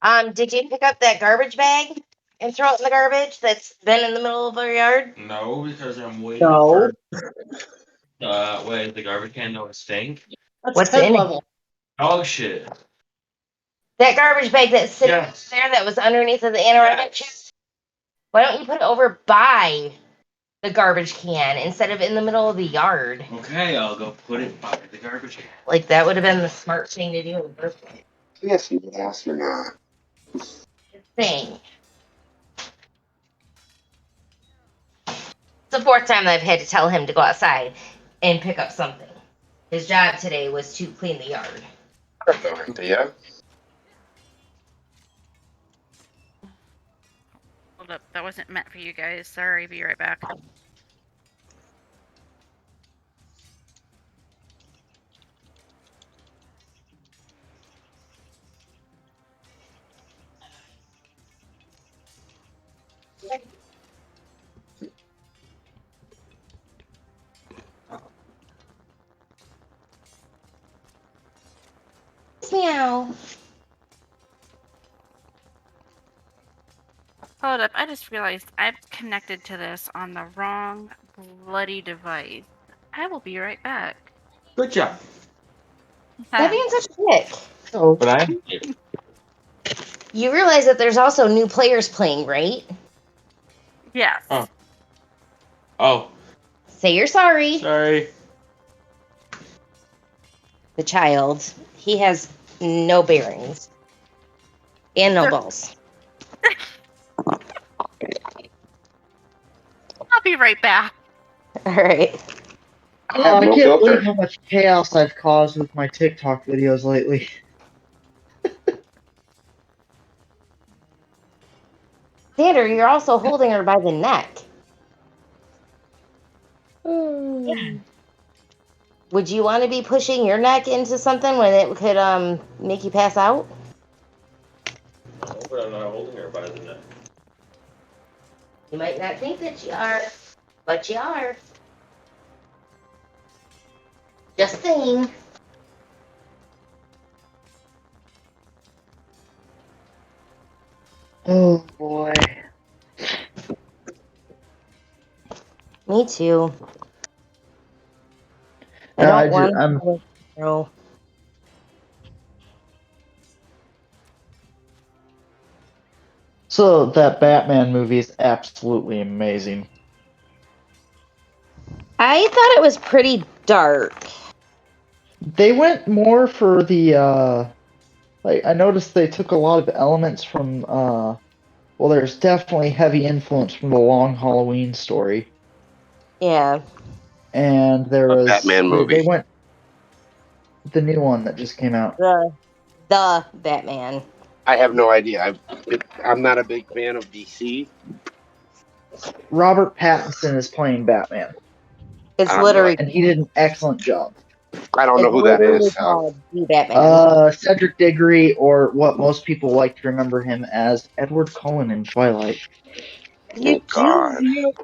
Did you pick up that garbage bag and throw it in the garbage that's been in the middle of our yard? No, because I'm waiting No. for wait, the garbage can don't stink. That's What's 10 in it? level. Dog shit. That garbage bag that's sitting Yes. there that was underneath of the anoretic chair? Why don't you put it over by the garbage can instead of in the middle of the yard? Okay, I'll go put it by the garbage can. Like, that would have been the smart thing to do in the first place. Yes, you asked or not. Thing. It's the fourth time that I've had to tell him to go outside and pick up something. His job today was to clean the yard. Yeah. Hold up, that wasn't meant for you guys. Sorry, be right back. Meow. Hold up, I just realized I've connected to this on the wrong bloody device. I will be right back. Good job. That being such a dick. Oh, But I You realize that there's also new players playing, right? Yes. Oh, Say you're sorry. sorry. The child, he has no bearings and no balls. I'll be right back. All right. I no can't filter. believe how much chaos I've caused with my TikTok videos lately. Xander, you're also holding her by the neck. Would you want to be pushing your neck into something when it could make you pass out? No, but I'm not holding her by the neck. You might not think that you are, but you are. Just saying. Oh boy. Me too. I No, don't want I'm to go. so that Batman movie is absolutely amazing. I thought it was pretty dark. They went more for the like I noticed they took a lot of elements from well there's definitely heavy influence from the Long Halloween story. Yeah. And there was Batman movie. They went the new one that just came out. The Batman. I have no idea. I'm not a big fan of DC. Robert Pattinson is playing Batman, It's I don't literally and he did an excellent job. I don't know it's who that literally is. So. called The Batman. Cedric Diggory, or what most people like to remember him as, Edward Cullen in Twilight. Oh, God.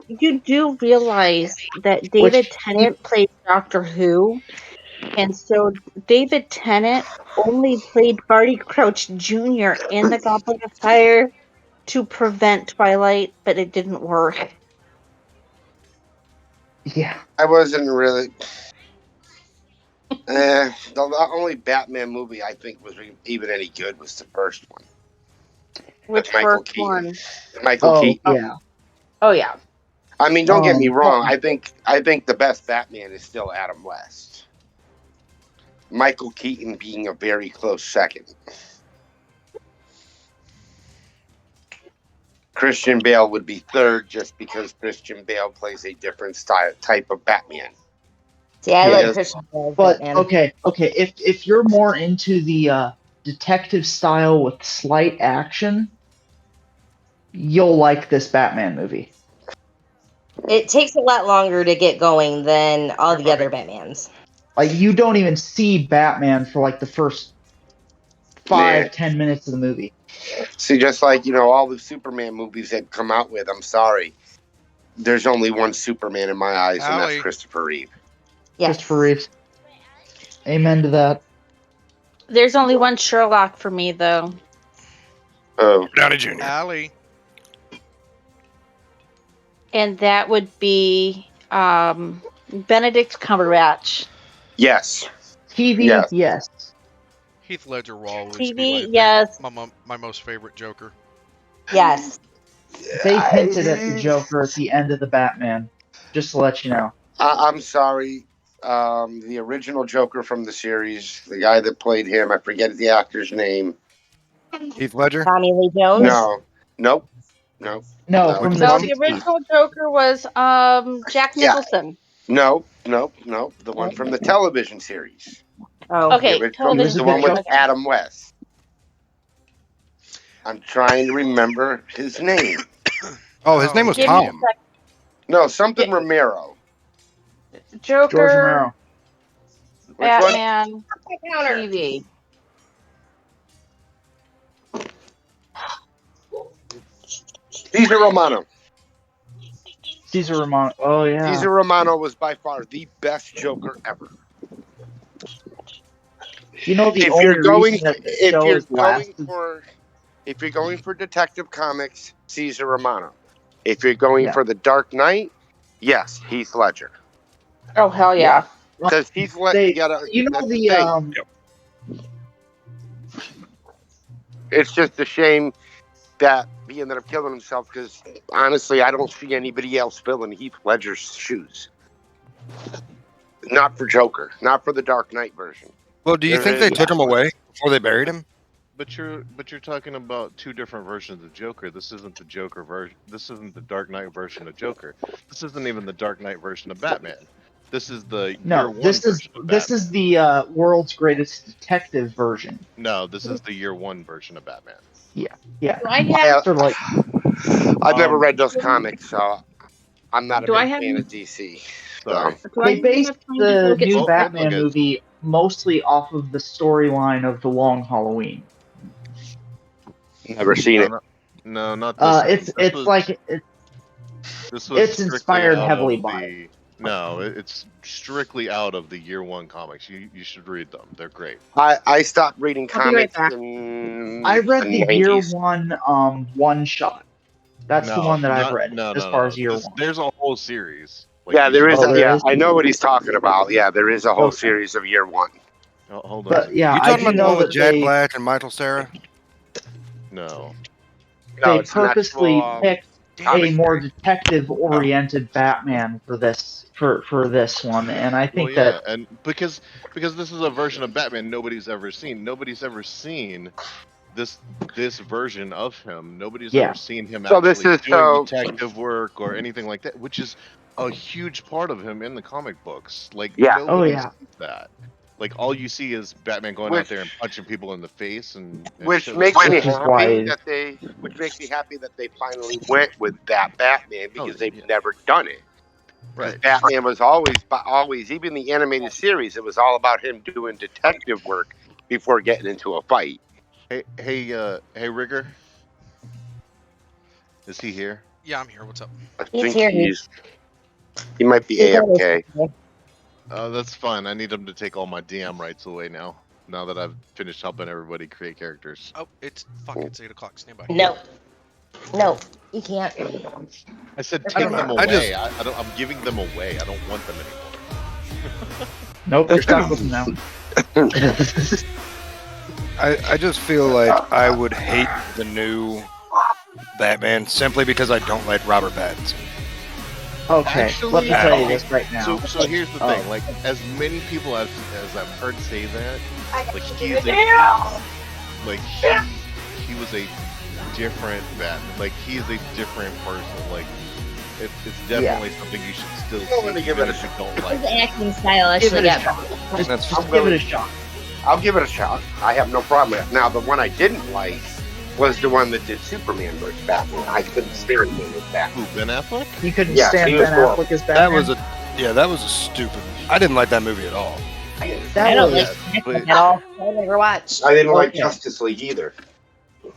You do realize that David Tennant played Doctor Who, and so David Tennant only played Barty Crouch Jr. in the Goblet of Fire to prevent Twilight, but it didn't work. Yeah. I wasn't really. The only Batman movie I think was even any good was the first one. Which Michael first Keaton. one? Michael Keaton. Yeah. Oh yeah. I mean, don't get me wrong. well- I think the best Batman is still Adam West. Michael Keaton being a very close second. Christian Bale would be third just because Christian Bale plays a different type of Batman. See, I like Yes. Christian Bale. But Batman. okay. If you're more into the detective style with slight action, you'll like this Batman movie. It takes a lot longer to get going than all the other Batmans. Like you don't even see Batman for like the first 5-10 minutes of the movie. See, just like, all the Superman movies they've come out with, I'm sorry. There's only one Superman in my eyes, and that's Christopher Reeve. Yes. Christopher Reeves. Amen to that. There's only one Sherlock for me, though. Oh, Downey Jr. Allie. And that would be Benedict Cumberbatch. yes. TV, Yes. yes. Heath Ledger will always TV, be yes. my most favorite Joker. Yes. They hinted at the Joker at the end of the Batman. Just to let you know. I'm sorry. The original Joker from the series, the guy that played him, I forget the actor's name. Heath Ledger? Tommy Lee Jones. No. Nope. No. No, from Which the No, one? the 60s. original Joker was Jack Yeah. Nicholson. No. The one from the television series. Oh. Okay, The original, television the one with series. Adam West. I'm trying to remember his name. Oh, his name was Give me a Tom. sec. No, something Romero. Joker, George Romero. Which one? Batman, Counter. TV. Caesar Romano. Caesar Romano. Oh, yeah. Caesar Romano was by far the best Joker ever. You know, the If only you're going, reason that the if show you're has going lasted... for, if you're going for Detective Comics, Caesar Romano. If you're going Yeah. for the Dark Knight, yes, Heath Ledger. Oh hell yeah! Because Heath Ledger, They, you know, the... it's just a shame that he ended up killing himself. Because honestly, I don't see anybody else filling Heath Ledger's shoes. Not for Joker, not for the Dark Knight version. Well, do you think they took him away before they buried him? But you're talking about two different versions of Joker. This isn't the Joker version. This isn't the Dark Knight version of Joker. This isn't even the Dark Knight version of Batman. This is the year one version of this Batman. is the world's greatest detective version. No, this is the year one version of Batman. Yeah. Do I have? Sort of like, I've never read those comics, so I'm not a Do I big have fan any- of DC. Sorry. Do I they have based enough time to the go get new Hold Batman on, guys. movie mostly off of the storyline of The Long Halloween. Never seen it. No, not this one. It's This was- like this was it's strictly inspired out heavily of by the. No, it's strictly out of the year one comics. You should read them. They're great. I stopped reading I'll be right comics back. in I read the year 90s. one shot. That's the one that I've read as far as year one. There's a whole series. Like, Yeah, there is. Oh, there is? I know what he's talking about. Yeah, there is a whole Okay. series of year one. Oh, hold on. But yeah, You I talking do about the know one with that Jack they Black and Michael Cera? No. No, they it's an purposely actual, picked a comic more series. detective-oriented Batman for this one, and I think Well, yeah, that and because this is a version of Batman nobody's ever seen. Nobody's ever seen this version of him. Nobody's Yeah. ever seen him So actually this is doing detective work or anything like that, which is a huge part of him in the comic books. Like, Yeah. Oh, nobody yeah. sees that. Like, all you see is Batman going out there and punching people in the face, and Which shit makes like me Which is that. why- which makes me happy that they finally went with that Batman because they've yeah. never done it. Right. Batman was always, even the animated series, it was all about him doing detective work before getting into a fight. Hey, Rigger. Is he here? Yeah, I'm here. What's up? I He's think here. he might be AFK. That's fine. I need him to take all my DM rights away now. Now that I've finished helping everybody create characters. Oh, it's fucking 8 o'clock. Stand by. No, you can't. I said I take don't them know. away. I'm giving them away. I don't want them anymore. nope, they're stuck with him now. I just feel like I would hate the new Batman simply because I don't like Robert Pattinson. Okay, Actually, let me tell you this right now. So here's the Oh. thing. Like, as many people as I've heard say that, like he was a different Batman. Like, he's a different person. Like, it's definitely something you should still see. gonna give it a even if you don't like His it. acting style Give actually it a got shot. Just, That's just give it a shot. I'll give it a shot. I have no problem with it. Now, the one I didn't like was the one that did Superman versus Batman. I couldn't stand him as Batman. Who, Ben Affleck? You couldn't Yeah, stand he was Ben horrible. Affleck as Batman. That was a stupid. I didn't like that movie at all. That I don't was- like but- it at all. I never watched. I didn't like Okay. Justice League either.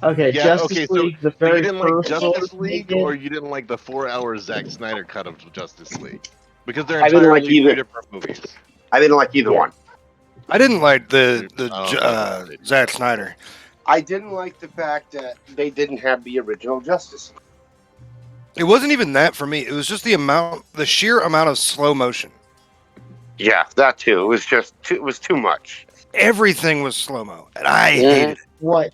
Okay, Yeah, Justice okay, so League, the So very you didn't like first Justice one they League, did. or you didn't like the 4-hour Zack Snyder cut of Justice League? Because they're I didn't like entirely either. two different movies. I didn't like either Yeah. one. I didn't like the Oh, okay. Zack Snyder. I didn't like the fact that they didn't have the original Justice League. It wasn't even that for me. It was just the sheer amount of slow motion. Yeah, that too. It was too much. Everything was slow-mo, and I hated it. What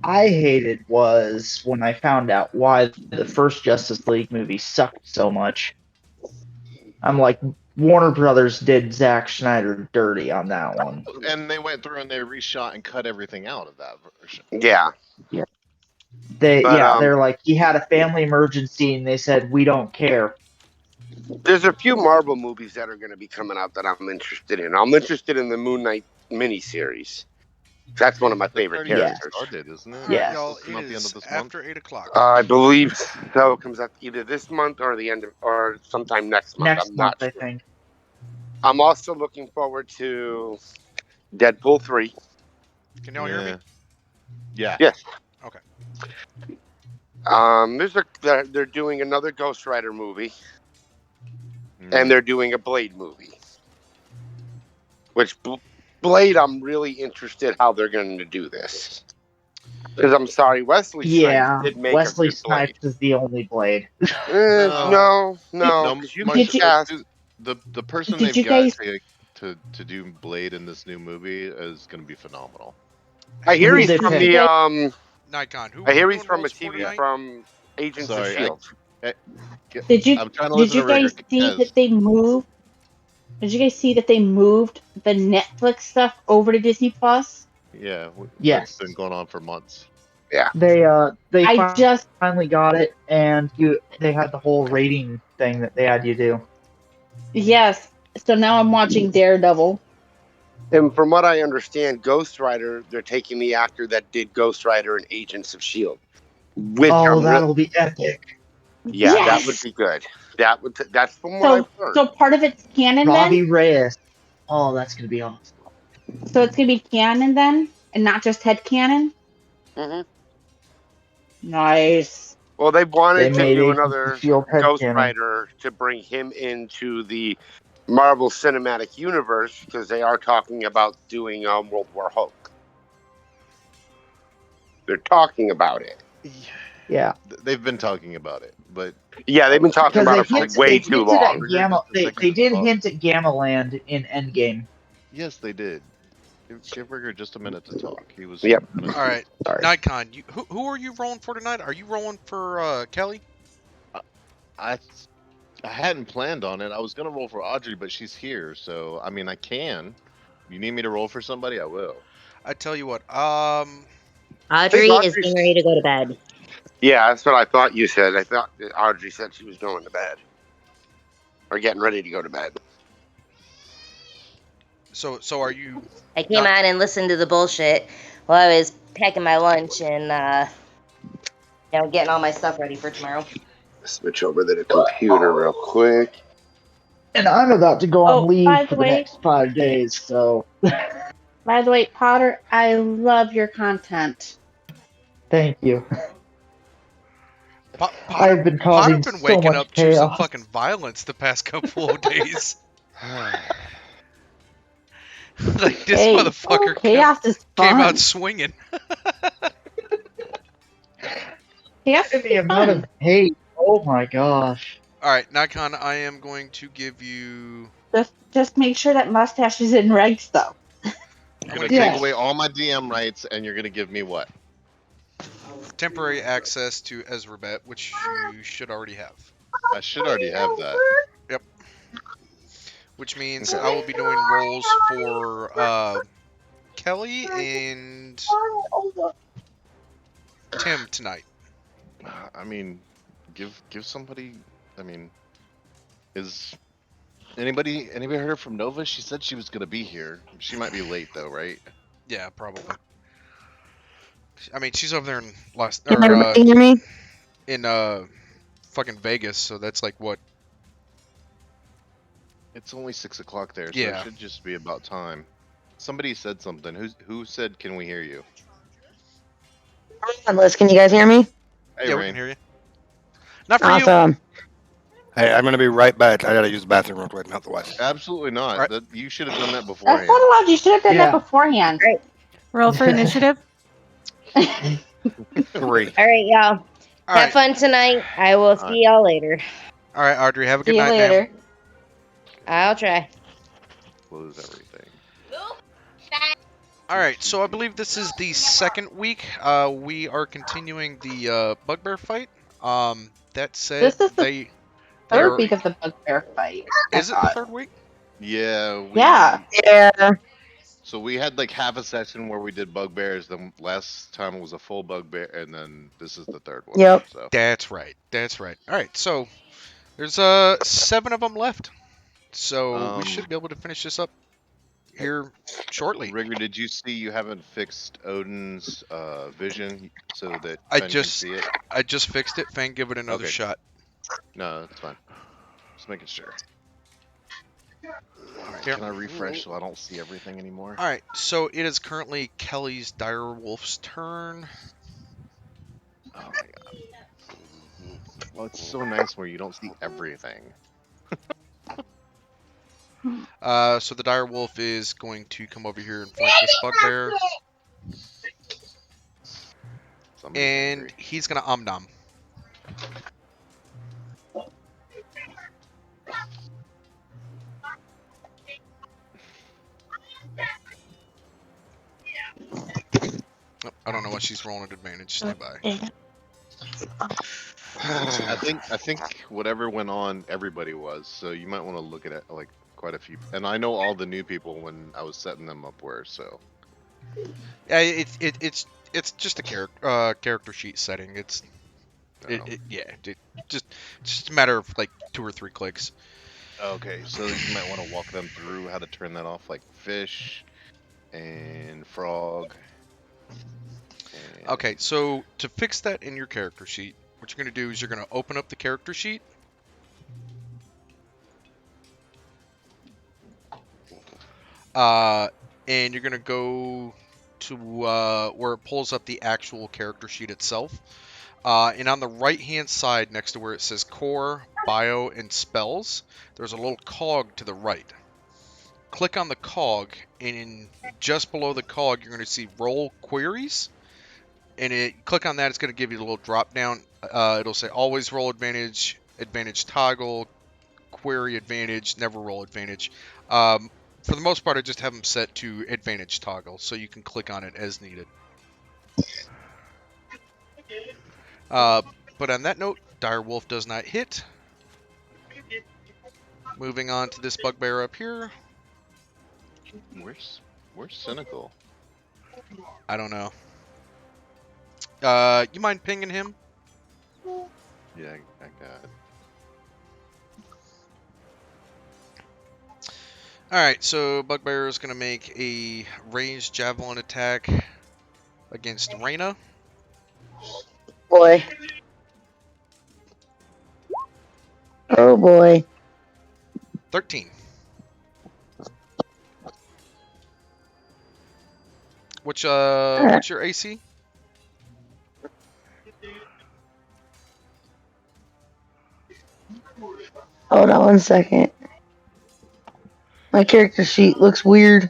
I hated was when I found out why the first Justice League movie sucked so much. I'm like, Warner Brothers did Zack Snyder dirty on that one. And they went through and they reshot and cut everything out of that version. Yeah. They're like, he had a family emergency, and they said, we don't care. There's a few Marvel movies that are going to be coming out that I'm interested in. I'm interested in the Moon Knight miniseries. That's one of my favorite characters. Started, isn't it? Yeah. Y'all, It's not it the end is of this after 8 o'clock. I believe so. It comes out either this month or the end of, or sometime next month. Next I'm month, not I sure. think. I'm also looking forward to Deadpool 3. Can y'all hear me? Yeah. Yes. Okay. They're doing another Ghost Rider movie, and they're doing a Blade movie. Which Blade, I'm really interested how they're going to do this. Because I'm sorry, Wesley Snipes did make Wesley a good Blade. Snipes is the only Blade. No. The person Did they've you got guys- to do Blade in this new movie is going to be phenomenal. I hear he's Did from they- the Nikon, who I hear are he's doing from a roles for TV tonight? from Agents of Shield. Did you I'm trying to did listen you to guys Rick see Kez. that they moved? Did you guys see that they moved the Netflix stuff over to Disney Plus? Yeah, Yes. that's been going on for months. Yeah. They I just finally got it, and they had the whole rating thing that they had you do. yes. So now I'm watching Daredevil. And from what I understand, Ghost Rider, they're taking the actor that did Ghost Rider and Agents of Shield. That'll be epic. Yeah, Yes! that would be good. That's from what I've heard. So part of it's canon Robbie then. Reyes. Oh, that's gonna be awesome. So it's gonna be canon then, and not just head canon. Mhm. Nice. Well, they wanted to made do Agents of another Shield Ghost headcanon. Rider to bring him into the Marvel Cinematic Universe because they are talking about doing World War Hulk. They're talking about it. Yeah. They've been talking about it, but Yeah, they've been talking about it for way too long. They did hint at Gamma Land in Endgame. Yes, they did. Give Rigger just a minute to talk. He was. Yep. All right, Sorry. Nikon, who are you rolling for tonight? Are you rolling for Kelly? I hadn't planned on it. I was gonna roll for Audrey, but she's here, so I mean I can. You need me to roll for somebody? I will. I tell you what. Audrey is getting ready to go to bed. Yeah, that's what I thought you said. I thought that Audrey said she was going to bed. Or getting ready to go to bed. So are you? I came on and listened to the bullshit while I was packing my lunch and getting all my stuff ready for tomorrow. Switch over to the computer real quick. And I'm about to go on by leave the for the way- next 5 days, so By the way, Potter, I love your content. thank you. Potter, I've been causing been so waking much up to some chaos. fucking violence the past couple of days. Like this motherfucker chaos is came fun. out swinging. Chaos The amount of hate. Oh my gosh. All right, Nikon, I am going to give you. Just make sure that mustache is in regs though. You're gonna take away all my DM rights, and you're gonna give me what? Temporary access to Ezrabet, which you should already have. I should already have that. Yep. Which means I will be doing rolls for Kelly and Tim tonight. I mean, give somebody. I mean, is anybody heard from Nova? She said she was gonna be here. She might be late though, right? Yeah, probably. I mean, she's over there in Can everybody hear me? in fucking Vegas, so that's like what? It's only 6 o'clock there, so Yeah. it should just be about time. Somebody said something. Who said, "Can we hear you"? Liz, can you guys hear me? Hey, Yeah, we Rain. can hear you. Not for you. Awesome. Hey, I'm gonna be right back. I gotta use the bathroom real quick and help the wife. Absolutely not. Right. You should have done that That's beforehand. not allowed. You should have done that beforehand. Roll for initiative. 3. All right, y'all. All Have right. fun tonight. I will see y'all later. All right, Audrey. Have a See good you night, ma'am. later. I'll try. Close everything. All right, so I believe this is the second week. We are continuing the bugbear fight. That said, This is the they third are. week of the bugbear fight. I Is it the thought. third week? Yeah, Yeah. Yeah. So we had like half a session where we did bugbears. Then last time was a full bugbear, and then this is the third one. Yep. So That's right. That's right. All right, so there's 7 of them left, so we should be able to finish this up here shortly. Rigger, did you see you haven't fixed Odin's vision so that I Fenn can see it? just fixed it. Fang, give it another Okay. shot. No, that's fine. Just making sure. All right, Here. can I refresh so I don't see everything anymore? All right, so it is currently Kelly's direwolf's turn. Oh my god. Well, it's so nice where you don't see everything. So the direwolf is going to come over here and flank this bugbear, Somebody's and angry. he's gonna omnom. Oh, I don't know why she's rolling at advantage. Stand by. I think whatever went on, everybody was. So you might want to look at it like quite a few. And I know all the new people when I was setting them up were. So Yeah, it's just a character sheet setting. It's just a matter of like 2 or 3 clicks. okay, so you might want to walk them through how to turn that off, like fish and frog. And... Okay, so to fix that in your character sheet, what you're going to do is you're going to open up the character sheet. And you're going to go to where it pulls up the actual character sheet itself. And on the right-hand side, next to where it says Core, Bio, and Spells, there's a little cog to the right. Click on the cog, and just below the cog, you're going to see Roll Queries. And click on that, it's going to give you a little drop down. It'll say Always Roll Advantage, Advantage Toggle, Query Advantage, Never Roll Advantage. For the most part, I just have them set to Advantage Toggle, so you can click on it as needed. But on that note, Direwolf does not hit. Moving on to this bugbear up here. Where's Cynical? I don't know. You mind pinging him? Yeah, I got it. Alright, so Bugbear is going to make a ranged javelin attack against Reyna. Boy. Oh boy. 13. What's your AC? Hold on 1 second. My character sheet looks weird.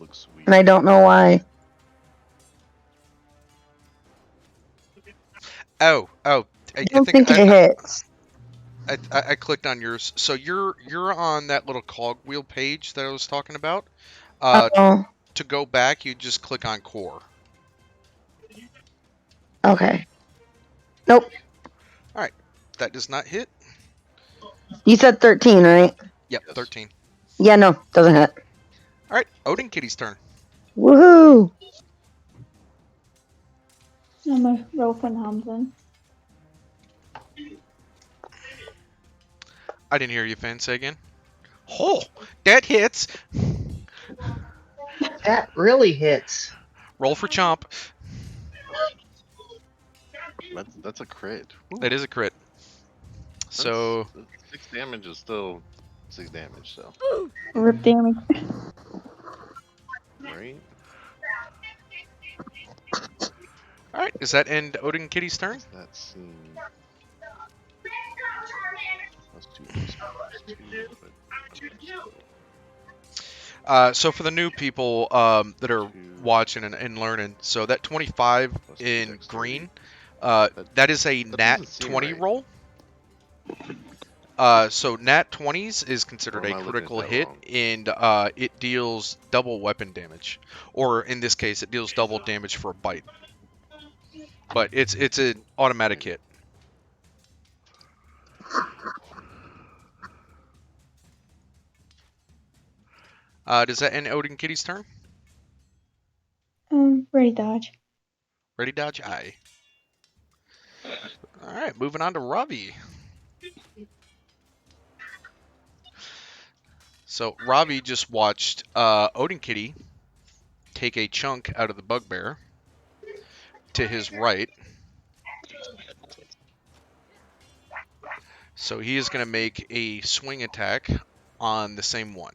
Looks weird. And I don't know why. Oh. I don't think it hits. I clicked on yours. So you're on that little cogwheel page that I was talking about. To go back, you just click on Core. Okay. Nope. Alright. That does not hit. You said 13, right? Yep, 13. Yeah, no, doesn't hit. Alright, Odin Kitty's turn. Woohoo! I'm a roll for Hamzen. I didn't hear you, Finn. Say again. Oh, that hits. That really hits. Roll for Chomp. That's a crit. Ooh. That is a crit. So 6 damage is still 6 damage. So Rip damage. right. all right, does that end Odin Kitty's turn? That seems. So for the new people that are watching and learning, so that 25 in green, that is a nat 20 roll. So nat 20s is considered a critical hit, and it deals double weapon damage, or in this case, it deals double damage for a bite. But it's an automatic hit. Does that end Odin Kitty's turn? Ready dodge. Ready dodge, aye. All right, moving on to Ravi. So Ravi just watched Odin Kitty take a chunk out of the bugbear to his right. So he is going to make a swing attack on the same one.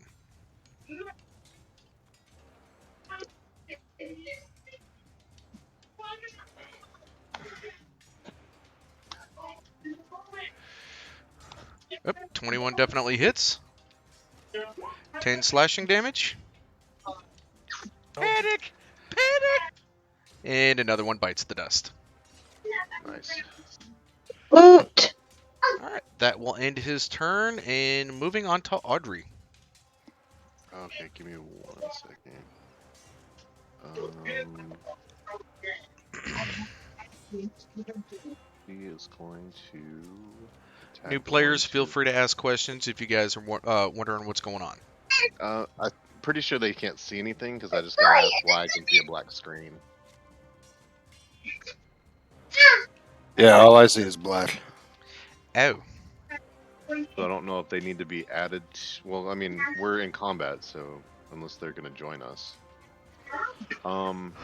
Yep, 21 definitely hits. 10 slashing damage. Panic! Panic! And another one bites the dust. Nice. Boot. Alright, that will end his turn, and moving on to Audrey. Okay, give me 1 second. He is going to attack New players, feel free to ask questions if you guys are wondering what's going on. I'm pretty sure they can't see anything because I just got asked why I can see a black screen. Yeah, all I see is black. Oh. So I don't know if they need to be added. Well, I mean, we're in combat, so unless they're going to join us. Audrey's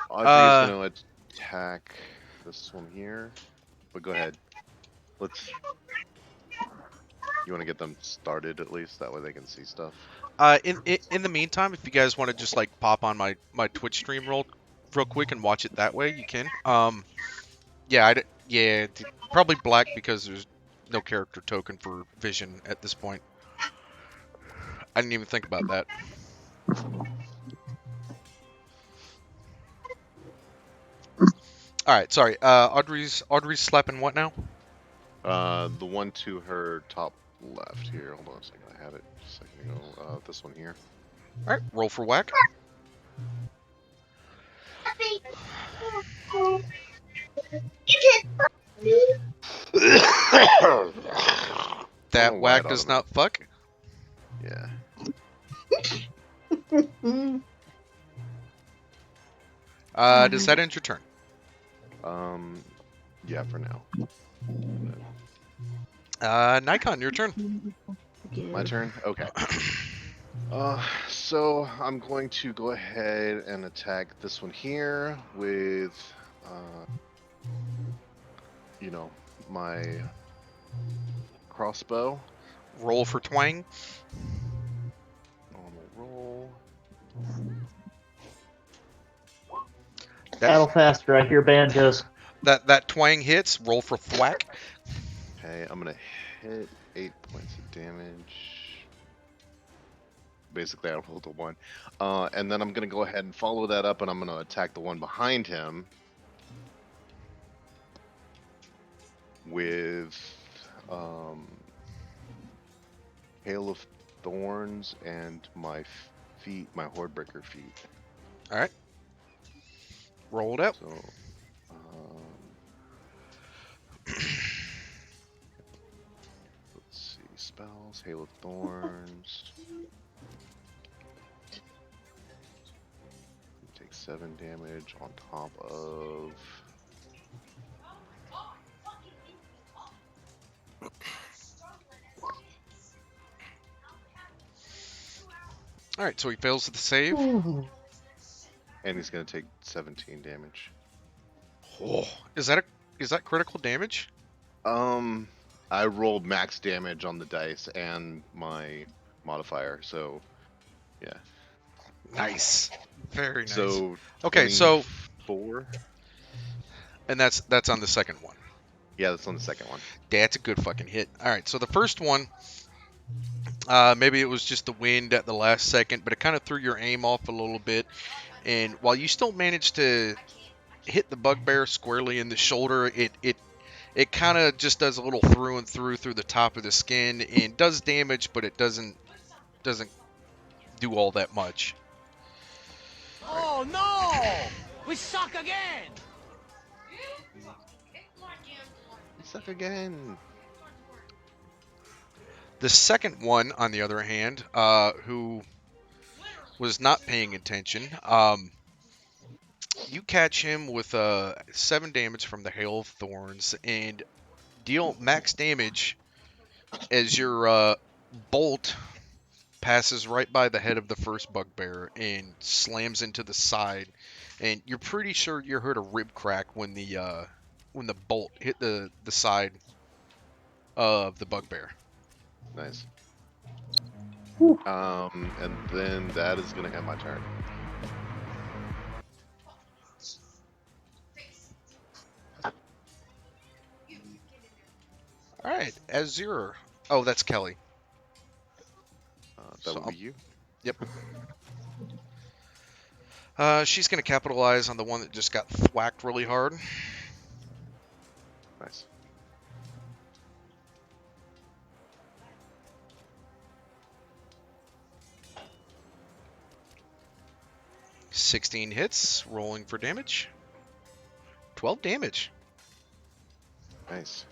going to attack this one here. But go ahead. You want to get them started at least? That way they can see stuff. In the meantime, if you guys want to just like pop on my Twitch stream real quick and watch it that way, you can. Yeah, probably black because there's no character token for vision at this point. I didn't even think about that. All right, sorry. Audrey's slapping what now? The one to her top left here. Hold on a second. I had it a second ago. This one here. All right, roll for whack. That whack does not fuck. Yeah. Does that end your turn? Yeah, for now. Nikon, your turn. My turn? Okay. So I'm going to go ahead and attack this one here with, my crossbow. Roll for twang. Normal roll. Battle faster, I hear banjos. That twang hits. Roll for thwack. Okay, I'm gonna hit 8 points of damage. Basically, I rolled a 1. And then I'm gonna go ahead and follow that up, and I'm gonna attack the one behind him with Hail of Thorns and my feet, my Hordebreaker feet. All right. Roll it up. So, let's see. Spells, Hail of Thorns. Take 7 damage on top of. All right, so he fails the save. And he's gonna take 17 damage. Oh, is that critical damage? I rolled max damage on the dice and my modifier, so yeah. Nice, very nice. So okay, so 4, and that's on the second one. Yeah, that's on the second one. That's a good fucking hit. All right, so the first one, Maybe it was just the wind at the last second, but it kind of threw your aim off a little bit. And while you still managed to hit the bugbear squarely in the shoulder, it kind of just does a little through and through the top of the skin and does damage, but it doesn't do all that much. Oh no! We suck again! We suck again. The second one, on the other hand, who was not paying attention, you catch him with 7 damage from the Hail of Thorns and deal max damage as your bolt passes right by the head of the first bugbear and slams into the side. And you're pretty sure you heard a rib crack when the bolt hit the side of the bugbear. Nice. And then that is gonna end my turn. All right, Azure. Oh, that's Kelly. That would be you. Yep. She's gonna capitalize on the one that just got thwacked really hard. Nice. $16 hits, rolling for damage. 12 damage. Nice.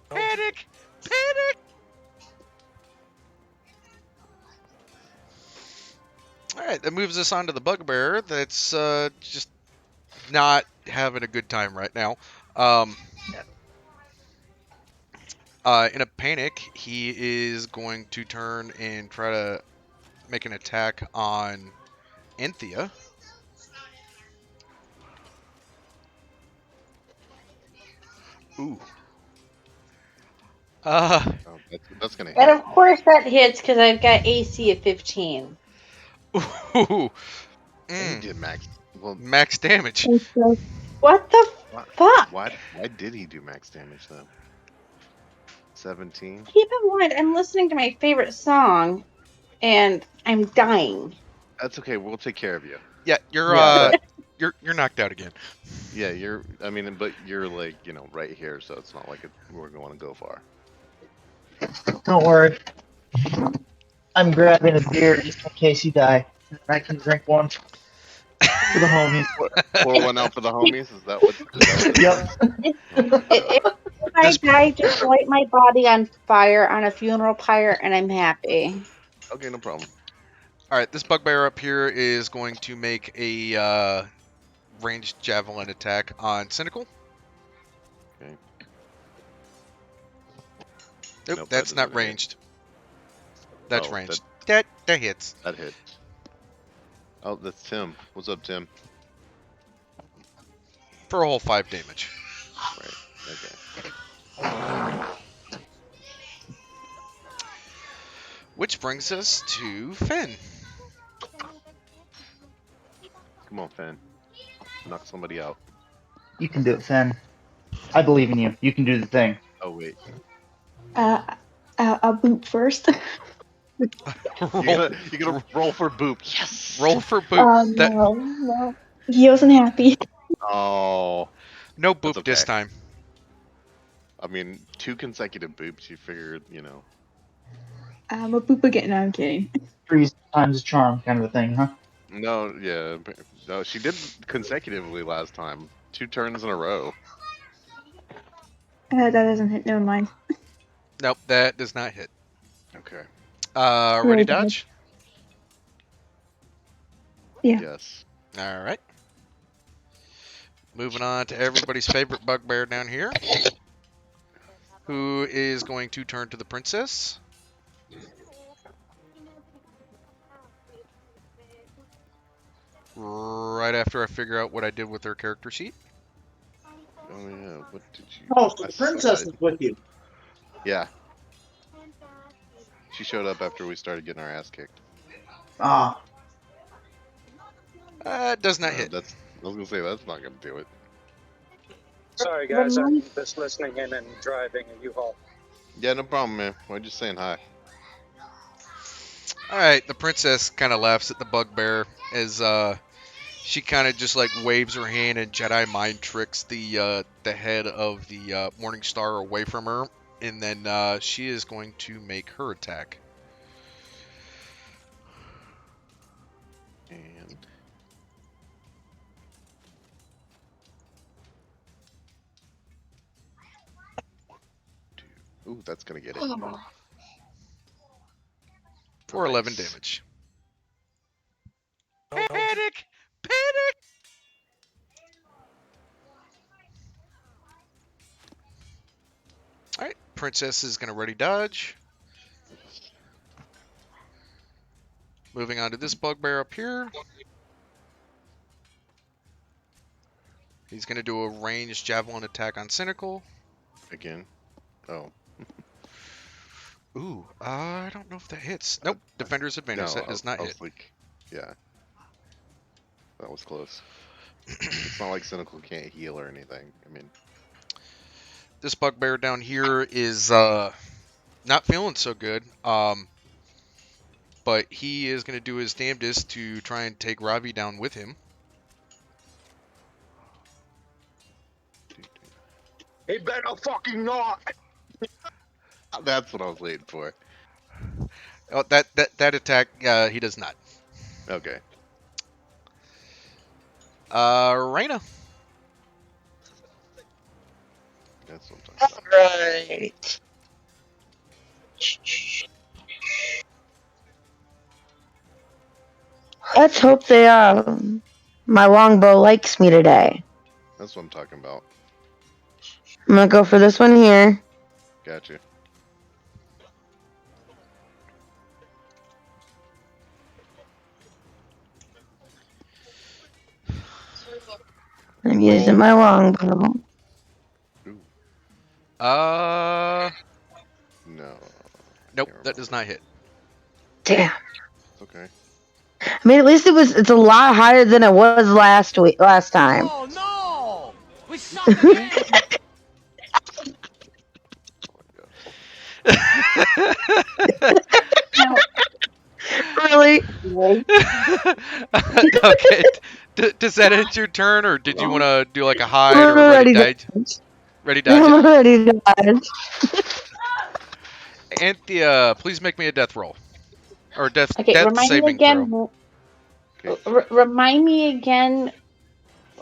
Panic! Panic! Alright, that moves us on to the bugbear that's just not having a good time right now. In a panic, he is going to turn and try to make an attack on Anthea. Ooh. That's gonna hit. And of course that hits because I've got AC of 15. Ooh. He did max. Well, max damage. What the fuck? Why did he do max damage though? 17. Keep in mind, I'm listening to my favorite song, and I'm dying. That's okay. We'll take care of you. Yeah, you're knocked out again. Yeah, but you're like, right here, so it's not like we're going to go far. Don't worry. I'm grabbing a beer just in case you die. I can drink one for the homies. Pour one out for the homies? Is that what Yep. If I die, just light my body on fire on a funeral pyre, and I'm happy. Okay, no problem. Alright, this bugbear up here is going to make a ranged javelin attack on Cynical. Okay. Nope, that's not ranged. That's Oh, ranged. That hits. That hits. Oh, that's Tim. What's up, Tim? For a whole 5 damage. Right. Okay. Which brings us to Finn. Come on, Finn. Knock somebody out. You can do it, Finn. I believe in you. You can do the thing. Oh, wait. I'll boot first. You gotta roll for boop. Yes. Roll for boop. No. He wasn't happy. Oh. No boop okay. this time. I mean, 2 consecutive boops. You figured, I'm a boop again. No, I'm kidding. 3 times a charm kind of a thing, huh? No, yeah. No, she did consecutively last time. 2 turns in a row. That doesn't hit. Never mind. Nope, that does not hit. Okay. Ready, dodge? Yeah. Yes. All right. Moving on to everybody's favorite bugbear down here, who is going to turn to the princess. Right after I figure out what I did with her character sheet. Oh yeah. What did you? Oh, so the princess is with you. Yeah. She showed up after we started getting our ass kicked. Ah. Does not hit. I was gonna say that's not gonna do it. Sorry guys, I'm just listening in and driving a U-Haul. Yeah, no problem, man. We're just saying hi. All right, the princess kind of laughs at the bugbear as she kind of just like waves her hand and Jedi mind tricks the head of the Morning Star away from her, and then she is going to make her attack. And ooh, that's gonna get it. For 11 damage. Panic! Panic! Alright, princess is going to ready dodge. Moving on to this bugbear up here. He's going to do a ranged javelin attack on Cynical. Again. Oh. Ooh, I don't know if that hits. Nope, Defender's Advantage. No, That does not I hit. was like, yeah. That was close. It's not like Cynical can't heal or anything. I mean, This bugbear down here is not feeling so good. But he is going to do his damnedest to try and take Ravi down with him. he better fucking not. That's what I was waiting for. Oh, that attack, he does not. Okay. Raina. That's what I'm talking about. Right. Let's hope my longbow likes me today. That's what I'm talking about. I'm gonna go for this one here. Gotcha. I'm using my longbow. Ooh. No. Nope, that does not hit. Damn. It's okay. I mean, at least it's a lot higher than it was last time. Oh no! We suck again! Really? Okay. Does that end your turn, or did you want to do like a hide or a ready dodge? Ready dodge. I'm ready to dodge. Anthea, please make me a death roll. Or death remind me saving again. throw. Remind me again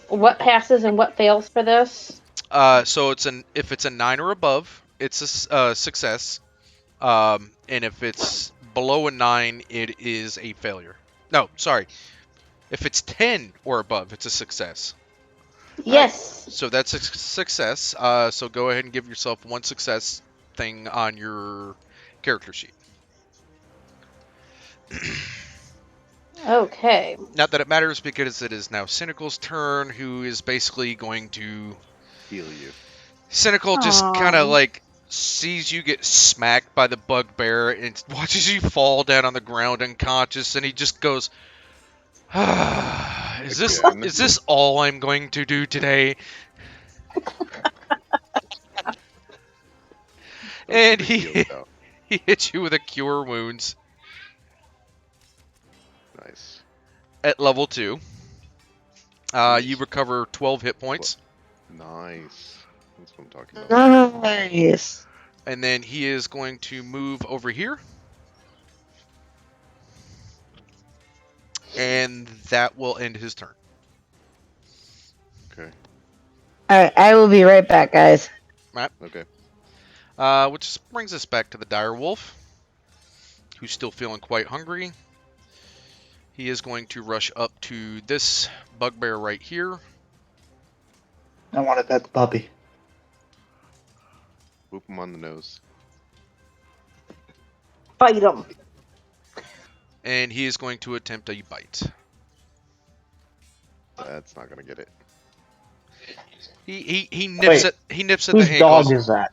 what passes and what fails for this. So if it's a 9 or above, it's a success. And if it's below a 9, it is a failure. No, sorry. If it's 10 or above, it's a success. Yes. Right. So that's a success. So go ahead and give yourself one success thing on your character sheet. Okay. Not that it matters because it is now Cynical's turn, who is basically going to heal you. Cynical just kind of like sees you get smacked by the bugbear and watches you fall down on the ground unconscious, and he just goes, "Is this all I'm going to do today?" And he hits you with a Cure Wounds. Nice. At level 2. You recover 12 hit points. Nice. That's what I'm talking about. Nice. And then he is going to move over here. And that will end his turn. Okay. Alright, I will be right back, guys. Right. Okay. Which brings us back to the dire wolf, who's still feeling quite hungry. He is going to rush up to this bugbear right here. I wanted that puppy. Whoop him on the nose. Bite him. And he is going to attempt a bite. That's not gonna get it. He nips at the whose ankles. dog is that?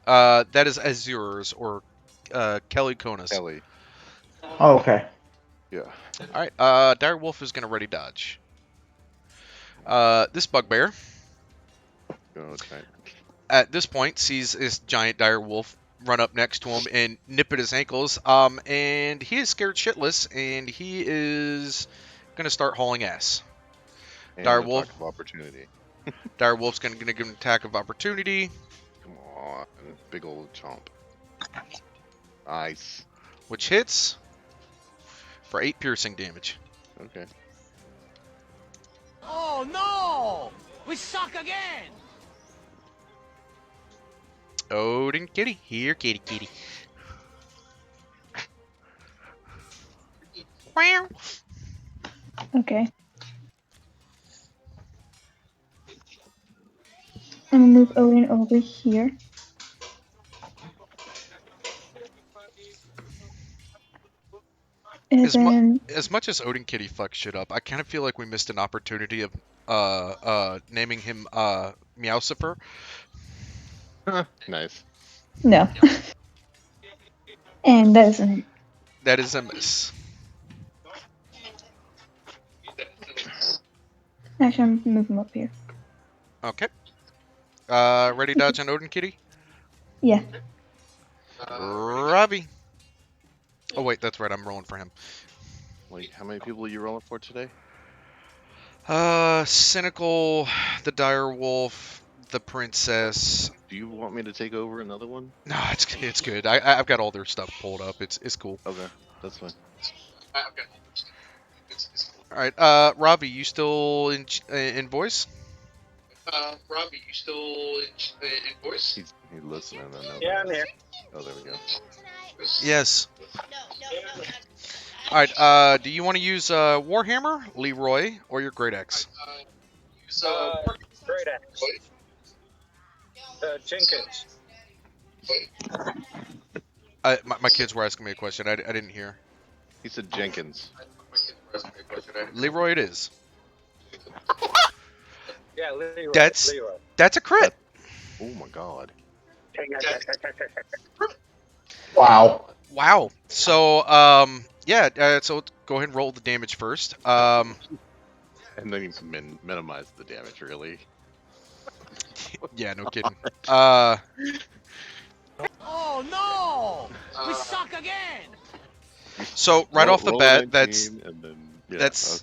That is Azur's or Kelly Konas. Kelly. Oh, okay. Yeah. All right. Dire Wolf is going to ready dodge. This bugbear, at this point, sees this giant dire wolf run up next to him and nip at his ankles. And he is scared shitless, and he is gonna start hauling ass. And Dire attack Wolf. of opportunity. Dire Wolf's gonna give him an attack of opportunity. Come on, big old chomp. Nice. Which hits for 8 piercing damage. Okay. Oh no! We suck again! Odin kitty. Here, kitty kitty. Wow. Okay. I'm gonna move Odin over here. And then As much as Odin Kitty fucks shit up, I kind of feel like we missed an opportunity of naming him Meowsifer. Nice. no. And that isn't. That is a miss. Actually, I'm gonna move him up here. Okay. Ready dodge on Odin Kitty? Yeah. Robbie. Oh wait, that's right. I'm rolling for him. Wait, how many people are you rolling for today? Cynical, the Dire Wolf, the Princess. Do you want me to take over another one? No, it's good. I've got all their stuff pulled up. It's cool. Okay, that's fine. All right, Robbie, you still in voice? Robbie, you still in voice? He's listening. I know. Yeah, I'm here. Oh, there we go. Yes. All right. Do you want to use Warhammer, Leroy, or your Great Axe? Great axe. Jenkins. My kids were asking me a question. I didn't hear. He said Jenkins. Leroy, it is. Yeah, Leroy. That's a crit. Oh my god. Wow. So yeah. So go ahead and roll the damage first. And then you minimize the damage, really. Yeah, no kidding. Oh no! We suck again! So right off the bat, that's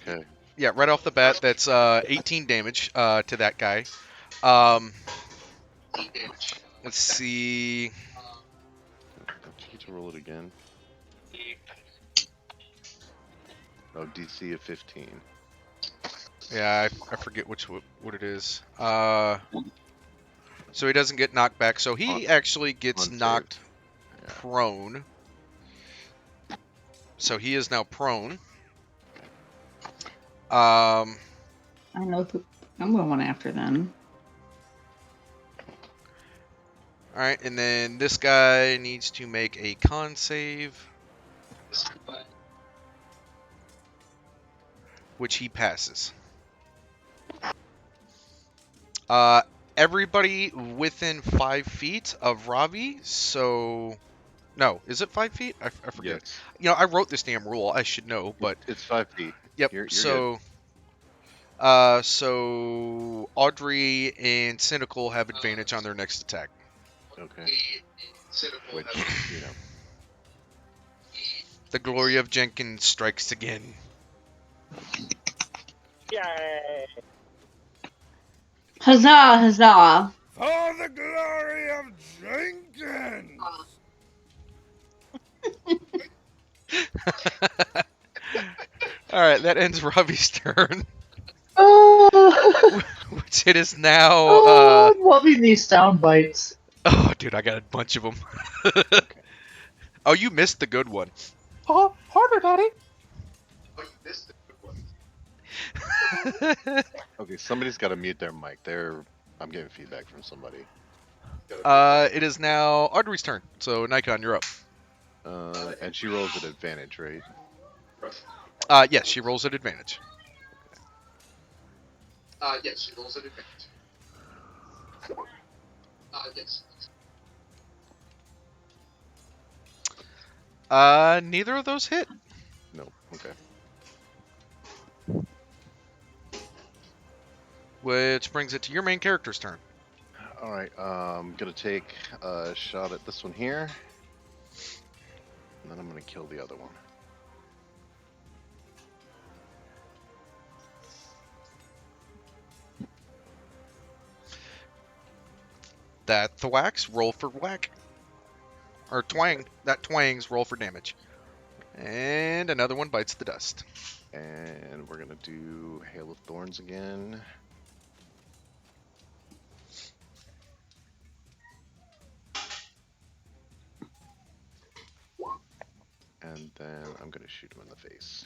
okay. Yeah, right off the bat, that's 18 damage to that guy. Let's see. Don't you get to roll it again? Oh, DC of 15. Yeah, I forget what it is. So he doesn't get knocked back. So he actually gets knocked prone. So he is now prone. I know who I'm going after then. Alright, and then this guy needs to make a con save. Which he passes. Everybody within 5 feet of Ravi, so... No, is it 5 feet? I forget. Yes. You know, I wrote this damn rule. I should know, but... It's 5 feet. Yep, You're so... So Audrey and Cynical have advantage on their next attack. Okay. Which, you know. The glory of Jenkins strikes again. Yay! Huzzah, huzzah. For the glory of Jenkins! Alright, that ends Robbie's turn. Oh, Which it is now... I'm loving these sound bites. Oh, dude, I got a bunch of them. Oh, you missed the good one. Oh, harder, Daddy. Okay, somebody's got to mute their mic. I'm getting feedback from somebody. It is now Audrey's turn. So, Nikon, you're up. And she rolls at advantage, right? Yes, she rolls at advantage. Yes, she rolls at advantage. Yes. Neither of those hit. No. Okay. Which brings it to your main character's turn. All right, I'm gonna take a shot at this one here, and then I'm gonna kill the other one. That thwacks, roll for whack. Or twang. That twangs, roll for damage. And another one bites the dust. And we're gonna do Hail of Thorns again. And then I'm gonna shoot him in the face.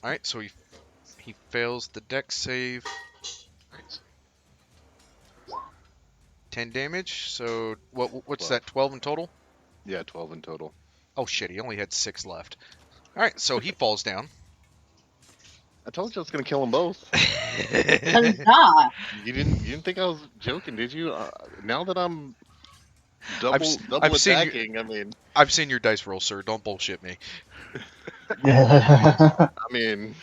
Alright, so he fails the dex save. 10 damage, so what's 12. that, 12 in total? Yeah, 12 in total. Oh shit, he only had 6 left. Alright, so he falls down. I told you I was gonna kill them both. Huzzah! You didn't think I was joking, did you? Now that I'm double I've seen attacking, I mean, I've seen your dice roll, sir. Don't bullshit me. I mean,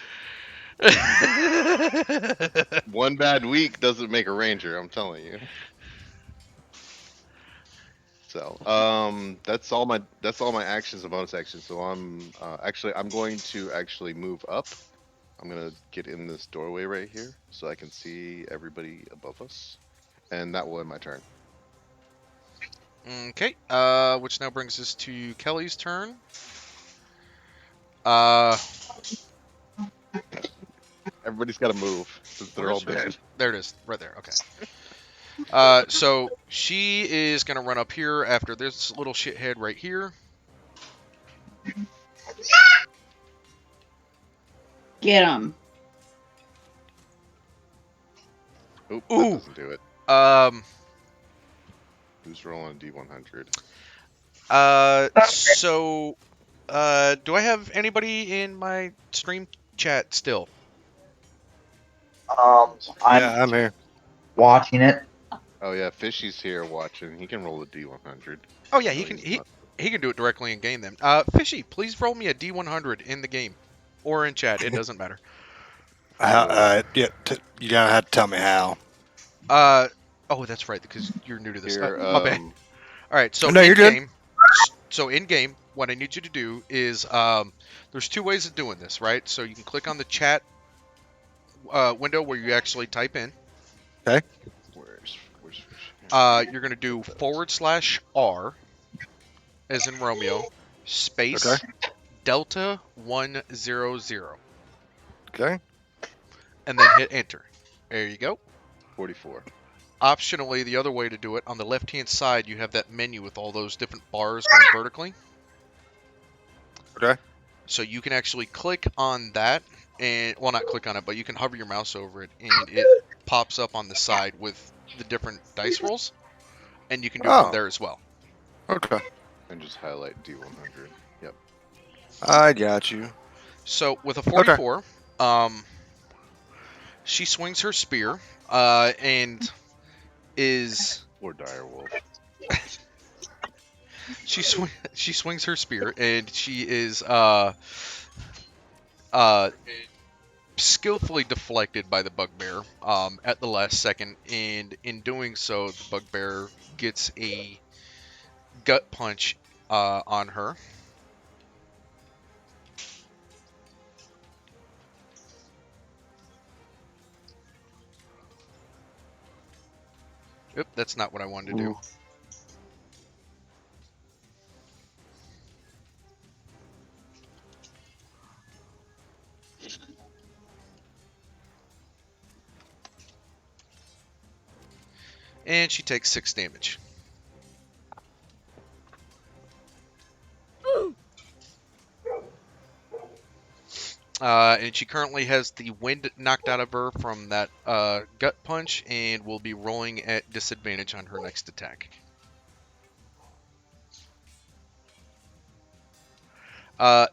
one bad week doesn't make a ranger. I'm telling you. So, that's all my actions and bonus actions. So I'm going to actually move up. I'm gonna get in this doorway right here so I can see everybody above us, and that will end my turn. Okay, which now brings us to Kelly's turn. Everybody's got to move since they're all dead. There it is, right there. Okay. So she is gonna run up here after this little shithead right here. Get him. Oop, Ooh. that doesn't do it. Who's rolling a D100? Do I have anybody in my stream chat still? I'm here. watching it. Oh yeah, Fishy's here watching. He can roll a D100. Oh yeah, he can do it directly in game then. Fishy, please roll me a D100 in the game or in chat. It doesn't matter. Yeah, you gotta have to tell me how. Oh, that's right, because you're new to this. Here, My bad. All right, so No, you're good. game. So in game, what I need you to do is there's 2 ways of doing this, right? So you can click on the chat window where you actually type in. Okay. Where's You're gonna do /R as in Romeo space Delta 100. Okay. And then hit enter. There you go. 44. Optionally, the other way to do it, on the left-hand side, you have that menu with all those different bars going vertically. Okay. So you can actually click on that, and well, not click on it, but you can hover your mouse over it, and it pops up on the side with the different dice rolls, and you can do it from there as well. Okay. And just highlight D100. Yep. I got you. So with a 44, she swings her spear, and is or direwolf. She swings her spear, and she is skillfully deflected by the bugbear at the last second, and in doing so, the bugbear gets a gut punch on her. Oop, that's not what I wanted to do. And she takes 6 damage. And she currently has the wind knocked out of her from that gut punch and will be rolling at disadvantage on her next attack.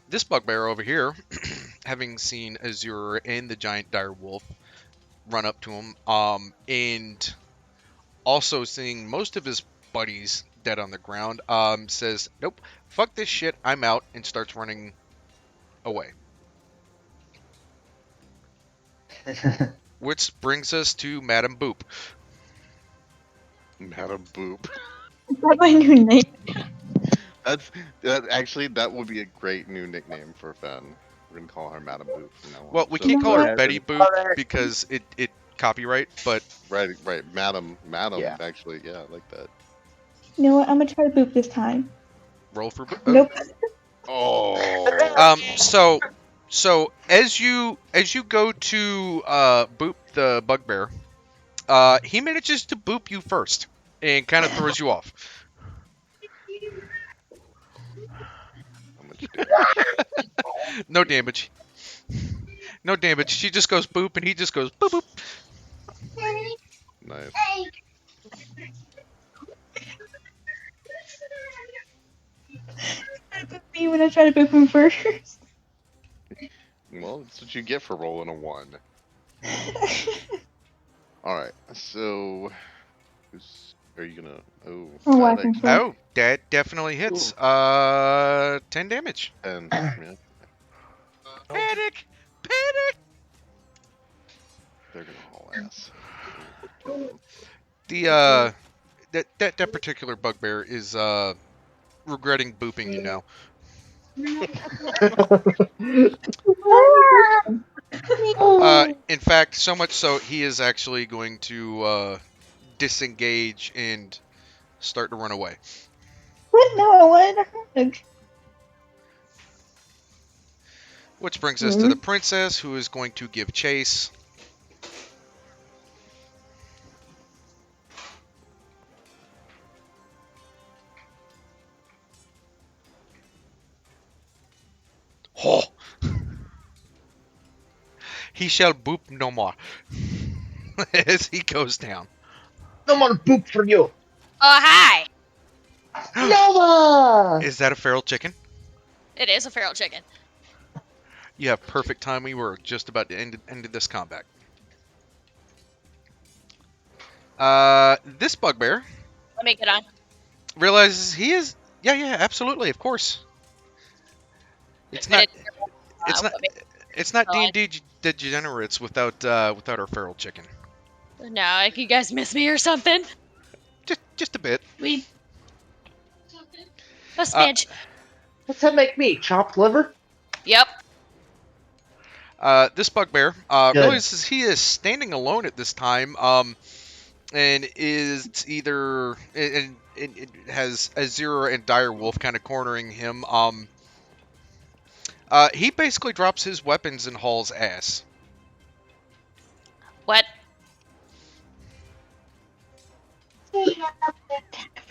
This bugbear over here, having seen Azure and the giant direwolf run up to him, and also seeing most of his buddies dead on the ground, says, "Nope, fuck this shit, I'm out," and starts running away. Which brings us to Madam Boop. Madam Boop. Is that my new name? Actually, that would be a great new nickname for Fen. We're gonna call her Madam Boop from now on. Well, we So can't go call her ahead Betty and- Boop because it copyright, but Right, Madam. Yeah. Actually, yeah, I like that. You know what? I'm gonna try to boop this time. roll for boop. Nope. Oh. So as you go to boop the bugbear, he manages to boop you first and kind of throws you off. How much damage? No damage. No damage. She just goes boop and he just goes boop boop. Nice. Boop me when I try to boop him first. Well, that's what you get for rolling a 1. Alright, so... Are you gonna... Oh, Oh, that whacking actually- Oh, that definitely hits. 10 damage. And, yeah, Panic! Panic! they're gonna haul ass. The that particular bugbear is regretting booping you now. In fact, so much so he is actually going to disengage and start to run away. What? No, I wanted a hug. Which brings us to the princess, who is going to give chase. Oh. He shall boop no more. As he goes down. No more boop for you. Oh, hi! Nova! Is that a feral chicken? It is a feral chicken. You have perfect timing. We're just about to end this combat. This bugbear Let me get on. realizes he is. Yeah, absolutely, of course. It's not. It's not D&D degenerates without our feral chicken. No, like you guys miss me or something? Just a bit. A smidge. What's that make me? Chopped liver? Yep. This bugbear Good. realizes he is standing alone at this time, and is either and it has Azura and Direwolf kind of cornering him. He basically drops his weapons and hauls ass. What?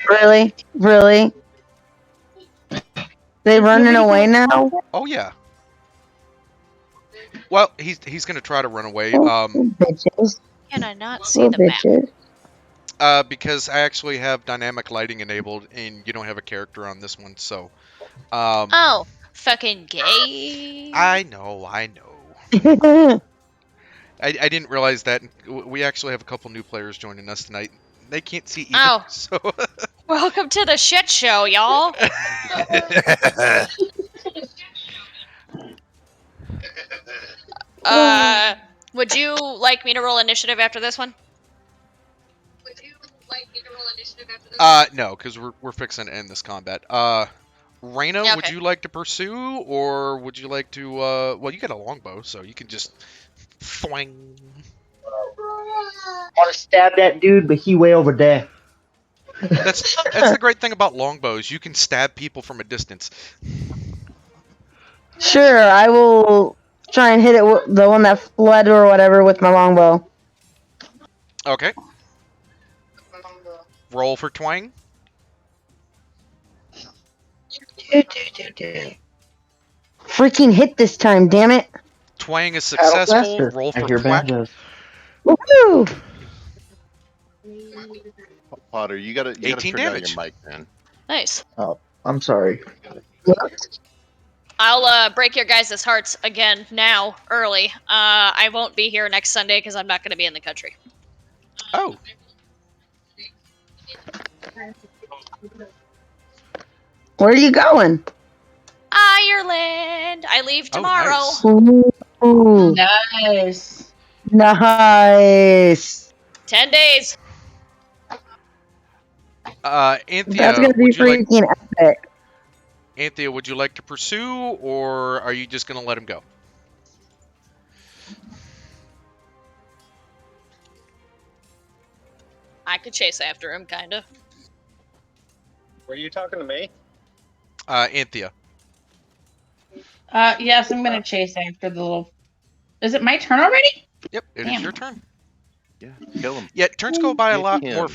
Really? Really? They running away now? Oh yeah. Well, he's gonna try to run away. Bitches. Can I not see Little the map? bitches. Because I actually have dynamic lighting enabled, and you don't have a character on this one, so. Oh, fucking gay. I know. I didn't realize that. We actually have a couple new players joining us tonight. They can't see either. Oh. So. Welcome to the shit show, y'all. Would you like me to roll initiative after this one? No, because we're fixing to end this combat. Raina, Yeah, would okay. you like to pursue, or would you like to? Well, you got a longbow, so you can just thwang. I want to stab that dude, but he way over there. That's the great thing about longbows. You can stab people from a distance. Sure, I will try and hit it the one that fled or whatever with my longbow. Okay. Roll for twang. Freaking hit this time, damn it! Twang is successful. Roll I for hear thwack. banjos. Woohoo! Potter, you gotta 18 turn down damage. your mic, man. Nice. Oh, I'm sorry. I'll break your guys' hearts again now, early. I won't be here next Sunday because I'm not going to be in the country. Oh. Where are you going? Ireland. I leave tomorrow. nice. Ooh, Nice. nice. 10 days. That's Anthea, gonna be freaking epic. Anthea, would you like to pursue, or are you just gonna let him go? I could chase after him, kind of. Were you talking to me? Anthea. Yes, I'm gonna chase after the little. Is it my turn already? Yep, it is your turn. Yeah, kill him. Yeah, turns go by a Get lot him. more.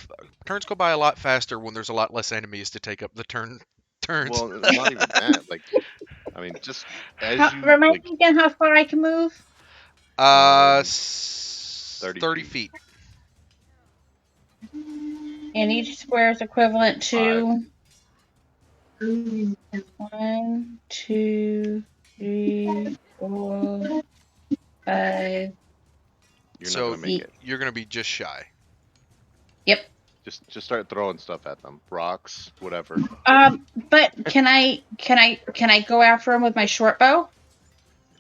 Turns go by a lot faster when there's a lot less enemies to take up the turns. Well, not even that. Like, I mean, just as you Remind like, me again how far I can move. 30 feet. And each square is equivalent to 1, 2, 3, 4, 5. you're not gonna make it. You're gonna be just shy. Yep. Just start throwing stuff at them, rocks, whatever. But can I go after him with my short bow?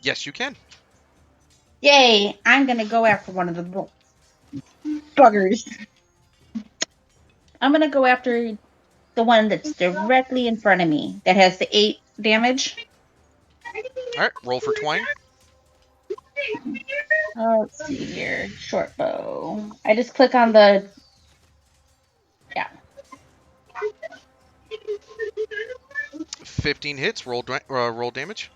Yes, you can. Yay! I'm gonna go after one of the buggers. I'm gonna go after the one that's directly in front of me that has the 8 damage. All right, roll for twine. Let's see here. Short bow. I just click on the. Yeah. 15 hits. Roll damage.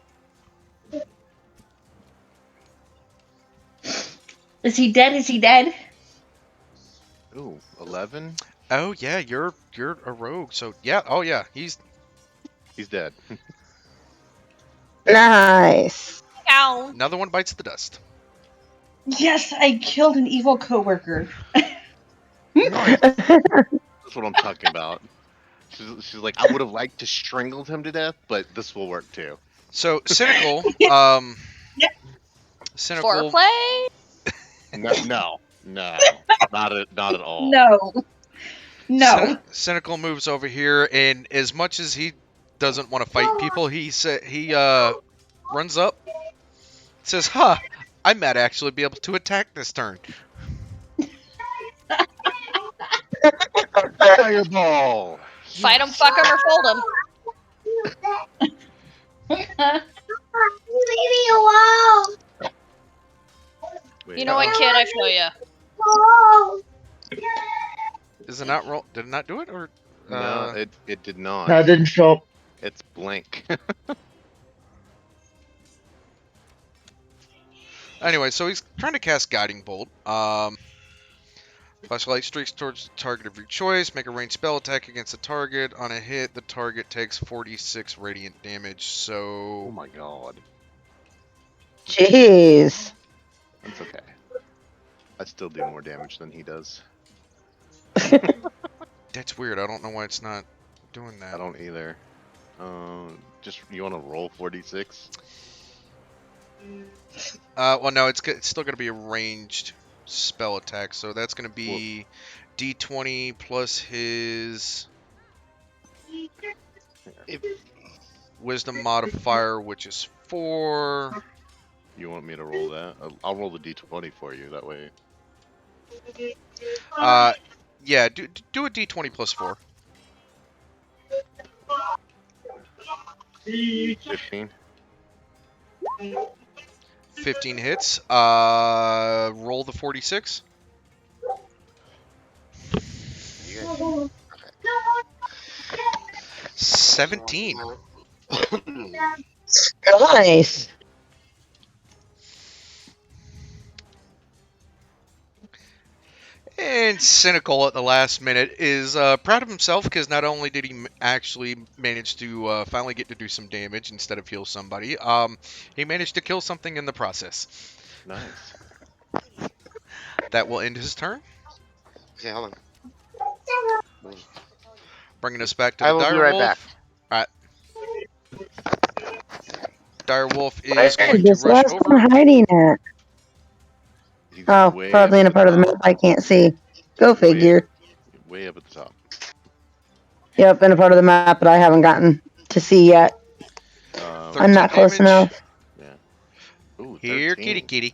Is he dead? Is he dead? Ooh, 11. Oh yeah, you're a rogue. So yeah. Oh yeah, he's dead. Nice. Ow. Another one bites the dust. Yes, I killed an evil coworker. Nice. That's what I'm talking about. She's like, I would have liked to strangled him to death, but this will work too. So cynical. Cynical. Foreplay? No, not at all. No. Cynical moves over here, and as much as he doesn't want to fight people, he runs up, says, "Huh, I might actually be able to attack this turn." Fireball. Fight him, fuck him, or fold him. Leave me alone. You know what, kid? I feel ya. Is it not roll? Did it not do it, or? No, it did not. No, it didn't show up. It's blank. Anyway, so he's trying to cast Guiding Bolt. Flashlight streaks towards the target of your choice. Make a ranged spell attack against the target. On a hit, the target takes 46 radiant damage. So. Oh my god. Jeez. That's okay. I still do more damage than he does. That's weird. I don't know why it's not doing that. I don't either. Just you want to roll 46? Well, no, it's still going to be a ranged spell attack, so that's going to be D20 plus his wisdom modifier, which is 4. You want me to roll that? I'll roll the D20 for you. That way. Yeah, do a D20 plus 4. 15. 15 hits. Roll the 46. Yeah. 17. Nice. And Cynical at the last minute is proud of himself because not only did he actually manage to finally get to do some damage instead of heal somebody, he managed to kill something in the process. Nice. That will end his turn. Okay, hold on. Bringing us back to I the will be Dire right Wolf. back. Alright. Dire Wolf is Where's going to this rush last over. one hiding at? Oh, way probably in up a part of the map I can't see. Go figure. Way up at the top. Yep, in a part of the map that I haven't gotten to see yet. I'm not close enough. Yeah. Ooh, Here, 13. kitty.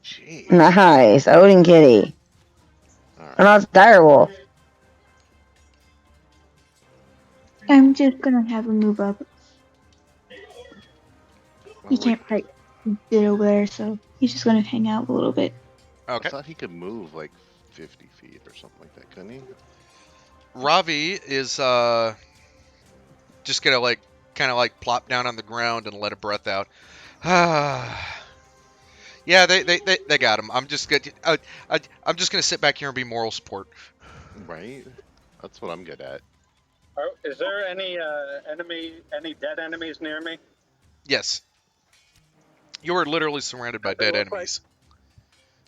Jeez. Nice. Odin Kitty. Alright. Oh, no, it's Direwolf. I'm just gonna have him move up. He Oh, wait. can't quite get over there, so he's just gonna hang out a little bit. Okay. I thought he could move like 50 feet or something like that, couldn't he? Ravi is just gonna kind of plop down on the ground and let a breath out. Yeah, they got him. I'm just gonna sit back here and be moral support. Right. That's what I'm good at. Is there any any dead enemies near me? Yes. You are literally surrounded by dead enemies.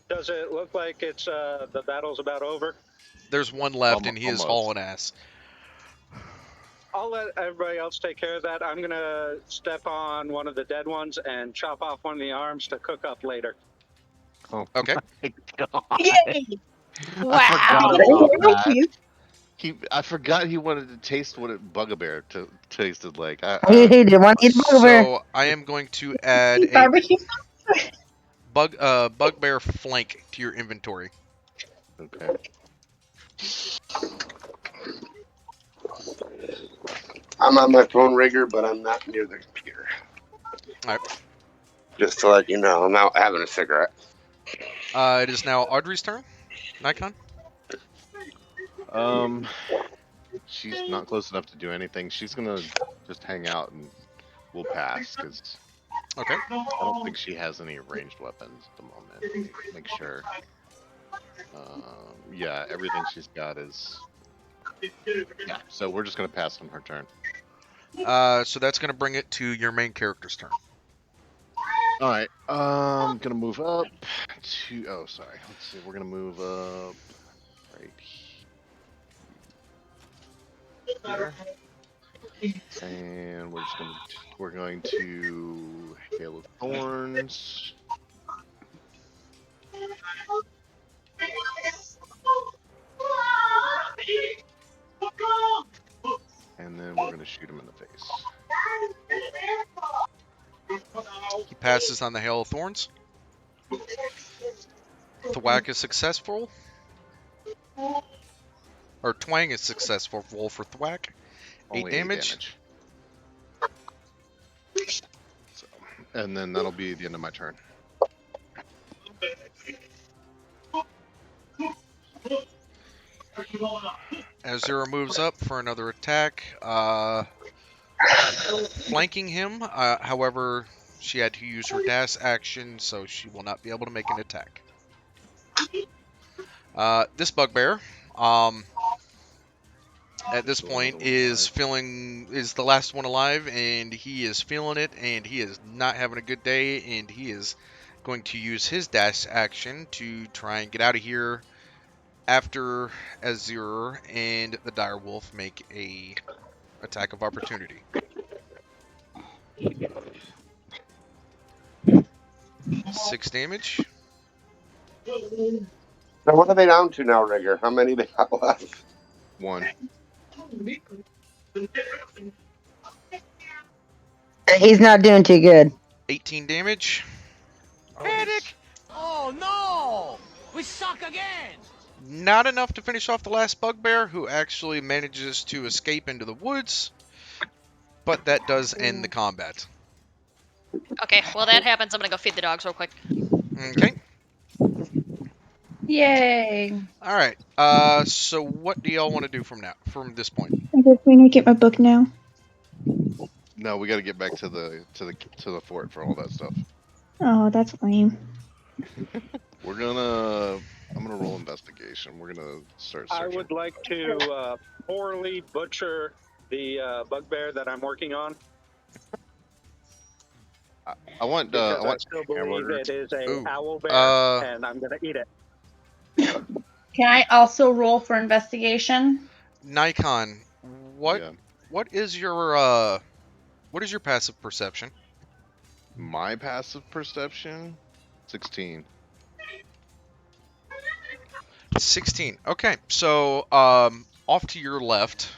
Does it look like it's the battle's about over? There's one left, and he is Almost. hauling ass. I'll let everybody else take care of that. I'm gonna step on one of the dead ones and chop off one of the arms to cook up later. Oh, okay. Yay! Wow. I forgot he wanted to taste what Bugbear tasted like. He did want to eat Bugbear. So I am going to add a Barbecue. Bugbear flank to your inventory. Okay. I'm on my phone, Rigger, but I'm not near the computer. All right. Just to let you know, I'm out having a cigarette. It is now Audrey's turn. Nikon. She's not close enough to do anything. She's gonna just hang out and we'll pass because okay. I don't think she has any ranged weapons at the moment. Make sure. Yeah, everything she's got is. Yeah, so we're just gonna pass on her turn. So that's gonna bring it to your main character's turn. All right. I'm gonna move up to. Oh, sorry. Let's see. We're gonna move up right here. And we're going to Hail of Thorns. And then we're gonna shoot him in the face. He passes on the Hail of Thorns. Thwack is successful. Or Twang is successful for Thwack. Only 8 damage. So, and then that'll be the end of my turn. Azura moves up for another attack, flanking him. However, she had to use her dash action, so she will not be able to make an attack. This Bugbear, at this point, is the last one alive, and he is feeling it, and he is not having a good day, and he is going to use his dash action to try and get out of here after Azure and the Direwolf make a attack of opportunity. Six damage. Now, what are they down to now, Rigger? How many they got left? 1. He's not doing too good. 18 damage. Panic! Oh no! We suck again! Not enough to finish off the last Bugbear, who actually manages to escape into the woods, but that does end the combat. Okay, while that happens, I'm gonna go feed the dogs real quick. Okay. Yay! All right. So what do y'all want to do from this point? I guess we need to get my book now. No, we got to get back to the fort for all that stuff. Oh, that's lame. I'm gonna roll investigation. We're gonna start searching. I would like to poorly butcher the bugbear that I'm working on. I want still believe it is a owl bear, and I'm gonna eat it. Can I also roll for investigation? Nikon, what is your passive perception? My passive perception, 16. 16. Okay, so off to your left,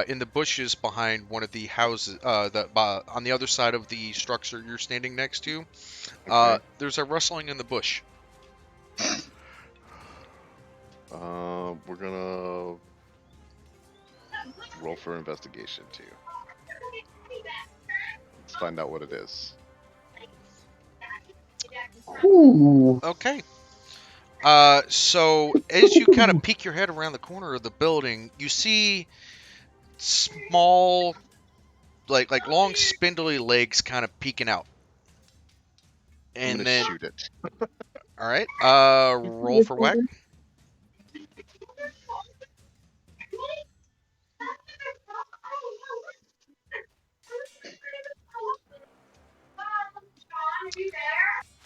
in the bushes behind one of the houses, on the other side of the structure you're standing next to. There's a rustling in the bush. We're gonna roll for investigation too. Let's find out what it is. Ooh. Okay. So as you kind of peek your head around the corner of the building, you see small, like long spindly legs kind of peeking out. I'm And gonna then shoot it. all right, roll for whack.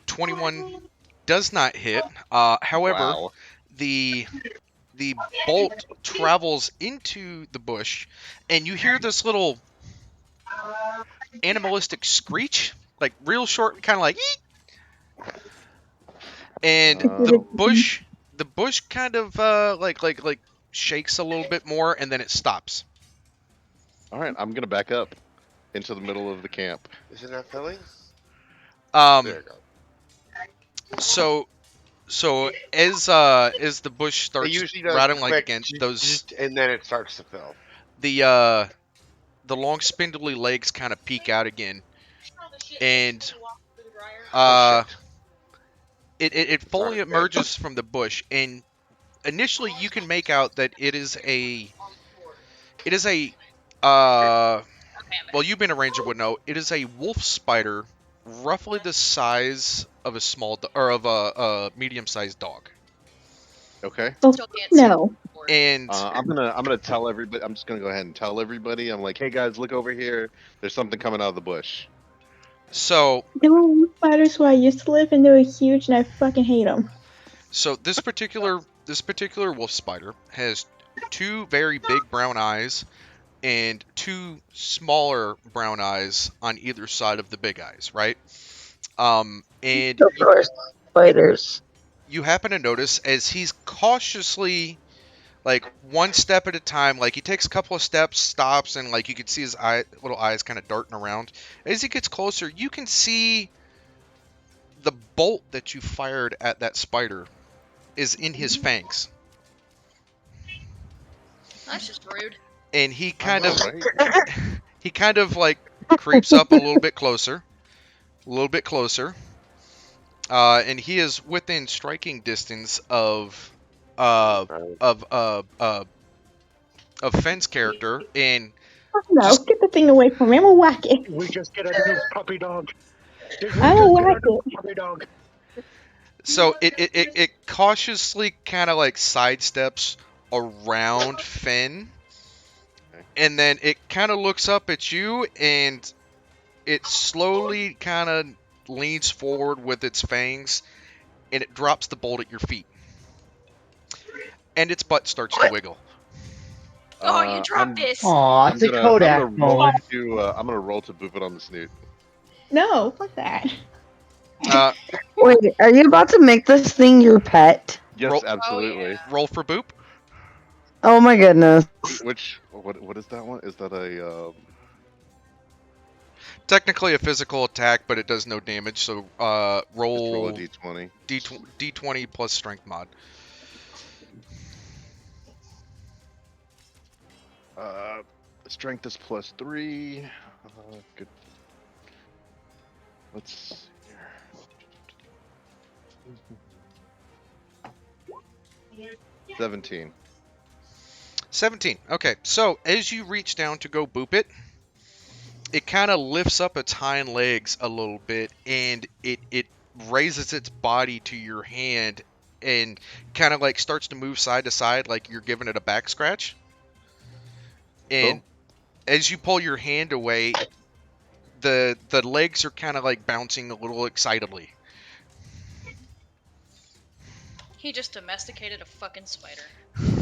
$21 does not hit. However, Wow. the bolt travels into the bush, and you hear this little animalistic screech, like real short, kind of like eek! And the bush kind of like shakes a little bit more, and then it stops. All right, I'm gonna back up into the middle of the camp. Is it not Philly? There you go. So as the bush It starts usually does rattling like quick, again, those and then it starts to fill. the long spindly legs kind of peek out again, and it fully emerges from the bush, and initially you can make out that it is a well, you've been a ranger would know, it is a wolf spider, roughly the size of a a medium-sized dog. Okay. Oh, no. And I'm gonna tell everybody. I'm just gonna go ahead and tell everybody. I'm like, hey guys, look over here. There's something coming out of the bush. So They were wolf spiders where I used to live, and they were huge, and I fucking hate them. So this particular wolf spider has two very big brown eyes and two smaller brown eyes on either side of the big eyes, right? And Of course, spiders. you happen to notice as he's cautiously, like one step at a time, like he takes a couple of steps, stops, and like you can see his little eyes kind of darting around. As he gets closer, you can see the bolt that you fired at that spider is in his fangs. That's just rude. And he kind of like creeps up a little bit closer, and he is within striking distance of Fenn's character, and No, get the thing away from me. I'm gonna whack it. We just get a new puppy dog. I'm gonna whack it. Puppy dog. so it cautiously kind of like sidesteps around Fenn, and then it kind of looks up at you, and it slowly kind of leans forward with its fangs, and it drops the bolt at your feet, and its butt starts to wiggle. Oh, you dropped this! Aw, it's a Kodak moment. I'm gonna roll to boop it on the snoot. No, fuck that. Wait, are you about to make this thing your pet? Yes, absolutely. Roll for boop. Oh my goodness. What is that one? Is that a Technically a physical attack, but it does no damage. So roll a d20. D20 plus strength mod. Strength is +3. Good. Let's see here. 17. 17. Okay, so as you reach down to go boop it, it kind of lifts up its hind legs a little bit, and it raises its body to your hand and kind of like starts to move side to side like you're giving it a back scratch. And as you pull your hand away, the legs are kind of like bouncing a little excitedly. He just domesticated a fucking spider. He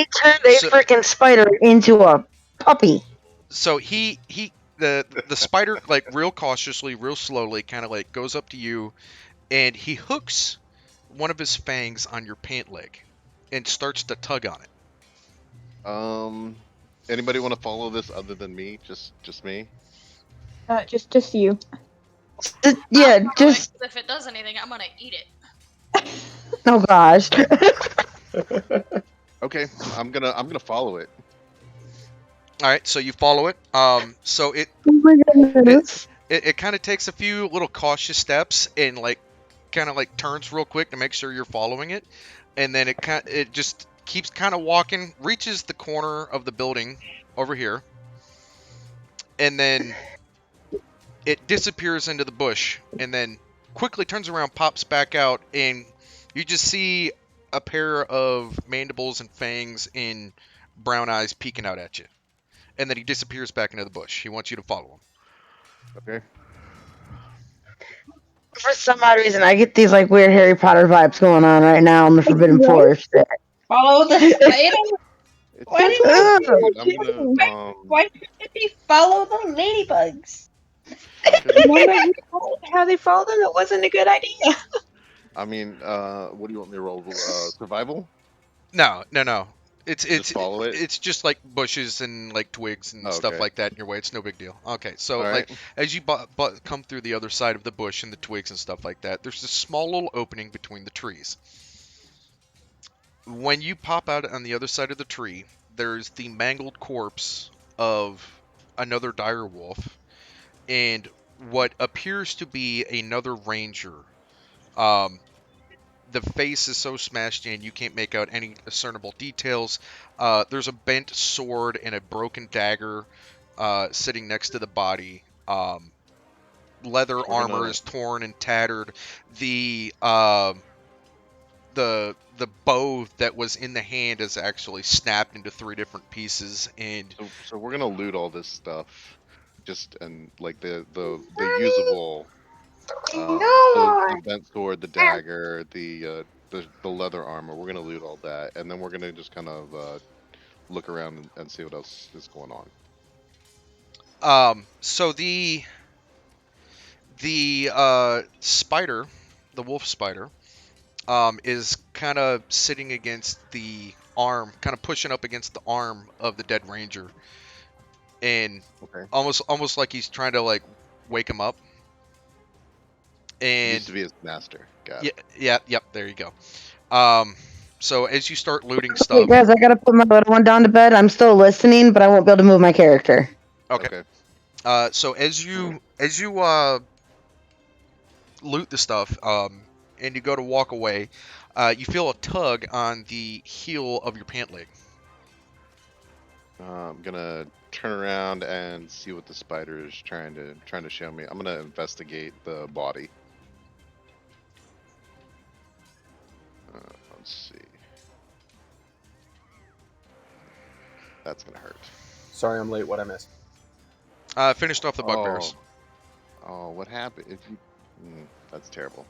turned a freaking spider into a puppy. So the spider, like real cautiously, real slowly, kind of like goes up to you, and he hooks one of his fangs on your pant leg and starts to tug on it. Anybody want to follow this other than me? Just me? Just you. Yeah, just. If it does anything, I'm gonna eat it. Oh gosh. Okay, I'm gonna follow it. All right, so you follow it. So it Oh my goodness. it kind of takes a few little cautious steps and like kind of like turns real quick to make sure you're following it, and then it just keeps kind of walking, reaches the corner of the building over here, and then it disappears into the bush, and then quickly turns around, pops back out, and you just see a pair of mandibles and fangs and brown eyes peeking out at you. And then he disappears back into the bush. He wants you to follow him. Okay. For some odd reason, I get these like weird Harry Potter vibes going on right now in the Forbidden What? Forest. Follow the spider? Why did why couldn't it be follow the ladybugs? Remember how they followed them? It wasn't a good idea. I mean, what do you want me to roll? Survival? No. It's Just follow it. It's just like bushes and like twigs and stuff Okay. like that in your way. It's no big deal. Okay, so All like right. as you come through the other side of the bush and the twigs and stuff like that, there's this small little opening between the trees. When you pop out on the other side of the tree, there's the mangled corpse of another dire wolf and what appears to be another ranger. The face is so smashed in you can't make out any discernible details. There's a bent sword and a broken dagger sitting next to the body. Leather armor is torn and tattered. The bow that was in the hand is actually snapped into 3 different pieces, and so we're gonna loot all this stuff, just and like the usable, the bent sword, the dagger, the leather armor. We're gonna loot all that, and then we're gonna just kind of look around and see what else is going on. So the spider, the wolf spider, is kind of sitting against the arm, kind of pushing up against the arm of the dead ranger, and almost like he's trying to like wake him up. And Used to be his master. Got yeah, it. yep. There you go. So as you start looting stuff, Wait, guys, I gotta put my little one down to bed. I'm still listening, but I won't be able to move my character. Okay. So as you loot the stuff, and you go to walk away, you feel a tug on the heel of your pant leg. I'm gonna turn around and see what the spider is trying to show me. I'm gonna investigate the body. Let's see. That's gonna hurt. Sorry, I'm late. What I missed? Finished off the bugbears. Oh, what happened? If you, that's terrible.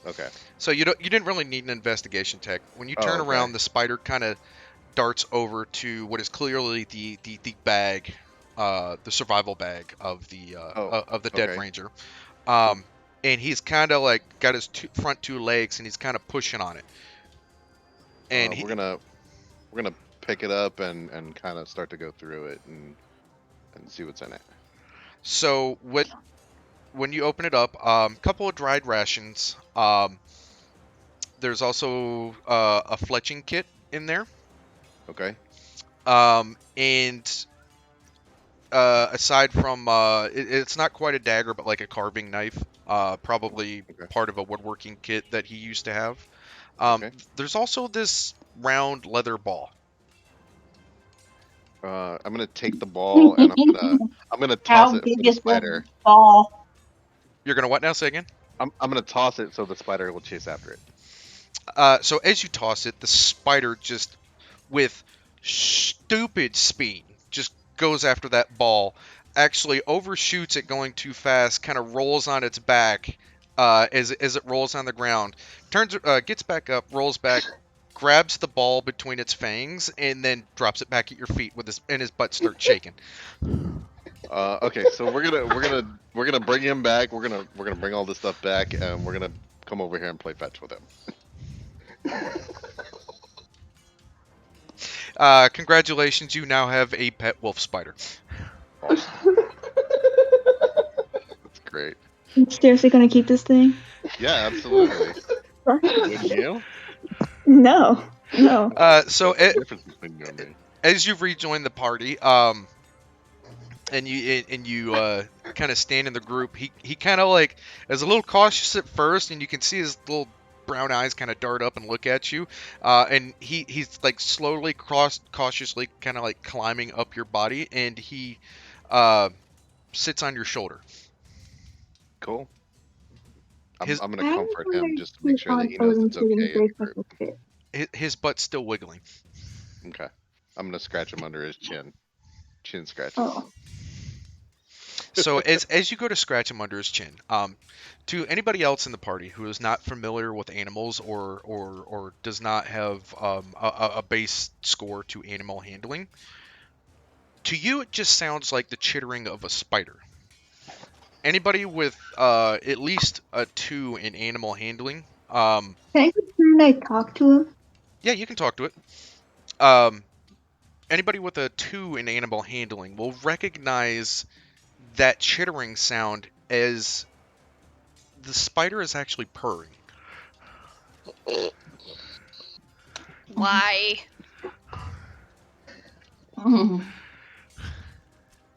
Okay. So you didn't really need an investigation tech. When you turn around, the spider kind of darts over to what is clearly the bag, the survival bag of the dead ranger, and he's kind of like got his front 2 legs and he's kind of pushing on it. And we're gonna pick it up and kind of start to go through it and see what's in it. So when you open it up, couple of dried rations. There's also a fletching kit in there. Okay. And aside from it's not quite a dagger, but like a carving knife, probably part of a woodworking kit that he used to have. There's also this round leather ball. I'm gonna take the ball and I'm gonna toss it for the spider. Ball. You're gonna what now? Say again. I'm gonna toss it so the spider will chase after it. So as you toss it, the spider just with stupid speed just goes after that ball. Actually overshoots it going too fast. Kind of rolls on its back as it rolls on the ground. Gets back up, rolls back. Grabs the ball between its fangs and then drops it back at your feet and his butt starts shaking. Okay, so we're gonna bring him back. We're gonna bring all this stuff back, and we're gonna come over here and play fetch with him. Congratulations, you now have a pet wolf spider. Awesome. That's great. I'm seriously gonna keep this thing? Yeah, absolutely. Wouldn't you? No. So What's the difference between you and me? as you've rejoined the party, and you kind of stand in the group, he kind of like is a little cautious at first, and you can see his little brown eyes kind of dart up and look at you, and he's like slowly cautiously kind of like climbing up your body, and he sits on your shoulder. Cool. I'm gonna comfort him just to make sure that he knows it's okay in the group. His butt's still wiggling. Okay. I'm gonna scratch him under his chin. Chin scratches. Oh. So as you go to scratch him under his chin, to anybody else in the party who is not familiar with animals or does not have a base score to animal handling, to you it just sounds like the chittering of a spider. Anybody with at least a 2 in animal handling, Can I talk to him? yeah, you can talk to it. Anybody with a 2 in animal handling will recognize that chittering sound as the spider is actually purring. Why?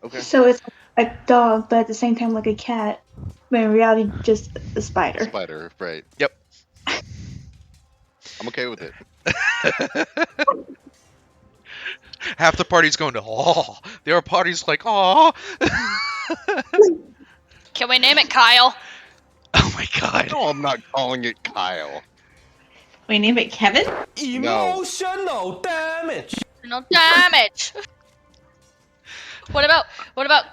Okay. So it's a dog, but at the same time like a cat, but in reality just a spider. Spider, right. Yep. I'm okay with it. Half the party's going to, oh. The other party's like, oh. Can we name it Kyle? Oh my god. No, I'm not calling it Kyle. We name it Kevin? Emotional damage. No damage. What about? How You about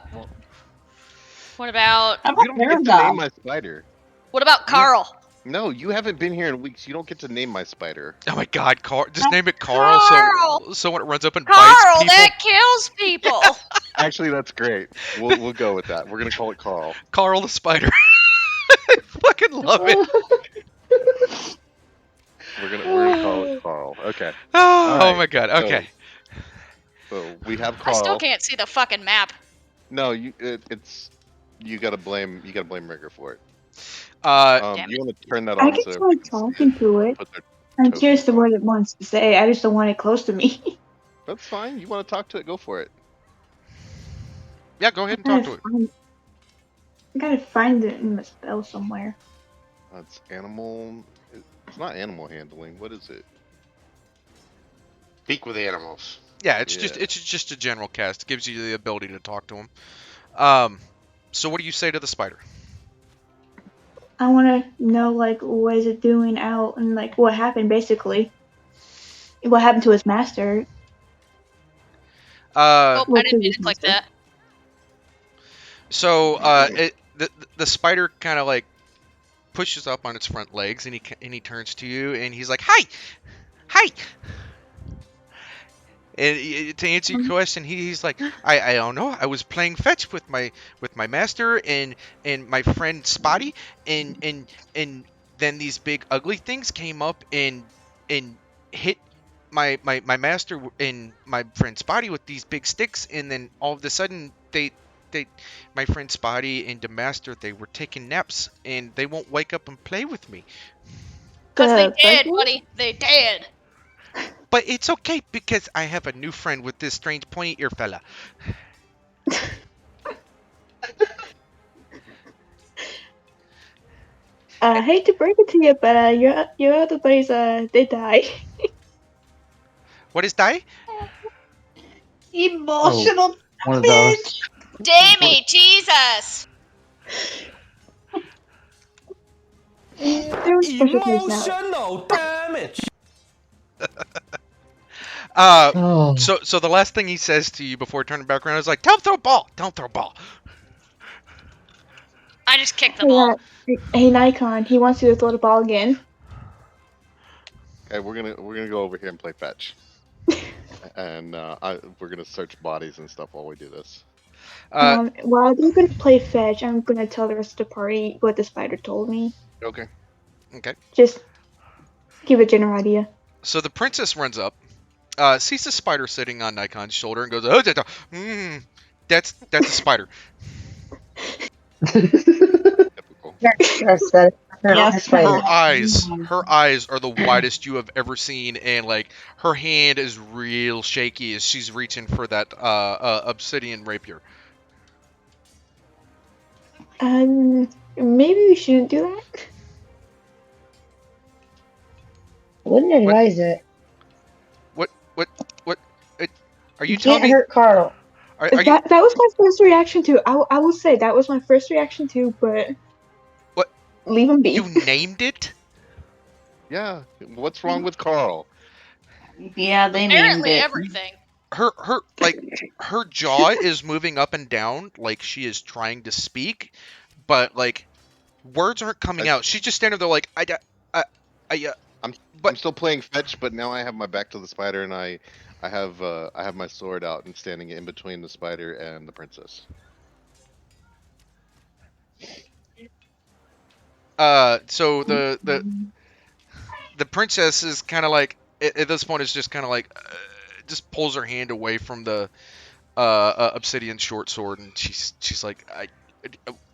don't get to name my spider. What about Carl? No, you haven't been here in weeks. You don't get to name my spider. Oh my god, Carl. Just name it Carl, so when it runs up and bites Carl, people. that kills people. Actually, that's great. We'll go with that. We're gonna call it Carl. Carl the spider. I fucking love it. We're gonna call it Carl. Okay. Oh my god. Okay. So we have I Carl. still can't see the fucking map. No, you gotta blame Rigger for it. You want to turn that I on? can So try talking to it. I'm curious to what it wants to say. I just don't want it close to me. That's fine. You want to talk to it? Go for it. Yeah, go ahead and talk to it. I gotta find it in the spell somewhere. It's animal. It's not animal handling. What is it? Speak with animals. Yeah, it's just a general cast. It gives you the ability to talk to him. So what do you say to the spider? I want to know, like, what is it doing out and, like, what happened, basically. What happened to his master. I didn't mean to click that. So the spider kind of like pushes up on its front legs, and he turns to you, and he's like, "Hi." And to answer your question, he's like, I don't know. I was playing fetch with my master and my friend Spotty, and then these big ugly things came up and hit my master and my friend Spotty with these big sticks, and then all of a sudden my friend Spotty and the master, they were taking naps, and they won't wake up and play with me. 'Cause they did, buddy. They did. But it's okay because I have a new friend with this strange pointy ear fella. I hate to break it to you, but your other buddies they die. What is die? Emotional One of damage. those. Dammy, Jesus. They're special case now. Emotional damage. So the last thing he says to you before turning back around is like, "Don't throw a ball. Don't throw a ball." I just kicked the ball. Hey, Nikon, he wants you to throw the ball again. Okay, we're gonna go over here and play fetch, and we're gonna search bodies and stuff while we do this. While they're gonna play fetch, I'm gonna tell the rest of the party what the spider told me. Okay. Just give a general idea. So the princess runs up, sees the spider sitting on Nikon's shoulder and goes, "Oh, that's a spider." Her eyes are the widest you have ever seen, and like her hand is real shaky as she's reaching for that obsidian rapier. Maybe we shouldn't do that. Wouldn't advise it. What? Are you You telling can't me? hurt Carl. Are you? That was my first reaction too. I will say that was my first reaction too, but What? Leave him be. You named it? Yeah. What's wrong with Carl? Yeah, they named Apparently it. everything. Her jaw is moving up and down like she is trying to speak, but like words aren't coming out. She's just standing there like I'm still playing fetch, but now I have my back to the spider, and I have my sword out and standing in between the spider and the princess. So the princess is kind of like at this point is just kind of like just pulls her hand away from the obsidian short sword, and she's like,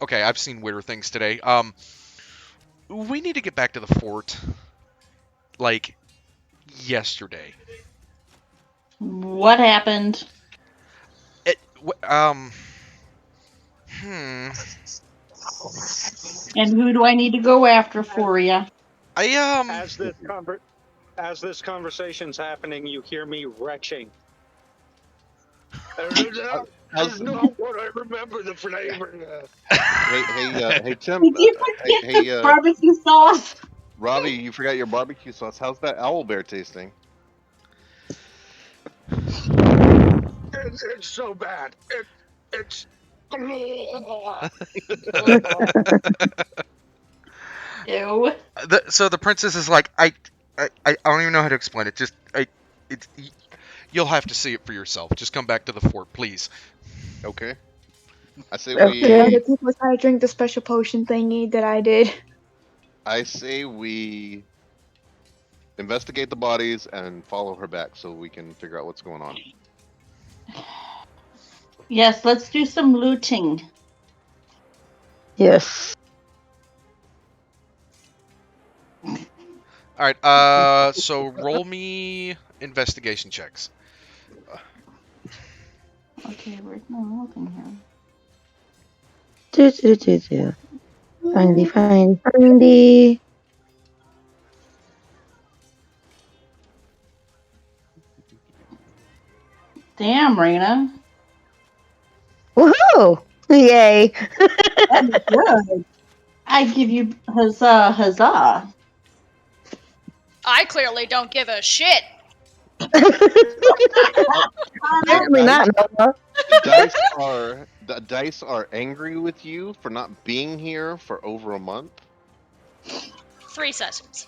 okay, I've seen weirder things today. We need to get back to the fort like yesterday. What happened? And who do I need to go after for you? As this conversation's happening, you hear me retching. That's not what I remember the flavor of. Hey, Tim. Did you forget the barbecue sauce? Robbie, you forgot your barbecue sauce. How's that owl bear tasting? It's so bad. It's. Ew. So the princess is like, I don't even know how to explain it. Just you'll have to see it for yourself. Just come back to the fort, please. Okay. I say Other people try to drink the special potion thingy that I did. I say we investigate the bodies and follow her back so we can figure out what's going on. Yes, let's do some looting. Yes. All right. So roll me investigation checks. Okay, where's my looking here? Findy. Damn, Raina. Woohoo! Yay! That's good. I give you huzzah. I clearly don't give a shit. Apparently not, Nova. The dice are angry with you for not being here for over a month. 3 sessions.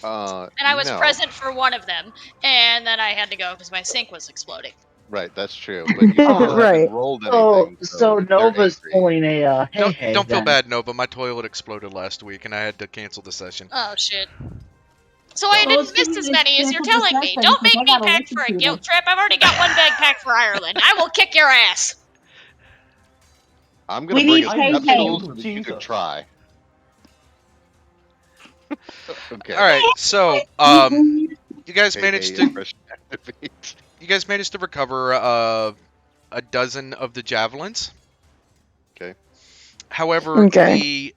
And I was present for one of them, and then I had to go because my sink was exploding. Right, that's true. But you still haven't rolled anything. So Nova's pulling a hey. Don't feel bad, Nova. My toilet exploded last week, and I had to cancel the session. Oh shit. So I didn't miss as many as you're telling me. Don't make me pack for a guilt trip. I've already got one bag packed for Ireland. I will kick your ass. I'm gonna bring a capsule so that you can try. Okay. All right. So, you guys managed to recover a dozen of the javelins. Okay. However, the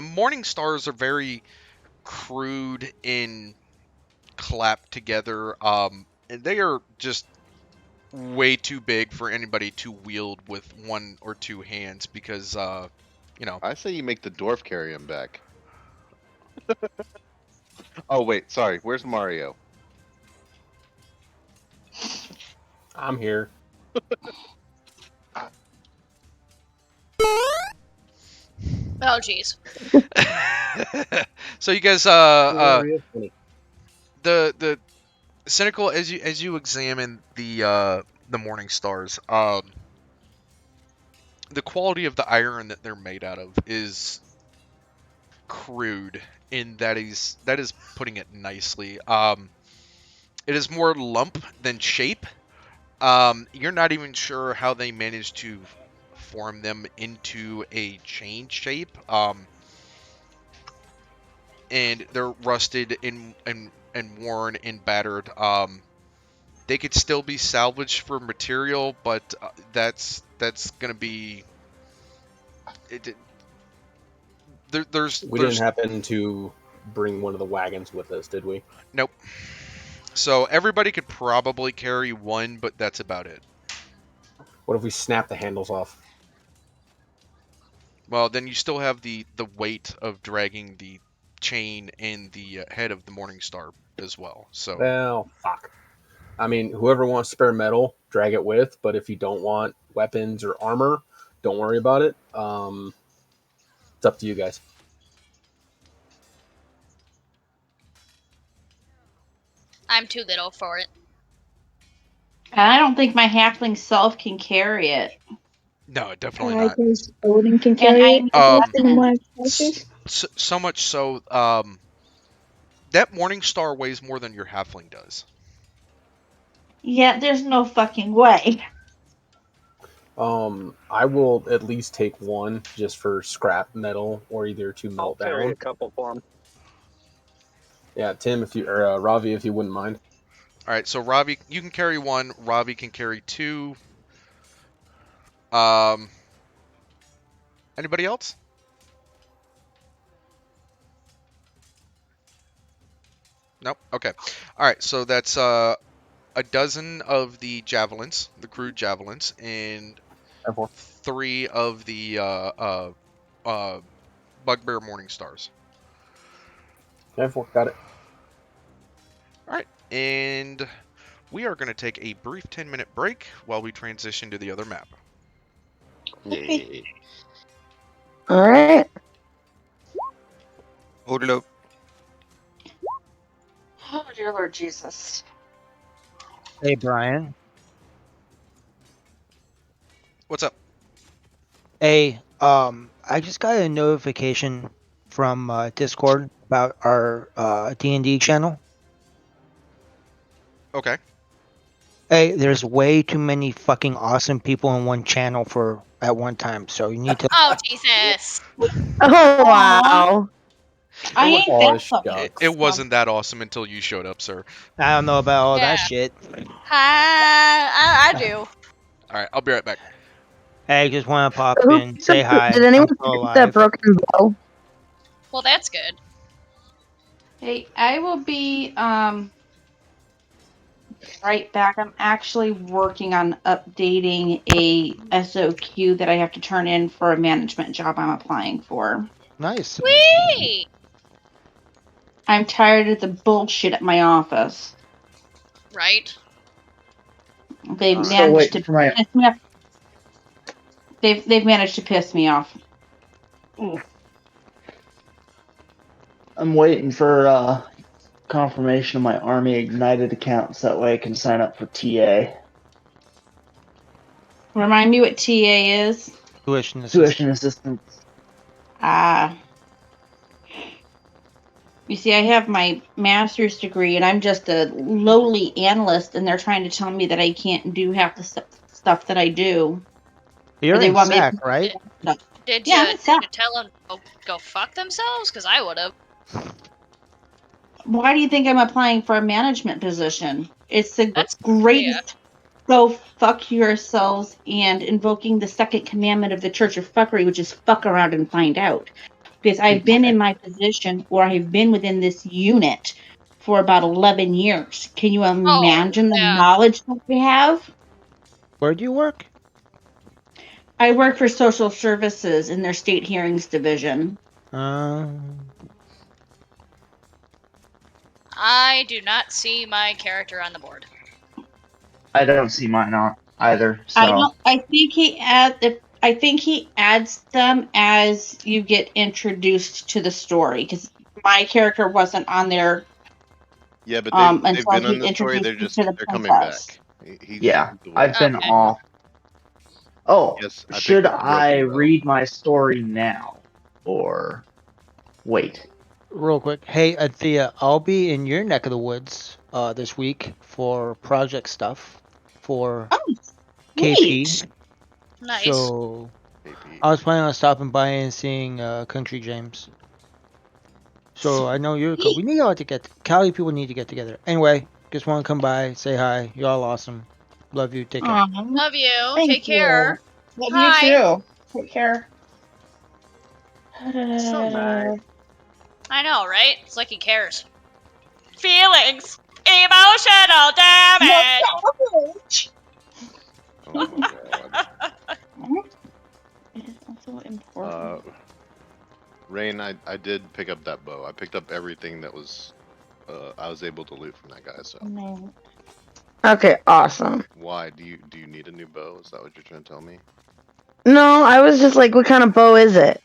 morning stars are very crude and clapped together. And they are just way too big for anybody to wield with 1 or 2 hands because, I say you make the dwarf carry him back. Oh wait, sorry. Where's Mario? I'm here. Oh jeez. So you guys, the cynical as you examine the morning stars, the quality of the iron that they're made out of is crude, and that is putting it nicely. It is more lump than shape. You're not even sure how they managed to form them into a chain shape. And they're rusted and worn and battered. They could still be salvaged for material, but that's gonna be. There's didn't happen to bring one of the wagons with us, did we? Nope. So everybody could probably carry one, but that's about it. What if we snap the handles off? Well, then you still have the weight of dragging the chain and the head of the Morning Star as well. So. Well, fuck. I mean, whoever wants spare metal, drag it with. But if you don't want weapons or armor, don't worry about it. It's up to you guys. I'm too little for it. I don't think my halfling self can carry it. No, definitely not. Odin can carry it. So much so, that Morning Star weighs more than your halfling does. Yeah, there's no fucking way. I will at least take one just for scrap metal or either to melt I'll down. carry a couple for him. Yeah, Tim, if you or Ravi, if you wouldn't mind. All right, so Ravi, you can carry one. Ravi can carry two. Anybody else? Nope. Okay. All right, so that's a dozen of the javelins, the crude javelins, and 3 of the bugbear morning stars. Got it. All right, and we are going to take a brief 10-minute break while we transition to the other map. Okay. All right. Hold it up. Oh, dear Lord Jesus. Hey, Brian. What's up? Hey, I just got a notification from Discord about our D&D channel. Okay. Hey, there's way too many fucking awesome people in one channel at one time, so you need to. Oh, Jesus. Oh, wow. I ain't that fucking. It wasn't that awesome until you showed up, sir. I don't know about all Yeah. that shit. I do. All right, I'll be right back. Hey, just want to pop Who in, say hi. Did anyone I'm still pick that alive. broken bow? Well, that's good. Hey, I will be right back. I'm actually working on updating a SOQ that I have to turn in for a management job I'm applying for. Nice. Sweet. I'm tired of the bullshit at my office. Right. They've Still managed waiting to for my- piss me off. They've managed to piss me off. I'm waiting for confirmation of my Army Ignited account so that way I can sign up for TA. Remind me what TA is? Tuition assistance. You see, I have my master's degree, and I'm just a lowly analyst, and they're trying to tell me that I can't do half the stuff that I do. You're they in want SAC, me to... right? Did Yeah, you tell them to go fuck themselves? Because I would have. Why do you think I'm applying for a management position? It's the greatest go fuck yourselves and invoking the second commandment of the Church of Fuckery, which is fuck around and find out. Because I've been in my position, or I've been within this unit for about 11 years. Can you imagine the knowledge that we have? Where do you work? I work for social services in their state hearings division. I do not see my character on the board. I don't see mine on either. So. I think he adds them as you get introduced to the story, because my character wasn't on there. Yeah, but they've until been he on the story. introduced They're me to the coming princess. back. Yeah, I've been off. Oh, Yes, I should picked up the I broken bow. read my story now, or wait? Real quick. Hey, Athea, I'll be in your neck of the woods this week for project stuff for neat. KP. Nice. So I was planning on stopping by and seeing Country James. So I know you're. We need all to get. Cali people need to get together. Anyway, just want to come by, say hi. You're all awesome. Love you. Take care. Love you. Thank Take care. Love Hi. you too. Take care. So nice. I know, right? It's like he cares. Feelings. Emotional damage. Oh my god. It is also important. Rain, I did pick up that bow. I picked up everything that was I was able to loot from that guy. So. Okay, awesome. Why do you need a new bow? Is that what you're trying to tell me? No, I was just like, what kind of bow is it?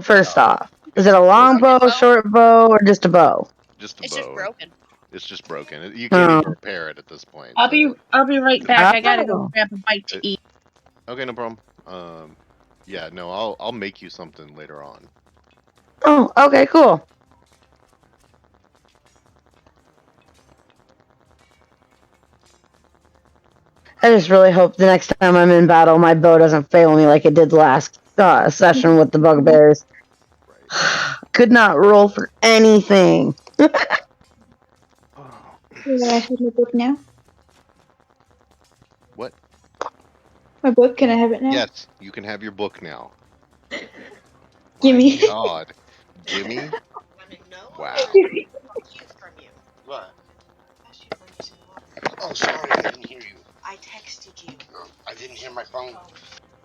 First off, is it a long bow, short bow, or just a bow? Just a bow. It's just broken. It's just broken. You can't even repair it at this point. I'll be right back. I gotta go grab a bite to eat. Okay, no problem. Yeah, no, I'll make you something later on. Oh, okay, cool. I just really hope the next time I'm in battle, my bow doesn't fail me like it did last session with the bugbears. Could not roll for anything. Do I have my book now? What? My book, can I have it now? Yes, you can have your book now. Gimme. God. Gimme? Wow. What? Oh, sorry, I didn't hear you. I texted you. No, I didn't hear my phone.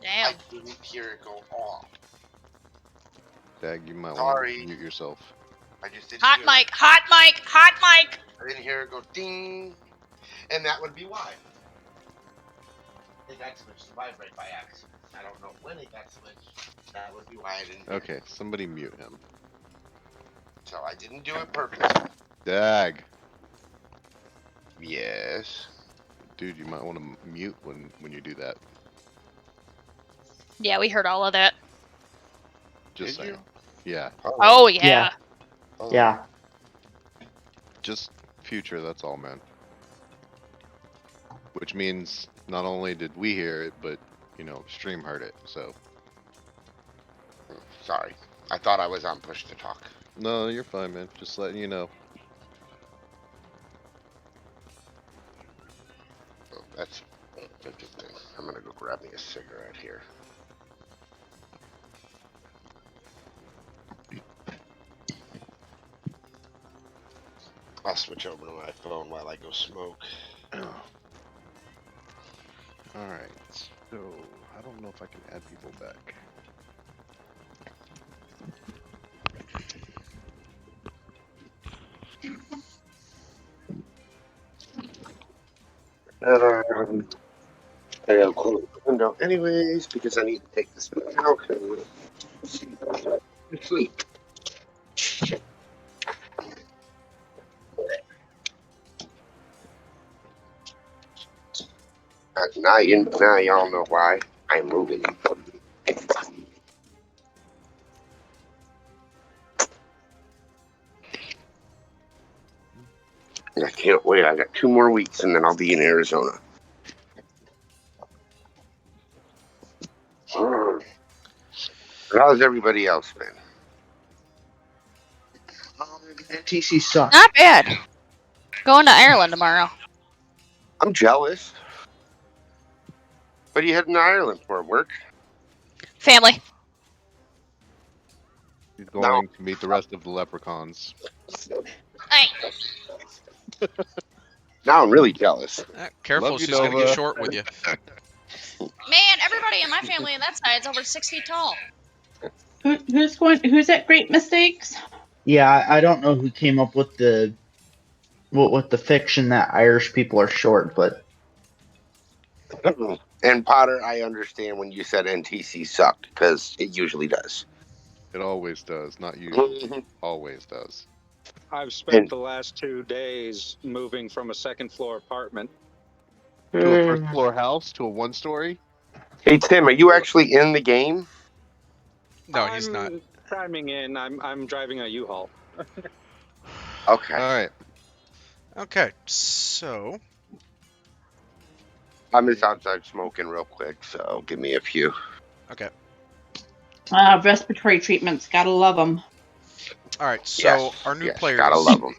Damn. I didn't hear it go off. Dag, you might want Sorry. to mute yourself. I just didn't Hot hear mic. Hot mic. Hot mic. I didn't hear it go ding, and that would be why. It got switched to vibrate by accident. I don't know when it got switched. That would be why I didn't. Okay, somebody mute him. So I didn't do it purposely. Dag. Yes. Dude, you might want to mute when you do that. Yeah, we heard all of that. Just saying. Yeah. Oh, yeah. Yeah. Just future, that's all, man. Which means not only did we hear it, but, you know, stream heard it, so. Sorry. I thought I was on push to talk. No, you're fine, man. Just letting you know. Oh, that's a good thing. I'm gonna go grab me a cigarette here. I'll switch over to my phone while I go smoke. Alright, so I don't know if I can add people back. I gotta close the window anyways because I need to take this out. Sleep. Now y'all know why I'm moving. I can't wait. I got 2 more weeks and then I'll be in Arizona. How's everybody else been? NTC sucks. Not bad. Going to Ireland tomorrow. I'm jealous. What are you heading to Ireland for? Work? Family. He's going to meet the rest of the leprechauns. Hey. Now I'm really jealous. Careful, Love you, she's gonna Nova. get short with you. Man, everybody in my family on that side is over 6 feet tall. Who's at Great Mistakes? Yeah, I don't know who came up with the fiction that Irish people are short, but And Potter, I understand when you said NTC sucked because it usually does. It always does, not usually. Always does. I've spent the last 2 days moving from a 2nd floor apartment To a first floor house, to a 1-story. Hey Tim, are you actually in the game? No, he's not. Chiming in. I'm driving a U-Haul. Okay. All right. Okay, so I'm just outside smoking real quick, so give me a few. okay. Respiratory treatments, gotta love them. All right, so our new Yes, players. gotta love them.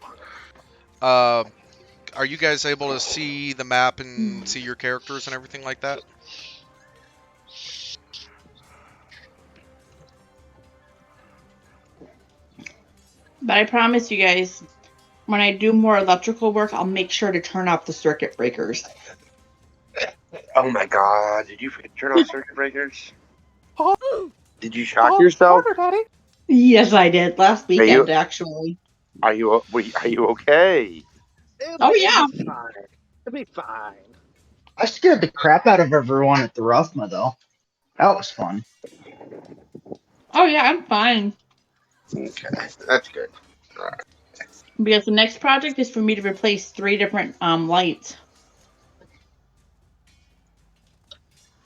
Are you guys able to see the map and see your characters and everything like that? But I promise you guys, when I do more electrical work, I'll make sure to turn off the circuit breakers. Oh my god, did you turn off circuit breakers? Did you shock yourself? Yes, I did last Are you- weekend, actually. Are you okay? Oh yeah. It'll be fine. I scared the crap out of everyone at the Ruffma, though. That was fun. Oh yeah, I'm fine. Okay, that's good. All right. Because the next project is for me to replace 3 different lights.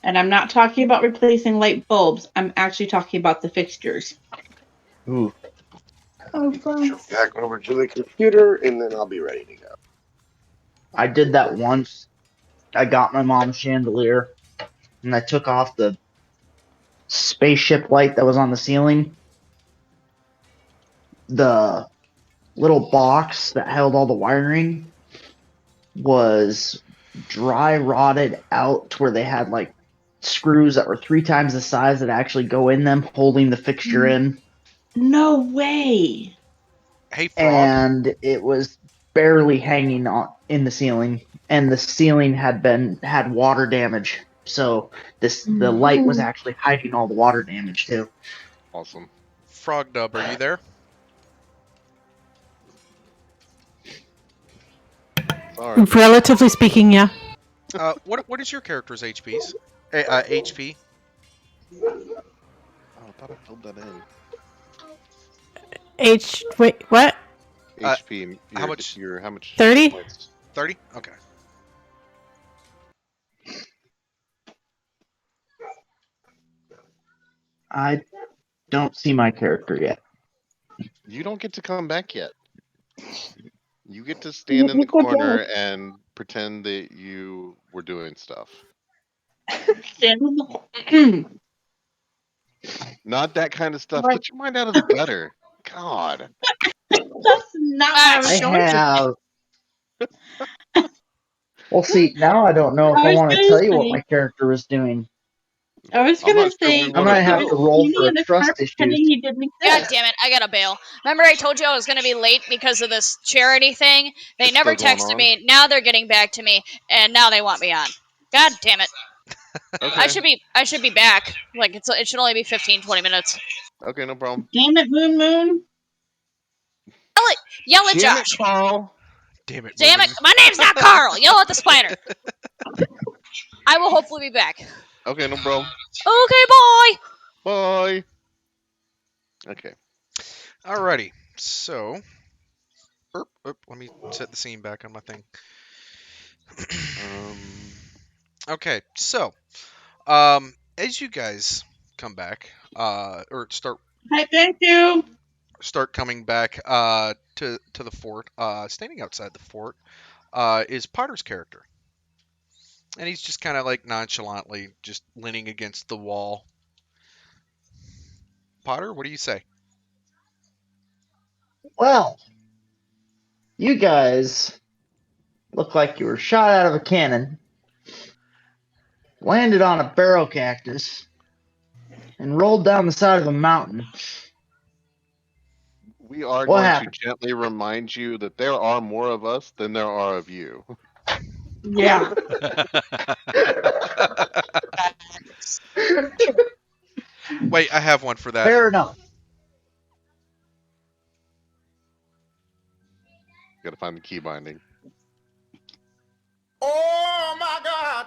And I'm not talking about replacing light bulbs. I'm actually talking about the fixtures. Ooh. Oh, fun. Back over to the computer, and then I'll be ready to go. I did that once. I got my mom's chandelier, and I took off the spaceship light that was on the ceiling. The little box that held all the wiring was dry rotted out to where they had like screws that were 3 times the size that actually go in them, holding the fixture in. No way. Hey, Frog. And it was barely hanging on in the ceiling, and the ceiling had water damage. So the light was actually hiding all the water damage too. Awesome. Frog Dub, are you there? Sorry. Relatively speaking, yeah. What is your character's HPs? HP? Oh, I thought I filled that in. Wait, what? HP. How much? How much? 30? 30? Okay. I don't see my character yet. You don't get to come back yet. You get to stand in the corner and pretend that you were doing stuff. Not that kind of stuff. Put your mind out of the gutter. God. That's not what I was going have. Well, see, now I don't know if I want to tell you what my character was doing. I was gonna say I might have to roll for a trust issue. he didn't exist. God damn it, I gotta bail. Remember I told you I was gonna be late because of this charity thing? They It's never still going texted on? me, now they're getting back to me, and now they want me on. God damn it. Okay. I should be back. Like it should only be 15-20 minutes. Okay, no problem. Damn it, Moon. Yell at Damn Josh. it, Carl. Damn it. Damn it. My name's not Carl. Yell at the spider. I will hopefully be back. Okay, no problem. Okay, bye. Bye. Okay. Alrighty. So, let me set the scene back on my thing. Okay, so, as you guys come back, or start. Hi, thank you. Start coming back to the fort. Standing outside the fort is Potter's character, and he's just kind of like nonchalantly just leaning against the wall. Potter, what do you say? Well, you guys look like you were shot out of a cannon, landed on a barrel cactus, and rolled down the side of a mountain. We are What going happened? to gently remind you that there are more of us than there are of you. Yeah. Wait, I have one for that. Fair enough. Gotta find the key binding. Oh my God!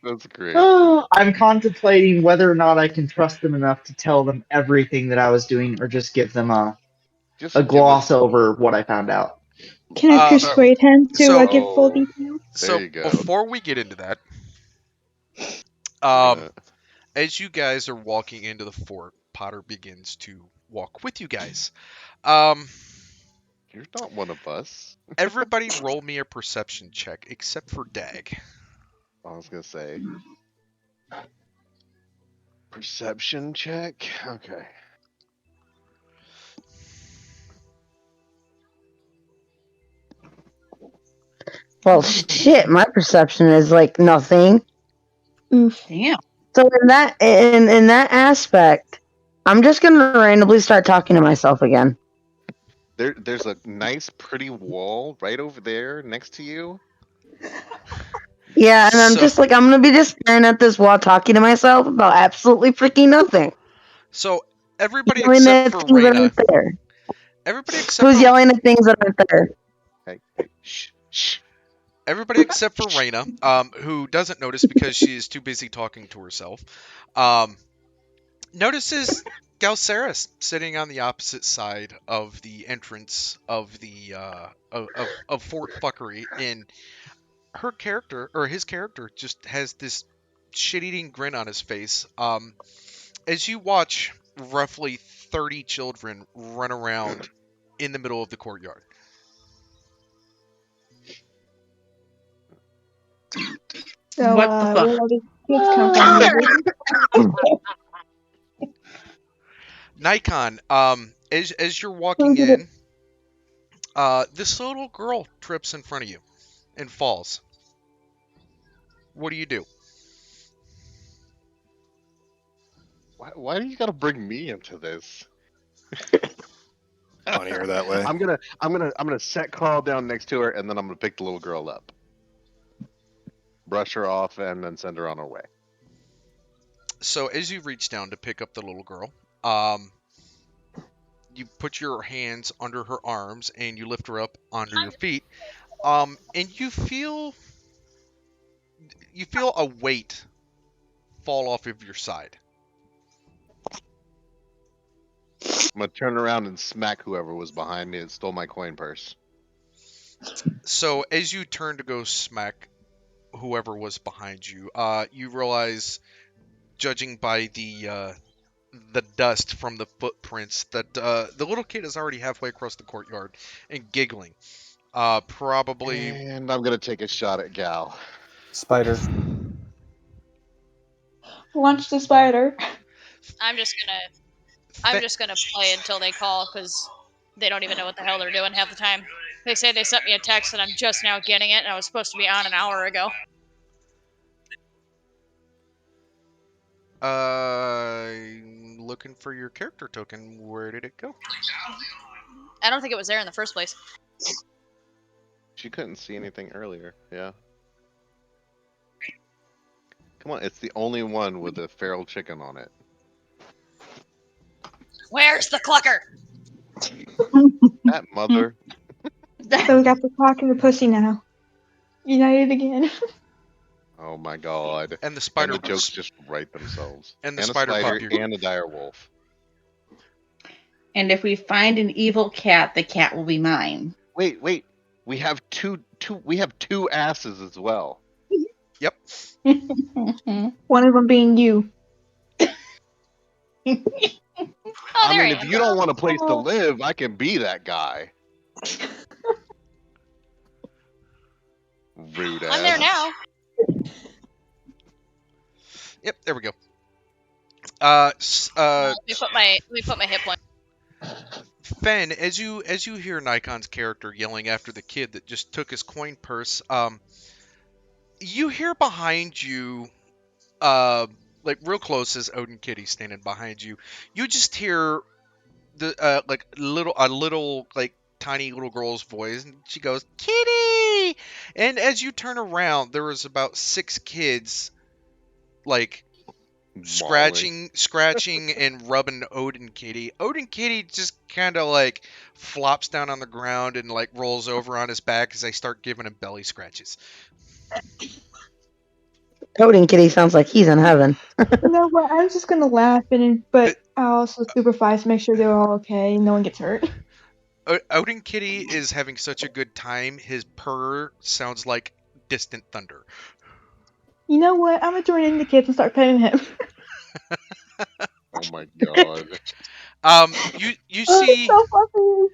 That's great. I'm contemplating whether or not I can trust them enough to tell them everything that I was doing, or just give them a gloss over what I found out. Can I persuade him to give full details? So you go. before we get into that, as you guys are walking into the fort, Potter begins to walk with you guys. You're not one of us. Everybody roll me a perception check except for Dag. I was gonna say perception check. Okay. Well, shit, my perception is like nothing. Damn. So in that aspect, I'm just gonna randomly start talking to myself again. There's a nice, pretty wall right over there next to you. Yeah, and I'm just like, I'm gonna be just staring at this wall, talking to myself about absolutely freaking nothing. So everybody Yelling except at for things that Raina. aren't there. Everybody except Who's for yelling at things that aren't there? Hey, shh, shh. Everybody except for Raina, who doesn't notice because she is too busy talking to herself, notices Galceris sitting on the opposite side of the entrance of the of Fort Fuckery, and her character or his character just has this shit-eating grin on his face. As you watch roughly 30 children run around in the middle of the courtyard. So, What the fuck? where all these kids come from? Nikon, as you're walking Who did in, this little girl trips in front of you and falls. What do you do? Why do you gotta bring me into this? Funnier that way. I'm gonna set Carl down next to her, and then I'm gonna pick the little girl up, brush her off, and then send her on her way. So as you reach down to pick up the little girl, you put your hands under her arms and you lift her up onto your feet, and you feel a weight fall off of your side. I'm gonna turn around and smack whoever was behind me and stole my coin purse. So as you turn to go smack whoever was behind you, you realize, judging by the dust from the footprints, that the little kid is already halfway across the courtyard and giggling. Probably. And I'm gonna take a shot at Gal. Spider. Launch the spider. I'm just gonna play until they call because they don't even know what the hell they're doing half the time. They say they sent me a text and I'm just now getting it, and I was supposed to be on an hour ago. Looking for your character token. Where did it go? I don't think it was there in the first place. She couldn't see anything earlier. Yeah. Come on, it's the only one with a feral chicken on it. Where's the clucker? That mother. So we got the cock and the pussy now. United again. Oh my god. And the spider. And the jokes just write themselves. And the a spider spider puppy. and a dire wolf. And if we find an evil cat, the cat will be mine. Wait. We have two asses as well. Yep. One of them being you. I mean, if you don't want a place to live, I can be that guy. Rude ass. I'm there now. Yep, there we go. Let me put my hip point. Fen, as you hear Nikon's character yelling after the kid that just took his coin purse, you hear behind you, like real close as Odin Kitty standing behind you, you just hear the like a little like tiny little girl's voice, and she goes, "Kitty!" And as you turn around, there was about 6 kids, like scratching and rubbing Odin Kitty. Odin Kitty just kind of like flops down on the ground and like rolls over on his back as they start giving him belly scratches. Odin Kitty sounds like he's in heaven. No, but I was just gonna laugh, but I'll also supervise to make sure they're all okay and no one gets hurt. Odin Kitty is having such a good time. His purr sounds like distant thunder. You know what? I'm gonna join in the kids and start petting him. Oh Oh my god. You Oh, see, it's so funny.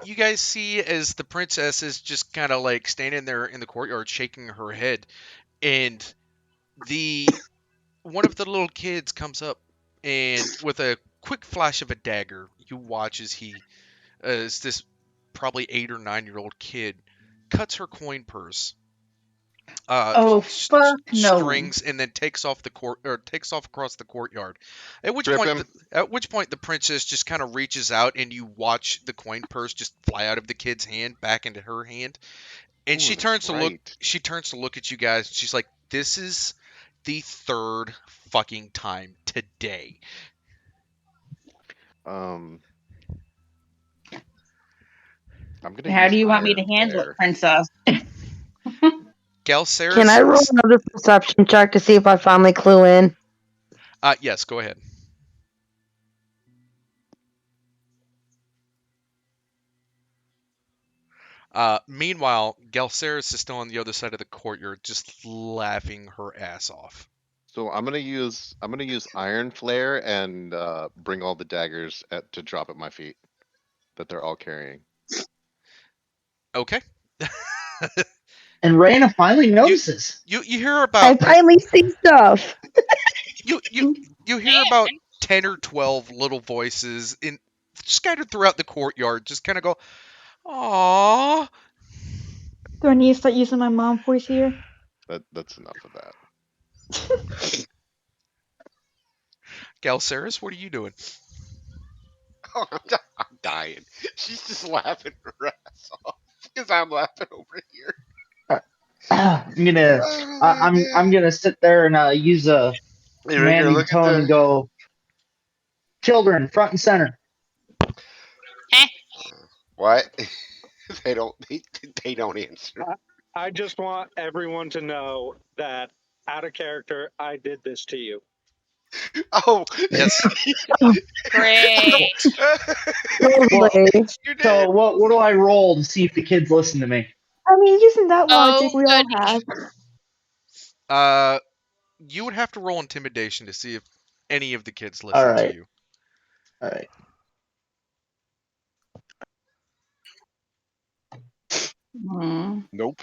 you guys see as the princess is just kind of like standing there in the courtyard, shaking her head, and one of the little kids comes up and with a quick flash of a dagger, you watch as this probably 8 or 9 year old kid cuts her coin purse, Oh fuck no! strings, and then takes off across the courtyard. At which Trip point, him. the princess just kind of reaches out, and you watch the coin purse just fly out of the kid's hand back into her hand, and Ooh, she that's turns to look. right. She turns to look at you guys. And she's like, "This is the third fucking time today." I'm gonna How use do you want me iron to handle it, flare. princess? Galceris, Can I roll another perception check to see if I finally clue in? Yes, go ahead. Meanwhile, Galceris is still on the other side of the courtyard, just laughing her ass off. So I'm gonna use iron flare and bring all the daggers to drop at my feet that they're all carrying. Okay. And Raina finally notices. You hear about I finally see stuff. you hear about 10 or 12 little voices scattered throughout the courtyard, just kind of go, "Aww." Do I need to start using my mom voice here? That's enough of that. Galceris, what are you doing? Oh, I'm dying. She's just laughing her ass off because I'm laughing over here. I'm gonna sit there and use a Hey, Rigger, commanding look at tone and go, children, front and center. What? They don't answer. I just want everyone to know that out of character, I did this to you. Oh, yes. Great. Well, so what do I roll to see if the kids listen to me? I mean, using that logic, Oh, we all have. You would have to roll intimidation to see if any of the kids All listen right. to you. All right. Nope.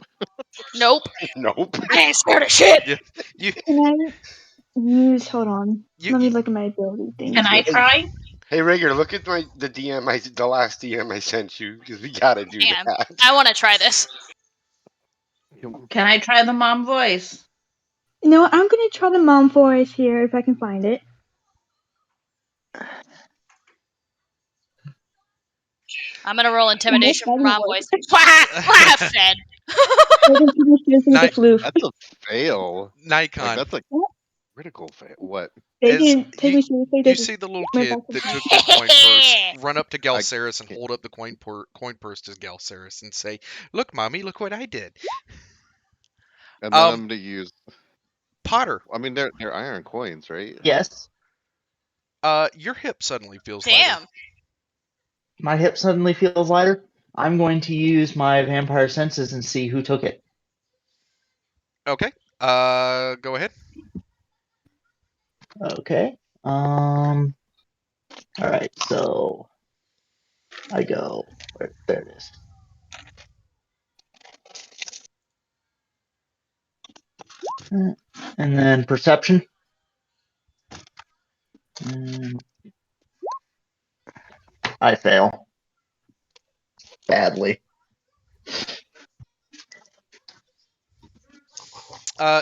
Nope. Nope. I ain't scared of shit. Yeah, Can I use? Hold on. Let me look at my ability thing. Can I try? Hey, Rigger, look at the last DM I sent you because we gotta do Damn. that. I want to try this. Can I try the mom voice? You know what? I'm gonna try the mom voice here if I can find it. I'm gonna roll intimidation for mom voice. Laugh, Fed. That's a fail. Nikon. Like, that's a critical fail. What? They didn't take me seriously. You see the little kid that took the coin purse run up to Galceris and hold up the coin purse to Galceris and say, "Look, mommy, look what I did." And then I'm gonna use Potter. I mean, they're iron coins, right? Yes. Your hip suddenly feels Damn. lighter. My hip suddenly feels lighter. I'm going to use my vampire senses and see who took it. Okay. Go ahead. Okay. All right. So I go. There it is. And then perception. I fail. Badly.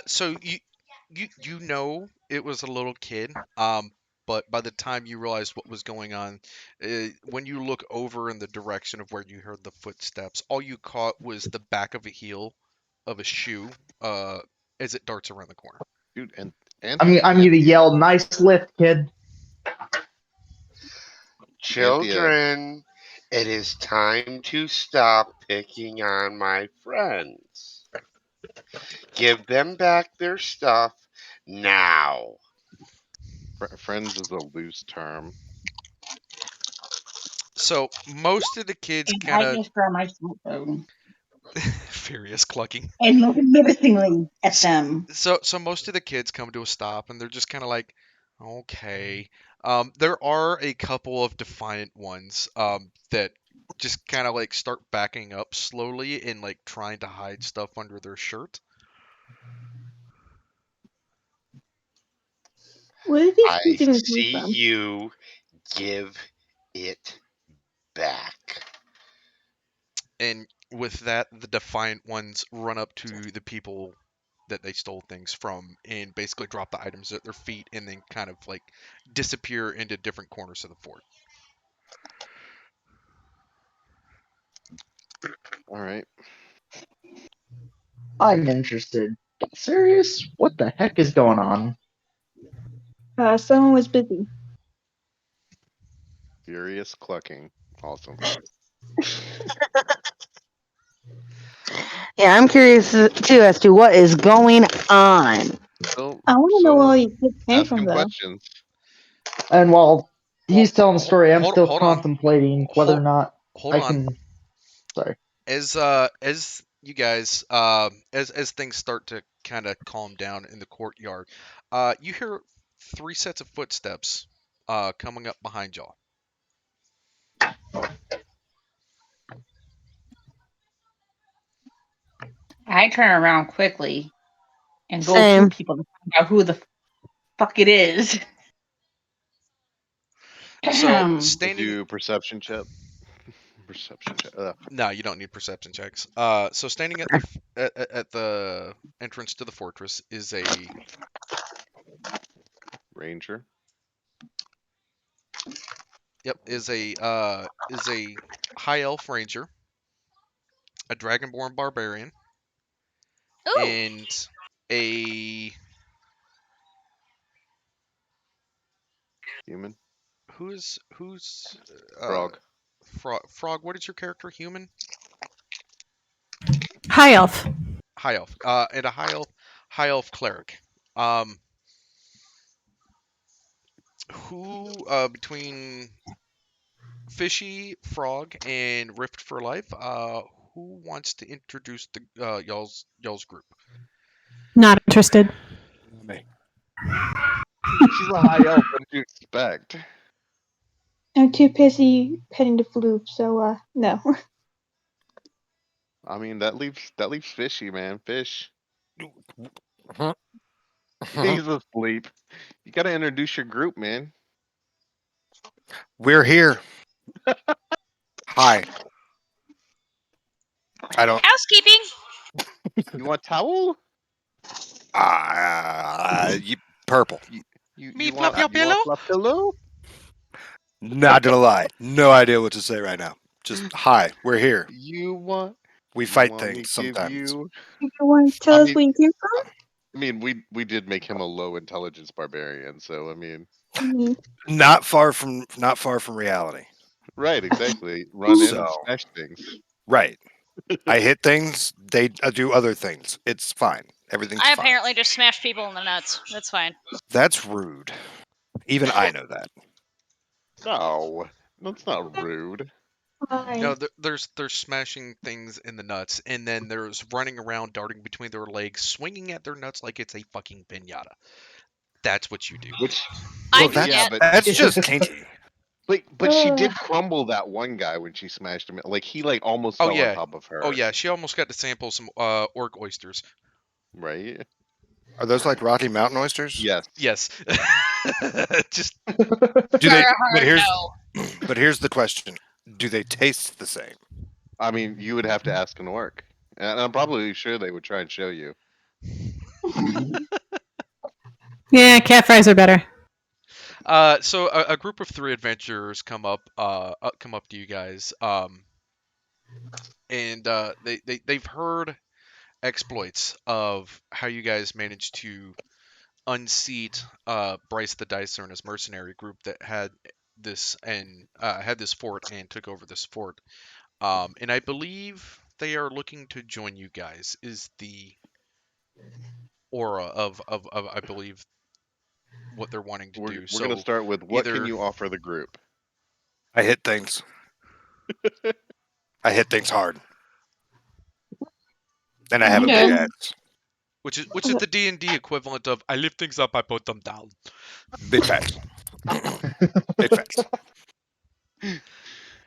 So you know it was a little kid. But by the time you realized what was going on, when you look over in the direction of where you heard the footsteps, all you caught was the back of a heel of a shoe as it darts around the corner. Dude, and I'm gonna yell, "Nice lift, kid!" Children, it is time to stop picking on my friends. Give them back their stuff now. Friends is a loose term. So most of the kids And kind I of just grab my cell phone furious clucking. and look menacingly at them. So most of the kids come to a stop and they're just kind of like, Okay. There are a couple of defiant ones that just kind of like start backing up slowly and like trying to hide stuff under their shirt. Where did these I kids even come see from? you. Give it back. And with that, the defiant ones run up to the people that they stole things from and basically drop the items at their feet and then kind of like disappear into different corners of the fort. All right. I'm interested. Serious? What the heck is going on? Someone was busy. Furious clucking. Awesome. Yeah, I'm curious too as to what is going on. So, I want to know where all these kids came ask from, him though. questions. And while he's telling the story, I'm still hold on. contemplating whether or not Hold I on. can. Sorry. As you guys as things start to kind of calm down in the courtyard, you hear 3 sets of footsteps coming up behind y'all. I turn around quickly and go Same. through people to find out who the fuck it is. So standing. Do perception check. Perception check. No, you don't need perception checks. So standing at the entrance to the fortress is a Ranger. Yep, is a high elf ranger, a dragonborn barbarian, Ooh. and a Human. who's Frog. Frog. What is your character? Human. High elf. High elf. And a high elf cleric. Who between Fishy, Frog, and Rift for Life, who wants to introduce the y'all's group? Not interested. Me. She's a high elf. What did you expect? I'm too busy petting the floof, so no. I mean, that leaves Fishy, man. Fish. Uh-huh. He's asleep. You gotta introduce your group, man. We're here. Hi. I don't. Housekeeping. You want towel? Purple. You want fluff pillow? Not gonna lie. No idea what to say right now. Just hi. We're here. You want? We You fight want me things to give sometimes. you? You want to tell us where you came from? I mean, we did make him a low intelligence barbarian, so I mean, Not far from reality. right, exactly. Run in and So, smash things. right. I hit things. They do other things. It's fine. Everything's I fine. apparently just smashed people in the nuts. That's fine. That's rude. Even I know that. No, that's not rude. No, there's smashing things in the nuts, and then there's running around, darting between their legs, swinging at their nuts like it's a fucking pinata. That's what you do. I that's, yeah, but that's just kinky. But she did crumble that one guy when she smashed him. Like he almost fell on top of her. Oh yeah, she almost got to sample some orc oysters. Right. Are those like Rocky Mountain oysters? Yes. Yes. Just do they? Hard But here's the question: do they taste the same? I mean, you would have to ask an orc, and I'm probably sure they would try and show you. Yeah, cat fries are better. So a group of 3 adventurers come up to you guys, and they've heard exploits of how you guys managed to unseat Bryce the Dicer and his mercenary group that had this fort and took over this fort. And I believe they are looking to join you guys. Is the aura of I believe what they're wanting to do. We're gonna start with what can you offer the group? I hit things. I hit things hard. And I have a big axe. Which is the D&D equivalent of I lift things up, I put them down. Big facts. Big facts.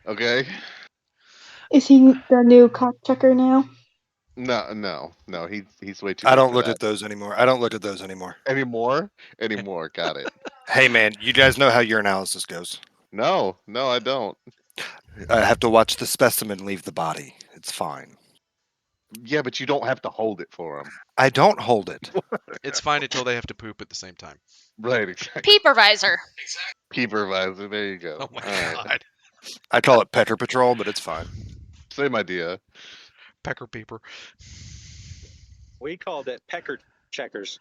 Okay. Is he the new cock checker now? No. He's way too. I Big don't for look that. at those anymore. I don't look at those anymore. Anymore. Got it. Hey man, you guys know how your analysis goes. No, I don't. I have to watch the specimen leave the body. It's fine. Yeah, but you don't have to hold it for him. I don't hold it. It's fine until they have to poop at the same time. Right, exactly. Peepervisor. Peepervisor. There you go. Oh my All god. right. I call it Pecker Patrol, but it's fine. Same idea. Pecker peeper. We called it pecker checkers.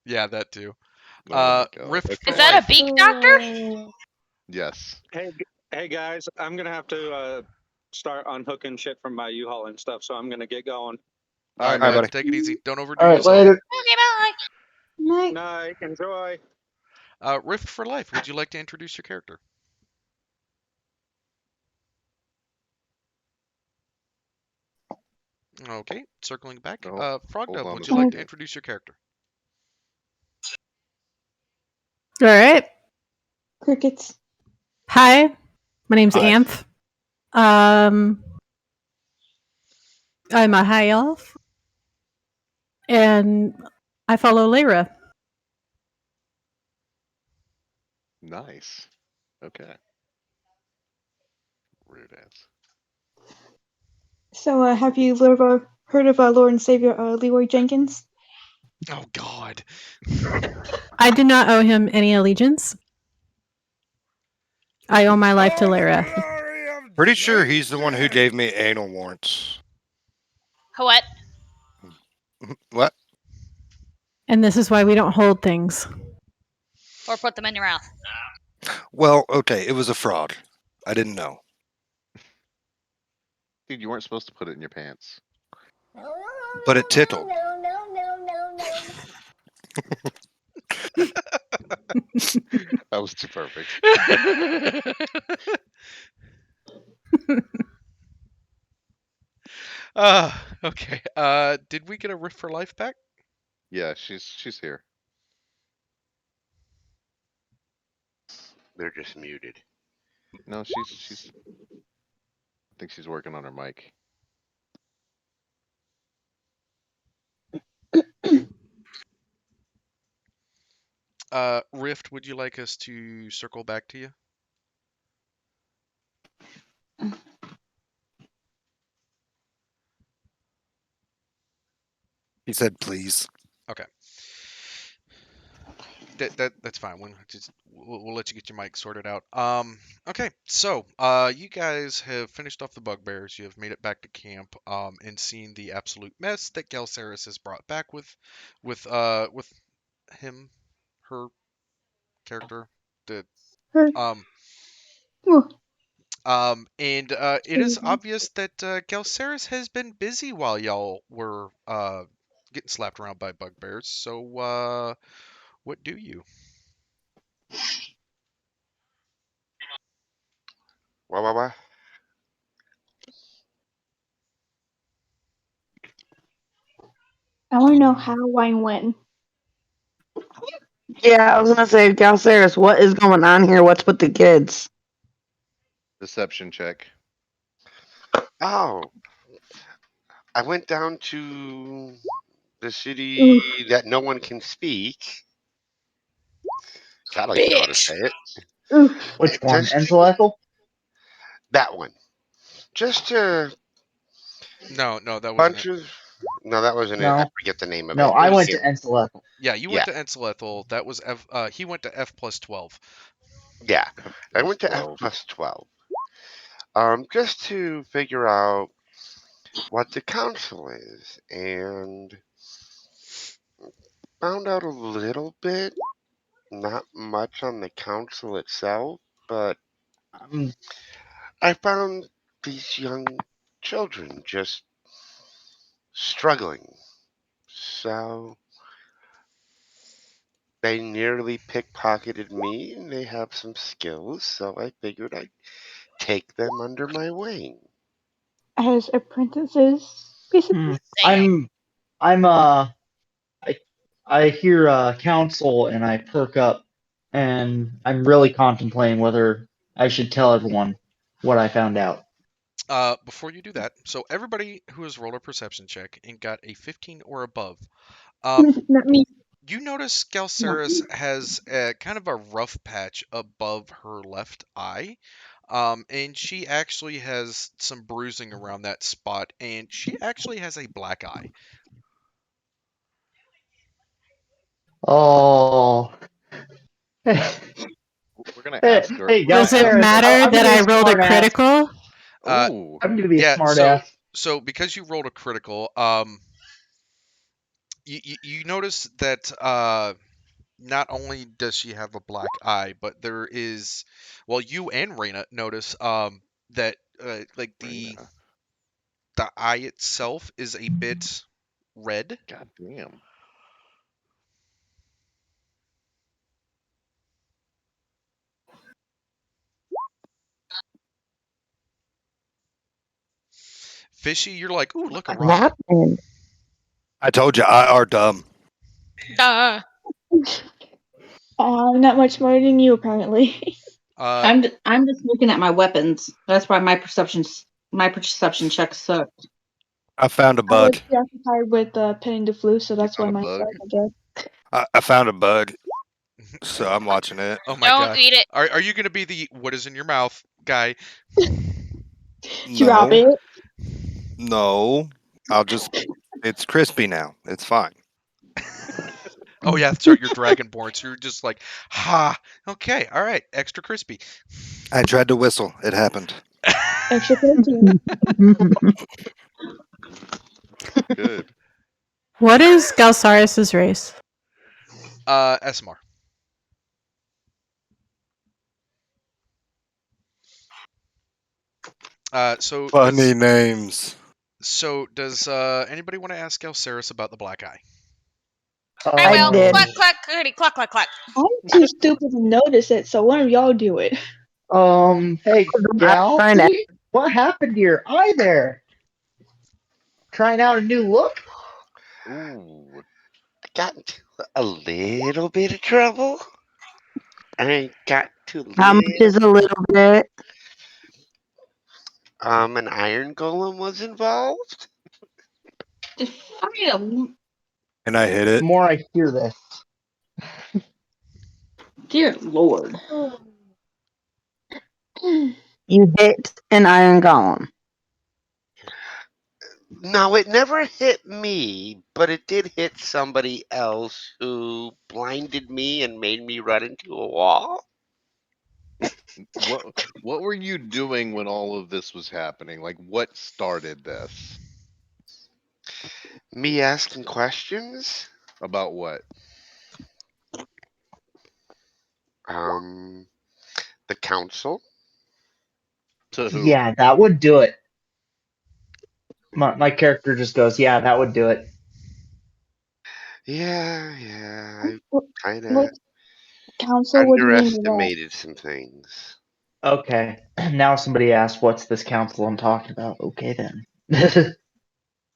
Yeah, that too. Oh my God. Rift Okay. for Is that life. a beak doctor? Yes. Hey guys, I'm gonna have to start unhooking shit from my U-Haul and stuff, so I'm gonna get going. All right, man. buddy. Take it easy. Don't overdo All right, yourself. later. Okay, bye. Night. Night. Enjoy. Rift for life. Would you like to introduce your character? Okay, circling back. Oh, Frogdub, hold on would a you like to second. introduce your character? All right. Crickets. Hi, my name's Hi. Amph. I'm a high elf, and I follow Lyra. Nice. Okay. Rude ass. So, have you ever heard of Lord and Savior Leroy Jenkins? Oh God. I do not owe him any allegiance. I owe my life to Lyra. Pretty sure he's the one who gave me anal warrants. What? What? And this is why we don't hold things. Or put them in your mouth. Well, okay, it was a fraud. I didn't know. Dude, you weren't supposed to put it in your pants. But it tickled. That was too perfect. Okay. Did we get a Rift for Life back? Yeah, she's here. They're just muted. No, she's. I think she's working on her mic. Rift, would you like us to circle back to you? He said, please. Okay. That's fine. We'll let you get your mic sorted out. Okay. So, you guys have finished off the bugbears. You have made it back to camp. And seen the absolute mess that Galceris has brought back with him, her character, Her. and it is obvious that Galceris has been busy while y'all were getting slapped around by bugbears. So, what do you? What? I want to know how, why, and when. Yeah, I was gonna say, Galceris, what is going on here? What's with the kids? Deception check. Oh, I went down to the city that no one can speak. I don't even know how to say it. Which one? Enzelethal? That one. Just a No, that wasn't bunch it. of. No, that wasn't it. I forget the name of No, it. I went to Enzelethal. Yeah, you went to Enzelethal. That was F. He went to F plus 12. Yeah, I went to F plus 12. Just to figure out what the council is, and found out a little bit. Not much on the council itself, but I found these young children just struggling. So they nearly pickpocketed me, and they have some skills, so I figured I'd take them under my wing. As apprentices, basically. I'm I hear council and I perk up, and I'm really contemplating whether I should tell everyone what I found out. Before you do that, so everybody who has rolled a perception check and got a 15 or above, Not me. you notice Galceris has a kind of a rough patch above her left eye. And she actually has some bruising around that spot, and she actually has a black eye. Oh. We're gonna ask her. Hey, Does it Galceris, matter I'm that gonna be I a rolled a smart ass. critical? Ooh. I'm gonna be a Yeah, smart so ass. so because you rolled a critical, you notice that not only does she have a black eye, but there is, well, you and Raina notice that like the eye itself is a bit red. God damn. Fishy, you're like, ooh, look, a What rock. happened? I told you, I are dumb. Duh. Not much more than you, apparently. I'm just looking at my weapons. That's why my perception check sucked. I found a I was bug. preoccupied with petting the flu, so that's why found a mine bug? sucked, I guess. I found a bug, so I'm watching it. Oh my Don't gosh. eat it. Are you gonna be the what is in your mouth guy? Drop No, it. no. It's crispy now. It's fine. Oh yeah, that's right. You're dragonborn, so you're just like, ha. Okay, all right, extra crispy. I tried to whistle. It happened. Extra protein. Good. What is Galsaris's race? SMR. So Funny names. So does anybody want to ask Galceris about the black eye? I will. did. Clack, clack, clickety, clack, clack, clack. I'm too stupid to notice it, so one of y'all do it. Hey, Gal, Find it. what happened to your eye there? Trying out a new look? Ooh, I got into a little bit of trouble. I got to How much is a little bit? an iron golem was involved. And I hit The it. more I hear this. Dear Lord. You hit an iron golem. No, it never hit me, but it did hit somebody else who blinded me and made me run into a wall. What were you doing when all of this was happening? Like, what started this? Me asking questions? About what? The council. To who? Yeah, that would do it. My character just goes, yeah, that would do it. Yeah, I kind of What council? What do you mean by that? underestimated some things. Okay. Now somebody asks, what's this council I'm talking about? Okay, then.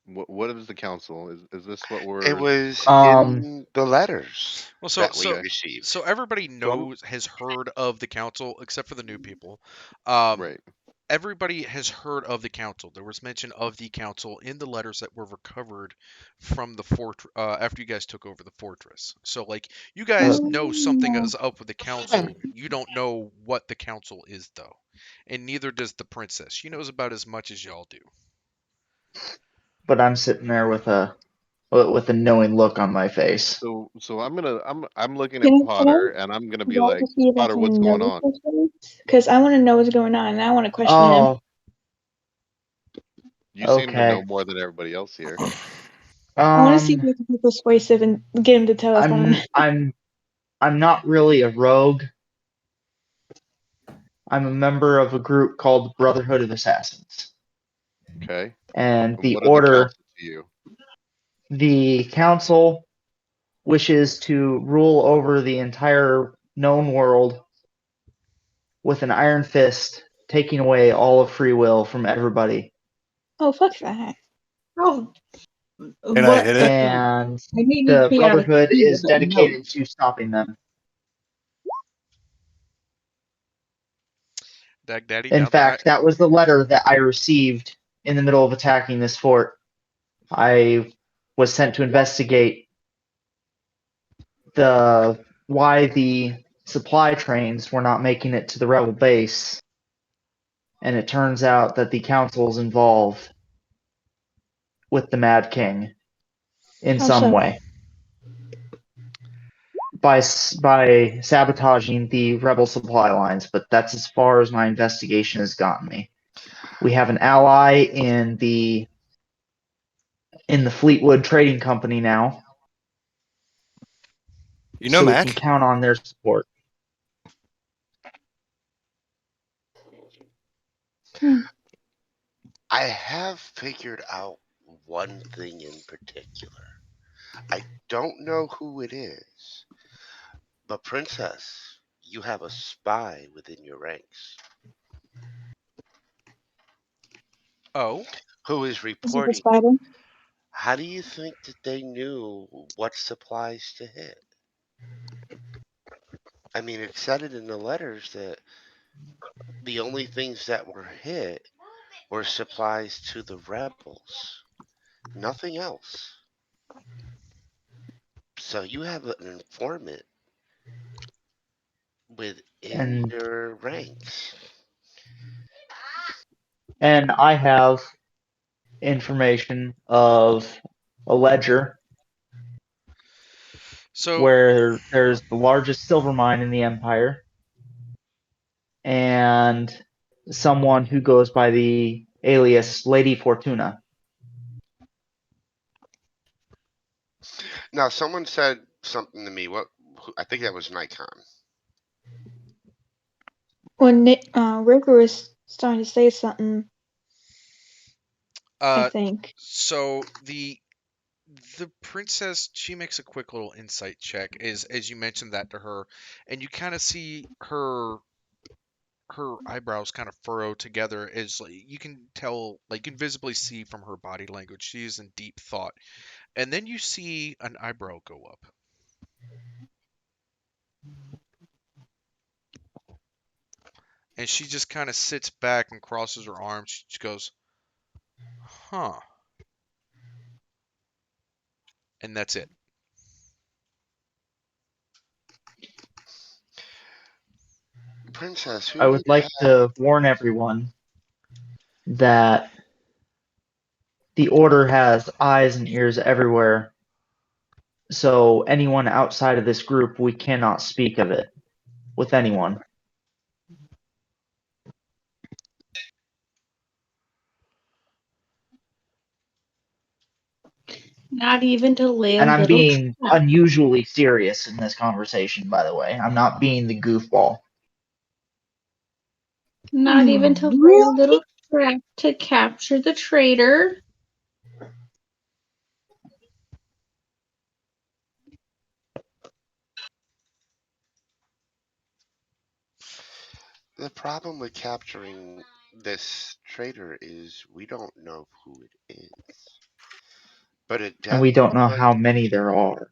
What is the council? Is this what we're? It was Um, in the letters Well, that we received. so everybody knows, has heard of the council, except for the new people. Right. Everybody has heard of the council. There was mention of the council in the letters that were recovered from the fort after you guys took over the fortress. So, like, you guys know something is up with the council. You don't know what the council is, though, and neither does the princess. She knows about as much as y'all do. But I'm sitting there with a knowing look on my face. So I'm looking at Potter, and I'm gonna be like, Potter, what's going on? Because I want to know what's going on, and I want to question him. You seem to know more than everybody else here. I want to see if I can be persuasive and get him to tell us going on. I'm not really a rogue. I'm a member of a group called the Brotherhood of Assassins. Okay. And the what are order, the council to you? The council wishes to rule over the entire known world with an iron fist, taking away all of free will from everybody. Oh, fuck that. Oh, And I hit it. And I made me the pee out of Brotherhood fear, is but no. dedicated to stopping them. Dag Daddy In down the fact, that was the letter that I received in the middle of attacking this fort. I was sent to investigate why the supply trains were not making it to the rebel base, and it turns out that the council's involved with the Mad King in some way by sabotaging the rebel supply lines. But that's as far as my investigation has gotten me. We have an ally in the Fleetwood Trading Company now. You know, so Mac? we can count on their support. I have figured out one thing in particular. I don't know who it is, but Princess, you have a spy within your ranks. Oh? Who is Is it the reporting? spider? How do you think that they knew what supplies to hit? I mean, it said it in the letters that the only things that were hit were supplies to the rebels. Nothing else. So you have an informant within And your ranks. and I have information of a ledger So where there's the largest silver mine in the empire, and someone who goes by the alias Lady Fortuna. Now, someone said something to me. I think that was Nikon. When Ricker was starting to say something, I think. So the princess, she makes a quick little insight check as you mentioned that to her, and you kind of see her eyebrows kind of furrow together as like, you can tell, like you can visibly see from her body language she's in deep thought, and then you see an eyebrow go up. And she just kind of sits back and crosses her arms. She goes, huh. And that's it. Princess, who I do would you like have? to warn everyone that the Order has eyes and ears everywhere. So anyone outside of this group, we cannot speak of it with anyone. Not even to lay a And I'm little being trap. unusually serious in this conversation, by the way. I'm not being the goofball. Not even to lay a little trap to capture the traitor. The problem with capturing this traitor is we don't know who it is. But it And we don't know definitely, how many there are.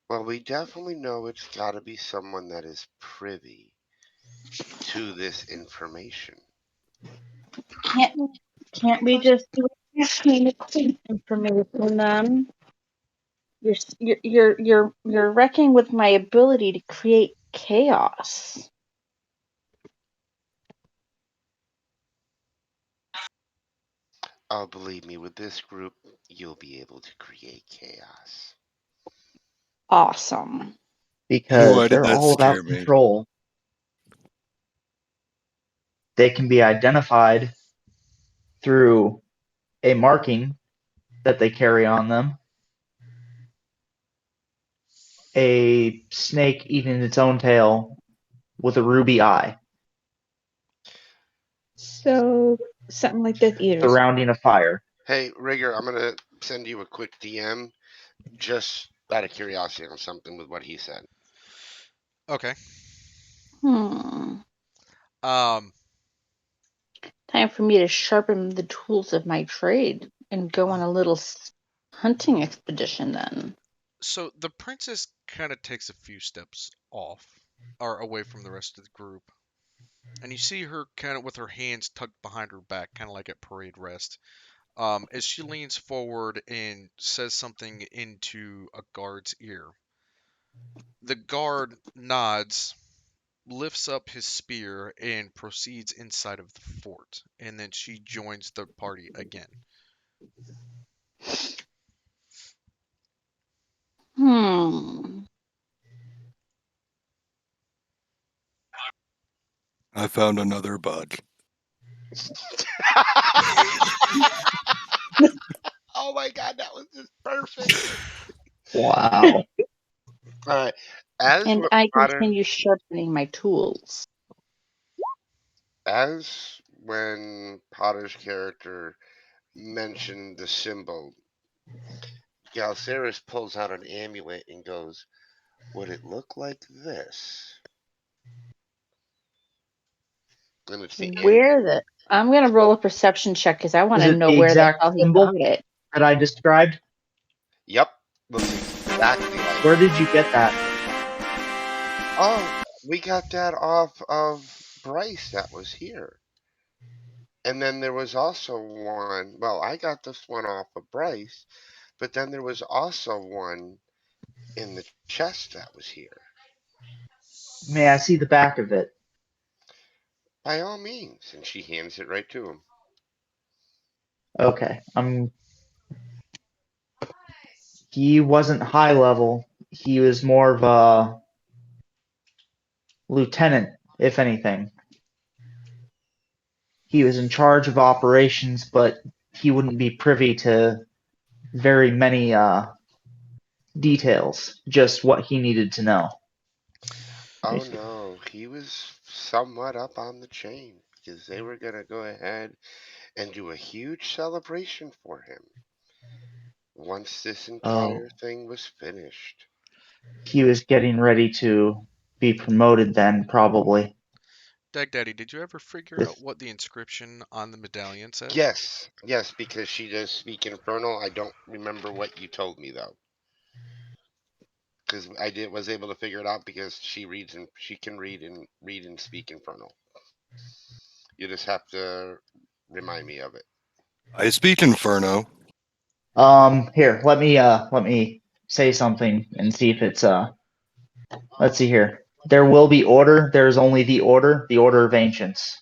well, we definitely know it's got to be someone that is privy to this information. Can't we just do information then? You're wrecking with my ability to create chaos. Oh, believe me, with this group, you'll be able to create chaos. Awesome. Because Why did they're that all scare about me? control. They can be identified through a marking that they carry on them. A snake eating its own tail with a ruby eye. So something like Death Eaters. Surrounding a fire. Hey, Rigger, I'm going to send you a quick DM just out of curiosity on something with what he said. Okay. Time for me to sharpen the tools of my trade and go on a little hunting expedition then. So the princess kind of takes a few steps off or away from the rest of the group. And you see her kind of with her hands tucked behind her back, kind of like at parade rest. As she leans forward and says something into a guard's ear. The guard nods, lifts up his spear, and proceeds inside of the fort. And then she joins the party again. I found another bug. Oh my god, that was just perfect. Wow. All right. As And what I Potter, continue sharpening my tools. as when Potter's character mentioned the symbol, Galceris pulls out an amulet and goes, "Would it look like this?" And it's the Where the? I'm gonna roll a perception check because I want Is to it know the where the exact hell he symbol got it. that I described? Yep, looks exactly like. Where did you get that? Oh, we got that off of Bryce that was here. And then there was also one, well, I got this one off of Bryce, but then there was also one in the chest that was here. May I see the back of it? By all means. And she hands it right to him. Okay. He wasn't high level. He was more of a lieutenant, if anything. He was in charge of operations, but he wouldn't be privy to very many details, just what he needed to know. Oh no, he was somewhat up on the chain because they were going to go ahead and do a huge celebration for him once this entire thing was finished. He was getting ready to be promoted then, probably. Dag Daddy, did you ever figure out what the inscription on the medallion said? Yes, because she does speak Infernal. I don't remember what you told me though, because was able to figure it out because she reads and she can read and speak Infernal. You just have to remind me of it. I speak Inferno. Here, let me say something and see if it's let's see here. There will be order. There's only the order of ancients.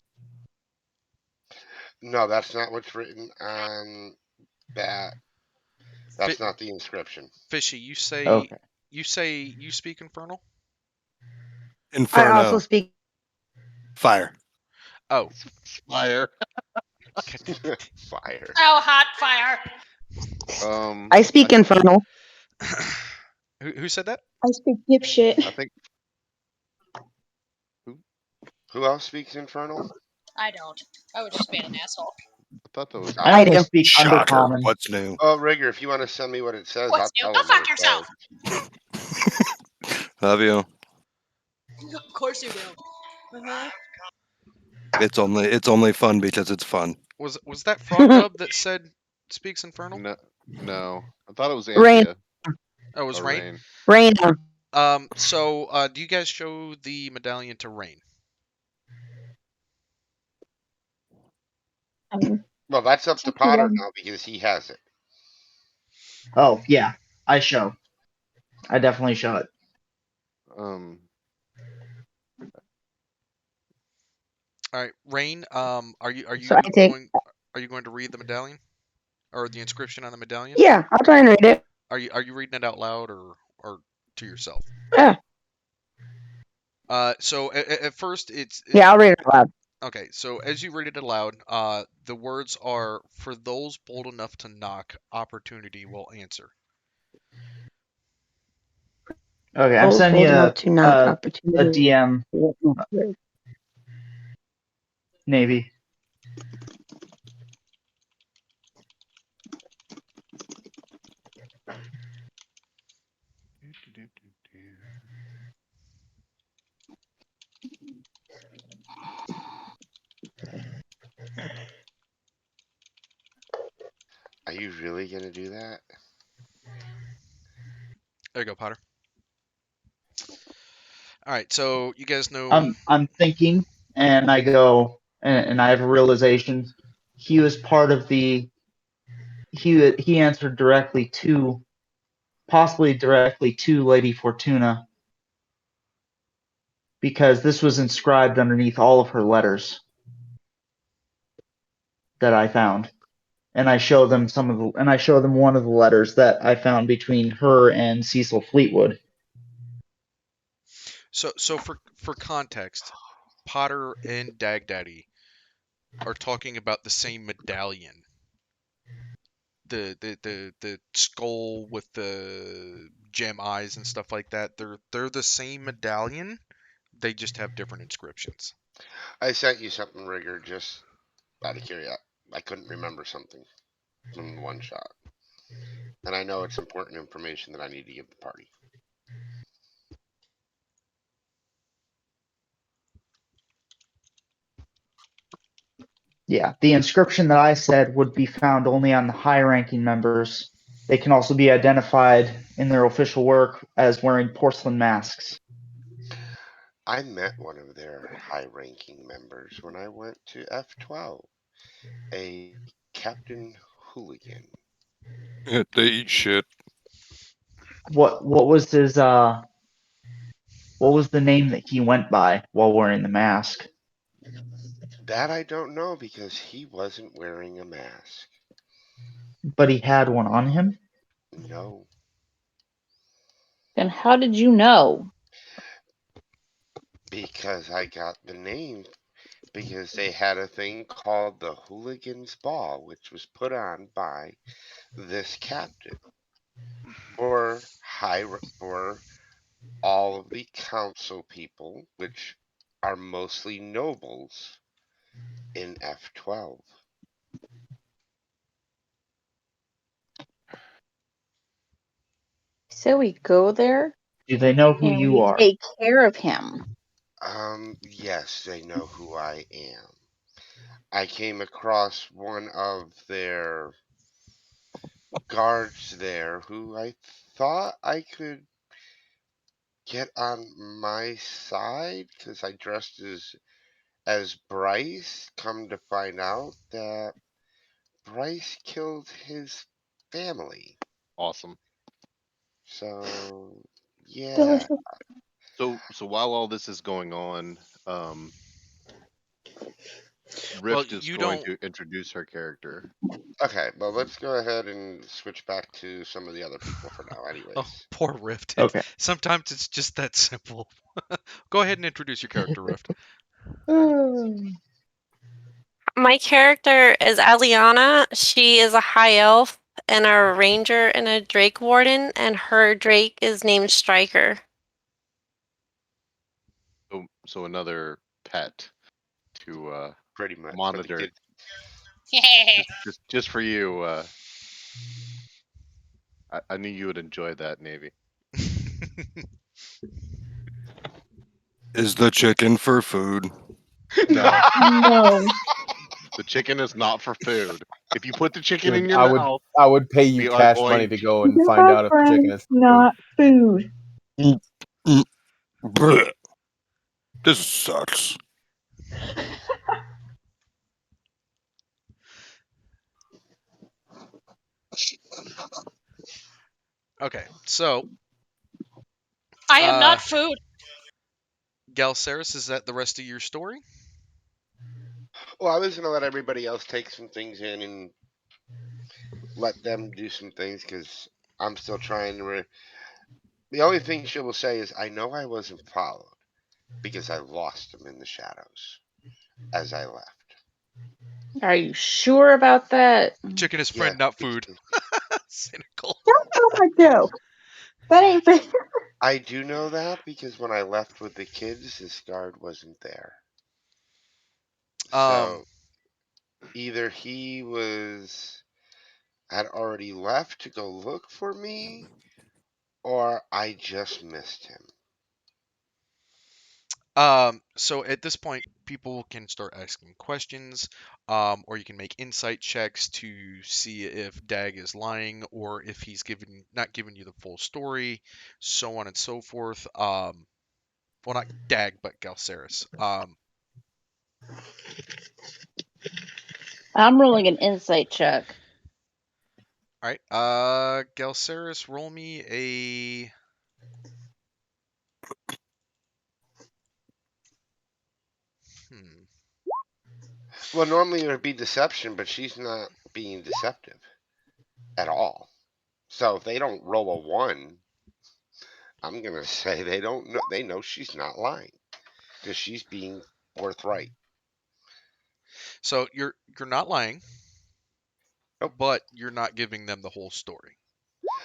No, that's not what's written on that. That's not the inscription. Fishy, you say Okay. you speak Infernal? Inferno. I also speak fire. Oh. Fire. Fire. Oh, hot fire. I speak Infernal. Who said that? I speak dipshit. I think. Who else speaks Infernal? I don't. I would just be an asshole. I thought that was. I only speak Shocker. Undercommon. What's new? Oh, Rigger, if you want to send me what it says, What's I'll new? tell Go him. fuck yourself. Love you. Of course you do. Uh-huh. It's only fun because it's fun. Was that Frog Dub that said speaks Infernal? No. I thought it was Rain. Anthea. Oh, it was Rain. Rain. So, do you guys show the medallion to Rain? Well, that's up to Potter now because he has it. Oh yeah, I definitely show it. All right, Rain. Are you So I take- going to read the medallion, or the inscription on the medallion? Yeah, I'll try and read it. Are you reading it out loud or to yourself? Yeah. So at first it's Yeah, I'll read it out loud. Okay, so as you read it aloud, the words are, "For those bold enough to knock, opportunity will answer." Okay, I'm Bold sending you enough to knock, a opportunity. DM. Navy. Are you really gonna do that? There you go, Potter. All right, so you guys know. I'm thinking, and I go, and I have a realization. He was part of the. He answered directly to, possibly directly to Lady Fortuna, because this was inscribed underneath all of her letters that I found, and I show them one of the letters that I found between her and Cecil Fleetwood. So for context, Potter and Dag Daddy are talking about the same medallion. The skull with the gem eyes and stuff like that. They're the same medallion. They just have different inscriptions. I sent you something, Rigger, just out of curiosity. I couldn't remember something from the one shot. And I know it's important information that I need to give the party. Yeah, the inscription that I said would be found only on the high-ranking members. They can also be identified in their official work as wearing porcelain masks. I met one of their high-ranking members when I went to F12, a Captain Hooligan. They eat shit. What was his what was the name that he went by while wearing the mask? That I don't know because he wasn't wearing a mask. But he had one on him? No. Then how did you know? Because I got the name because they had a thing called the Hooligan's Ball, which was put on by this captain for all of the council people, which are mostly nobles in F12. So we go there. Do they know who and you we are? take care of him. Yes, they know who I am. I came across one of their guards there who I thought I could get on my side because I dressed as Bryce. Come to find out that Bryce killed his family. Awesome. So yeah. Delicious. So while all this is going on, Rift is going to introduce her character. Okay, well, let's go ahead and switch back to some of the other people for now, anyways. Oh, poor Rift. Okay. Sometimes it's just that simple. Go ahead and introduce your character, Rift. My character is Aliana. She is a high elf and a ranger and a drake warden, and her drake is named Striker. So another pet to pretty much monitor. just for you. I knew you would enjoy that, Navy. Is the chicken for food? No. No. The chicken is not for food. If you put the chicken Dude, in your mouth, I would pay you we are cash going money to go and Chickens find are out if the chicken is friends, not food. Blech. This sucks. Okay, so I am not food. Galceris, is that the rest of your story? Well, I was going to let everybody else take some things in and let them do some things because I'm still trying to. The only thing she will say is, I know I wasn't followed because I lost them in the shadows as I left. Are you sure about that? Chicken is friend, not food. Cynical. Don't tell my joke. That ain't fair. I do know that because when I left with the kids, this guard wasn't there. So either he had already left to go look for me, or I just missed him. So at this point, people can start asking questions. or you can make insight checks to see if Dag is lying or if he's not giving you the full story, so on and so forth. Well, not Dag, but Galceris. I'm rolling an insight check. All right, Galceris, roll me a. Well, normally it would be deception, but she's not being deceptive at all. So if they don't roll a 1, I'm gonna say they don't know. They know she's not lying because she's being forthright. So you're not lying, but you're not giving them the whole story.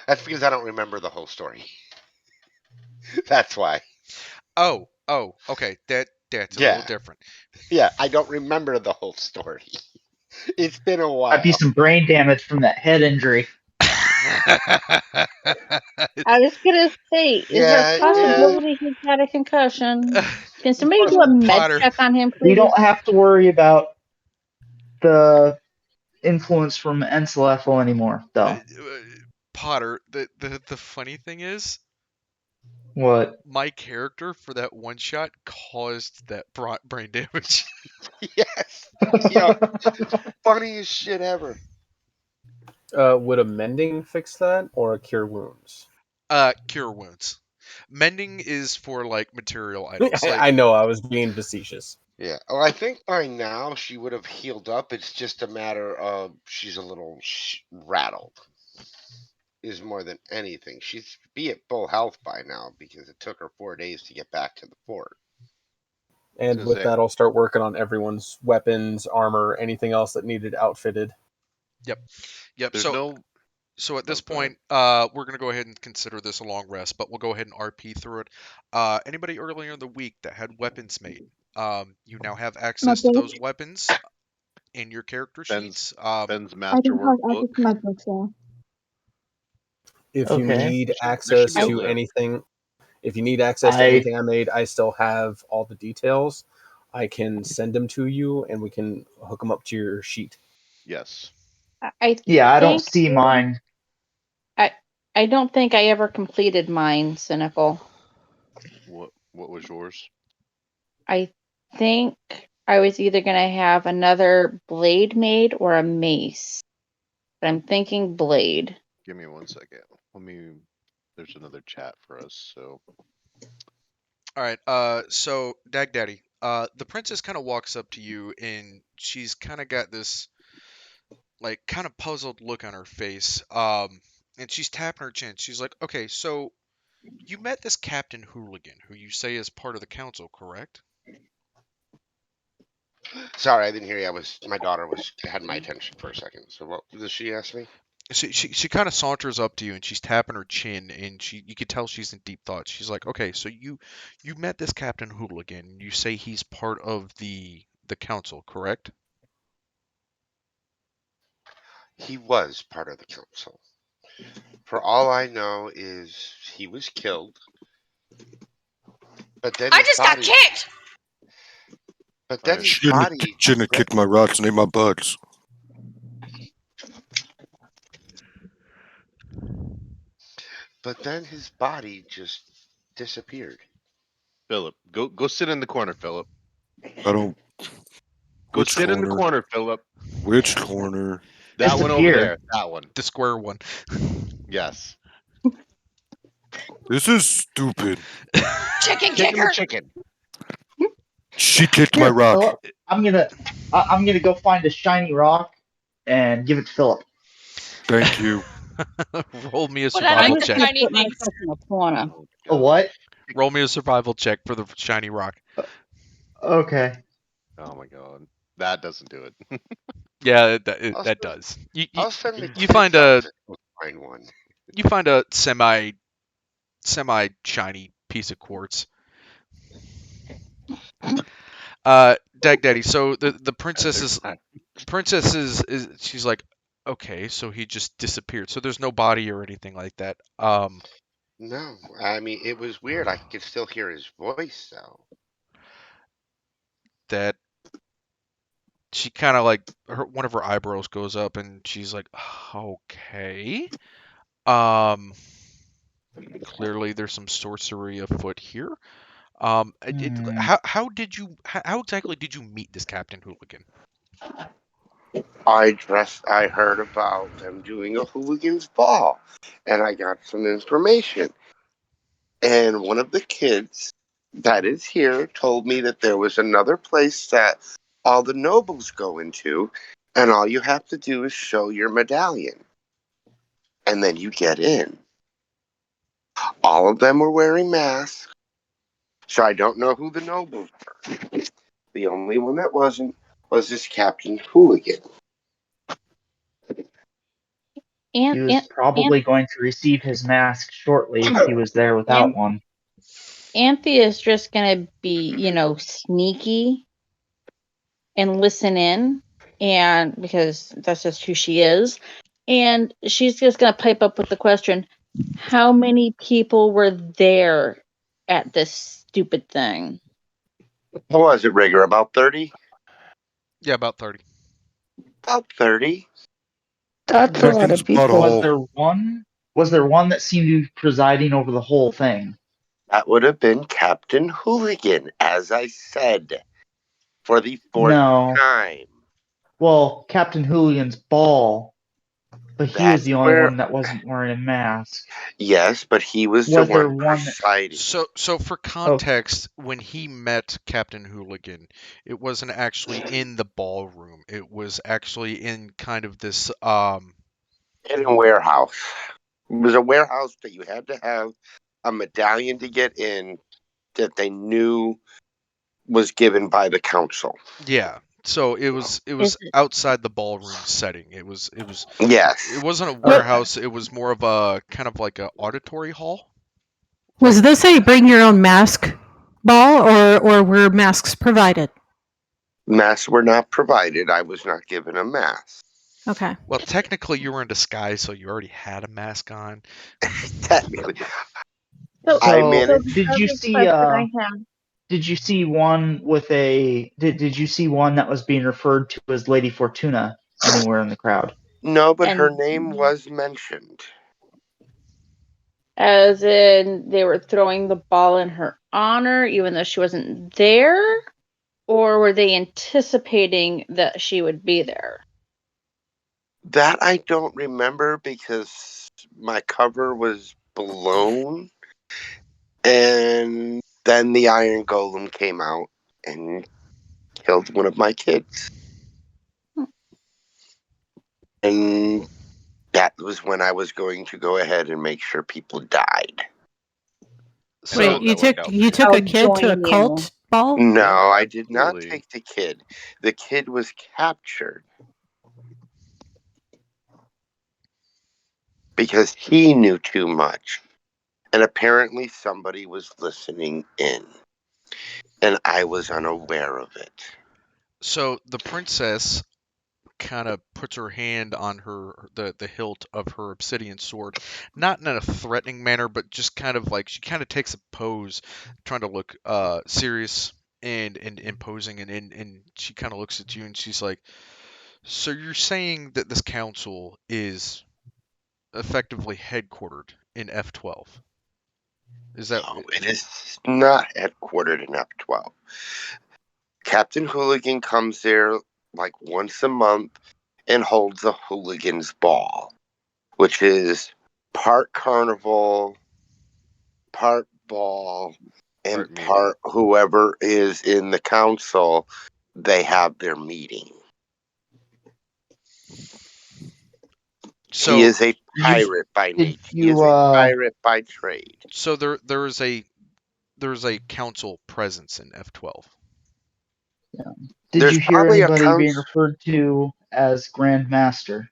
That's because I don't remember the whole story. That's why. Oh, okay. That's a little different. Yeah, I don't remember the whole story. It's been a while. Might be some brain damage from that head injury. I was gonna say, is there a possibility he's got a concussion? Can somebody do a med check on him, please? We don't have to worry about the influence from Encelethal anymore, though. Potter, the funny thing is, What? my character for that one shot caused that brain damage. Yes. Yo, funniest shit ever. Would a mending fix that or a cure wounds? Cure wounds. Mending is for like material items. I know, I was being facetious. Yeah. Well, I think by now she would have healed up. It's just a matter of she's a little rattled. Is more than anything. She'd be at full health by now because it took her 4 days to get back to the fort. And with that, I'll start working on everyone's weapons, armor, anything else that needed outfitted. Yep. There's So at this point, we're gonna go ahead and consider this a long rest, but we'll go ahead and RP through it. Anybody earlier in the week that had weapons made, you now have access to those weapons in your character sheets. Ben's masterwork book. My books, yeah. If you need access to anything, I made, I still have all the details. I can send them to you, and we can hook them up to your sheet. Yes. I don't see mine. I don't think I ever completed mine, Cynical. What was yours? I think I was either going to have another blade made or a mace. But I'm thinking blade. Give me 1 second. There's another chat for us, so. All right. So Dag Daddy, the princess kind of walks up to you, and she's kind of got this, like, kind of puzzled look on her face. And she's tapping her chin. She's like, "Okay, so you met this Captain Hooligan, who you say is part of the council, correct?" Sorry, I didn't hear you. My daughter had my attention for a second. So what does she ask me? She kind of saunters up to you, and she's tapping her chin, and you can tell she's in deep thought. She's like, "Okay, so you met this Captain Hooligan, and you say he's part of the council, correct?" He was part of the council. For all I know is he was killed. But then I just got kicked. But then his Shouldn't body. have kicked my rocks and ate my bugs. But then his body just disappeared. Philip, go sit in the corner, Philip. I don't. Go sit in the corner, Philip. Which corner? That one over there. That one. The square one. Yes. This is stupid. Chicken Kick kicker. the chicken. She kicked my rock. Phillip, I'm gonna go find a shiny rock and give it to Philip. Thank you. Roll me a But I survival like the check. shiny things. A what? Roll me a survival check for the shiny rock. Okay. Oh my god, that doesn't do it. Yeah, that does. I'll send the You find kids a out to find one. you find a semi shiny piece of quartz. Dag Daddy. So the princess is she's like, okay, so he just disappeared. So there's no body or anything like that. No, I mean it was weird. I could still hear his voice though. That she kind of like one of her eyebrows goes up, and she's like, okay. Clearly there's some sorcery afoot here. How exactly did you meet this Captain Hooligan? I heard about them doing a hooligan's ball, and I got some information. And one of the kids that is here told me that there was another place that all the nobles go into, and all you have to do is show your medallion, and then you get in. All of them were wearing masks, so I don't know who the nobles were. The only one that wasn't was this Captain Hooligan. He was probably going to receive his mask shortly if he was there without one. Anthea's just gonna be, sneaky and listen in, and because that's just who she is, and she's just gonna pipe up with the question, how many people were there at this stupid thing? What was it, Rigger? About 30? Yeah, about 30. About 30. That's a lot of people. Was there one that seemed to be presiding over the whole thing? That would have been Captain Hooligan, as I said, for the fourth time. Well, Captain Hooligan's ball, but he was the only one that wasn't wearing a mask. Yes, but he was the one presiding. So for context, when he met Captain Hooligan, it wasn't actually in the ballroom. It was actually in kind of this in a warehouse. It was a warehouse that you had to have a medallion to get in that they knew was given by the council. Yeah. So it was outside the ballroom setting. It was yes. It wasn't a warehouse. It was more of a kind of like an auditory hall. Was this a bring your own mask ball, or were masks provided? Masks were not provided. I was not given a mask. Okay. Well, technically you were in disguise, so you already had a mask on. Technically. Did you see? Did you see one with a? Did you see one that was being referred to as Lady Fortuna anywhere in the crowd? No, but her name was mentioned. As in, they were throwing the ball in her honor, even though she wasn't there? Or were they anticipating that she would be there? That I don't remember because my cover was blown. And then the Iron Golem came out and killed one of my kids. And that was when I was going to go ahead and make sure people died. Wait, you took a kid to a cult ball? No, I did not take the kid. The kid was captured because he knew too much. And apparently somebody was listening in. And I was unaware of it. So the princess kind of puts her hand on the hilt of her obsidian sword, not in a threatening manner, but just kind of like she kind of takes a pose, trying to look serious and imposing, and she kind of looks at you and she's like, so you're saying that this council is effectively headquartered in F12? Is that? No, it is not headquartered in F12. Captain Hooligan comes there like once a month and holds a hooligan's ball, which is part carnival, part ball, and part whoever is in the council, they have their meeting. So he is a pirate by nature. He is a pirate by trade. So there's a council presence in F12. Yeah. Did you hear anybody being referred to as Grand Master?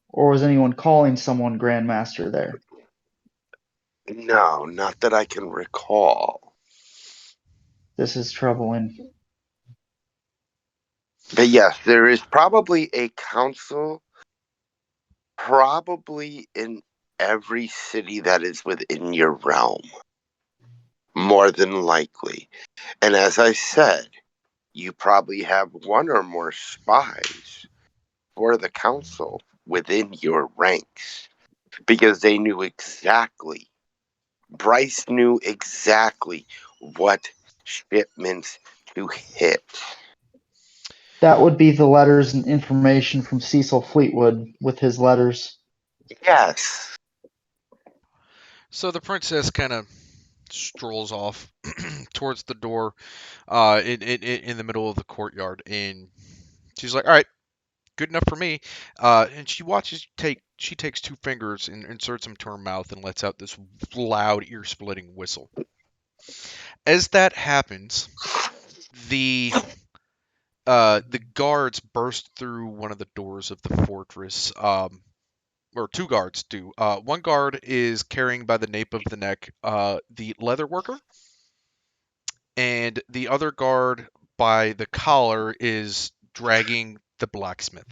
Or was anyone calling someone Grand Master there? No, not that I can recall. This is troubling. But yes, there is probably a council, probably in every city that is within your realm. More than likely. And as I said, you probably have one or more spies for the council within your ranks, because they knew exactly, Bryce knew exactly what shipments to hit. That would be the letters and information from Cecil Fleetwood with his letters. Yes. So the princess kind of strolls off towards the door in the middle of the courtyard, and she's like, all right, good enough for me. And she takes 2 fingers and inserts them to her mouth and lets out this loud, ear-splitting whistle. As that happens, the guards burst through one of the doors of the fortress. Or 2 guards do. One guard is carrying by the nape of the neck the leather worker, and the other guard by the collar is dragging the blacksmith.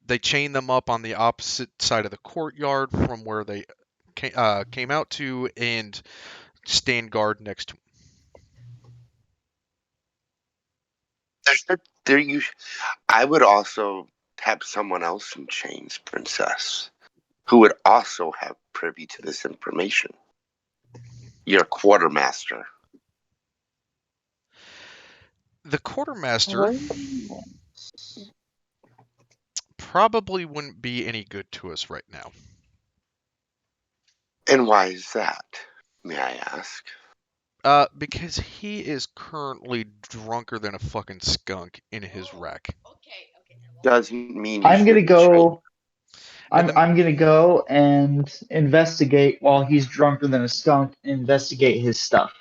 They chain them up on the opposite side of the courtyard from where they came out to, and stand guard next to him. I would also have someone else in chains, Princess, who would also have privy to this information. Your quartermaster. The quartermaster probably wouldn't be any good to us right now. And why is that, may I ask? Because he is currently drunker than a fucking skunk in his wreck. Doesn't mean I'm gonna go. I'm gonna go and investigate while he's drunker than a skunk. Investigate his stuff.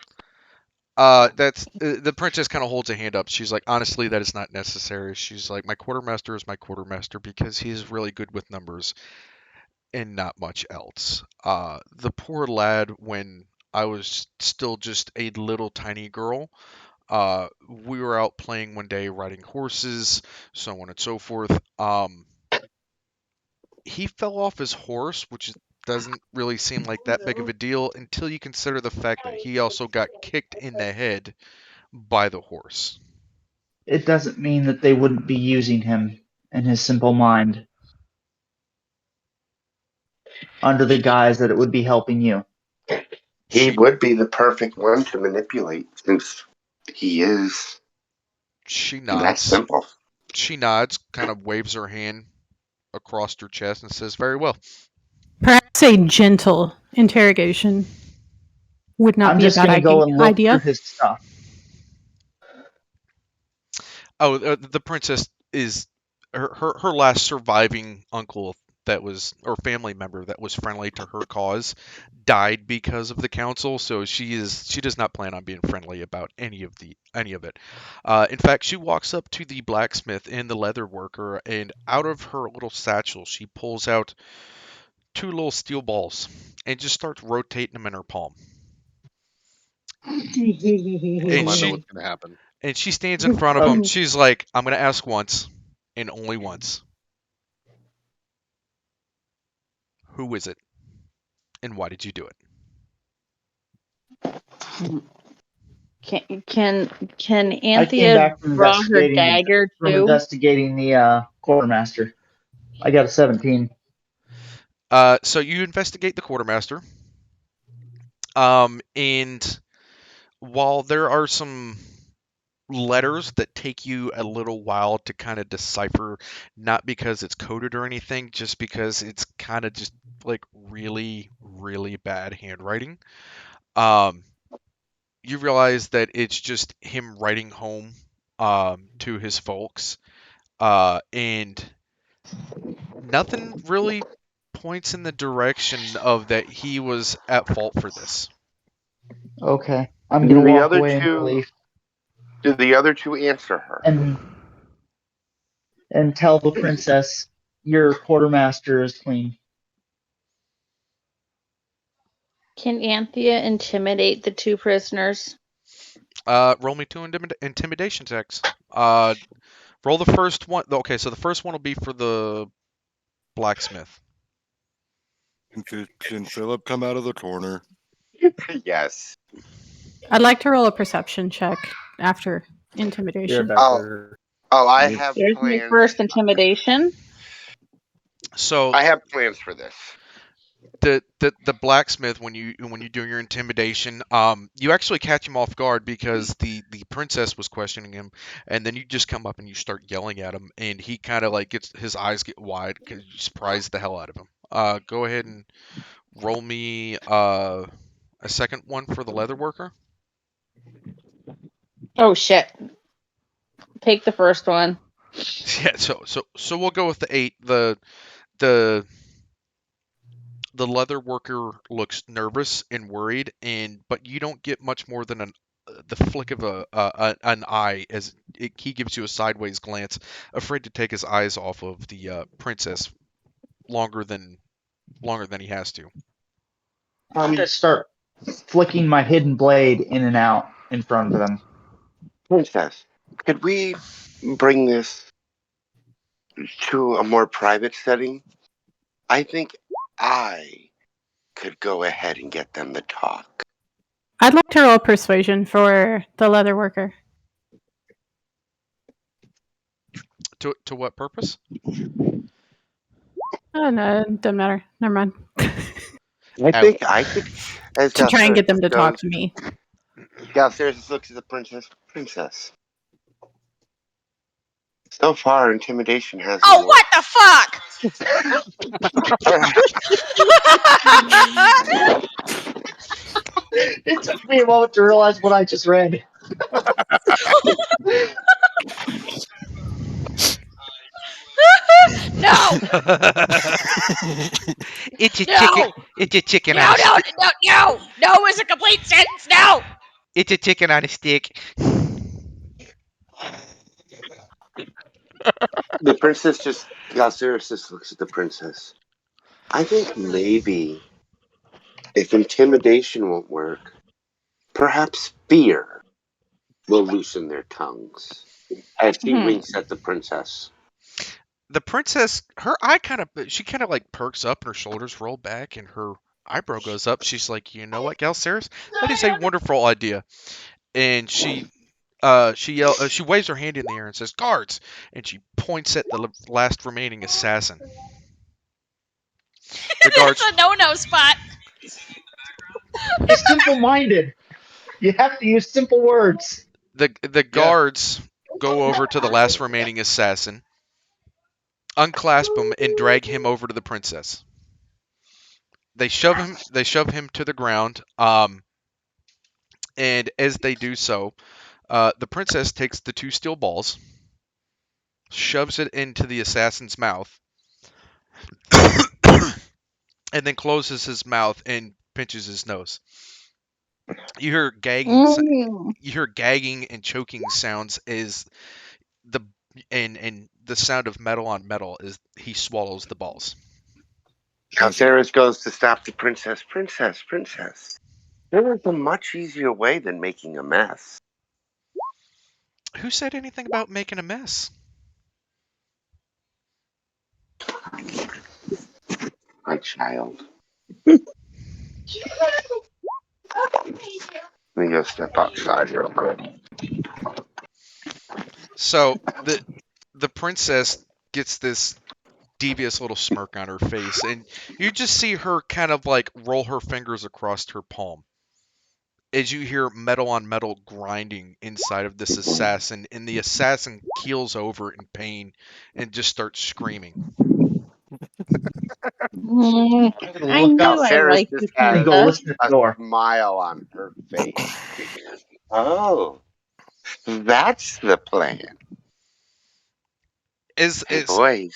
That's the princess kind of holds a hand up. She's like, honestly, that is not necessary. She's like, my quartermaster is my quartermaster because he's really good with numbers and not much else. The poor lad, when I was still just a little tiny girl, we were out playing one day, riding horses, so on and so forth. He fell off his horse, which doesn't really seem like that big of a deal until you consider the fact that he also got kicked in the head by the horse. It doesn't mean that they wouldn't be using him in his simple mind under the guise that it would be helping you. He would be the perfect one to manipulate, since he is. She nods. That's simple. She nods, kind of waves her hand across her chest and says, very well. Perhaps a gentle interrogation would not be a bad idea. His stuff. Oh, the princess is her last surviving uncle that was, or family member that was friendly to her cause, died because of the council. So she does not plan on being friendly about any of it. In fact, she walks up to the blacksmith and the leather worker, and out of her little satchel, she pulls out 2 little steel balls and just starts rotating them in her palm. And I know what's gonna happen. And she stands in front of him. She's like, I'm going to ask once and only once. Who is it? And why did you do it? Can Anthea draw her dagger from too? Investigating the quartermaster. I got a 17. So you investigate the quartermaster. And while there are some letters that take you a little while to kind of decipher, not because it's coded or anything, just because it's kind of just like really, really bad handwriting. You realize that it's just him writing home to his folks, and nothing really points in the direction of that he was at fault for this. Okay, I'm gonna walk away in relief. Do the other 2 answer her? And tell the princess your quartermaster is clean. Can Anthea intimidate the 2 prisoners? Roll me 2 intimidation checks. Roll the first one. Okay, so the first one will be for the blacksmith. Can Philip come out of the corner? Yes. I'd like to roll a perception check. after intimidation. I have There's my plans. first intimidation. So I have plans for this. The blacksmith, when you do your intimidation, you actually catch him off guard because the princess was questioning him, and then you just come up and you start yelling at him, and he kind of like his eyes get wide because you surprise the hell out of him. Go ahead and roll me a second one for the leather worker. Oh shit! Take the first one. Yeah, so we'll go with the 8. The leather worker looks nervous and worried, but you don't get much more than the flick of an eye as he gives you a sideways glance, afraid to take his eyes off of the princess longer than he has to. I'm gonna start flicking my hidden blade in and out in front of them. Princess, could we bring this to a more private setting? I think I could go ahead and get them to talk. I'd like to roll persuasion for the leather worker. To what purpose? Oh no, it doesn't matter. Never mind. I think I could, as To try and get them to goes, talk to me. Galceris looks at the princess. Princess. So far, intimidation hasn't Oh, worked. what the fuck? It took me a moment to realize what I just read. No! It's a No! chicken. It's a chicken No, on a no, stick. no, no! No is a complete sentence, no! It's a chicken on a stick. The princess Galceris just looks at the princess. I think maybe if intimidation won't work, perhaps fear will loosen their tongues. As she winks at the princess. The princess, her eye kind of like perks up and her shoulders roll back and her eyebrow goes up. She's like, you know what, Galceris? That is a wonderful idea. And she waves her hand in the air and says, "Guards!" And she points at the last remaining assassin. The guards. It's a no-no spot. Be simple-minded. You have to use simple words. The guards go over to the last remaining assassin, unclasp him, and drag him over to the princess. They shove him to the ground. And as they do so, the princess takes the 2 steel balls, shoves it into the assassin's mouth, and then closes his mouth and pinches his nose. You hear gagging. You hear gagging and choking sounds as the sound of metal on metal as he swallows the balls. Galceris goes to stop the princess. Princess. There is a much easier way than making a mess. Who said anything about making a mess? My child. Let me go step outside real quick. So the princess gets this devious little smirk on her face, and you just see her kind of like roll her fingers across her palm as you hear metal on metal grinding inside of this assassin, and the assassin keels over in pain and just starts screaming. I knew I liked you, Princess. A smile on her face. Oh, that's the plan. Hey, boys,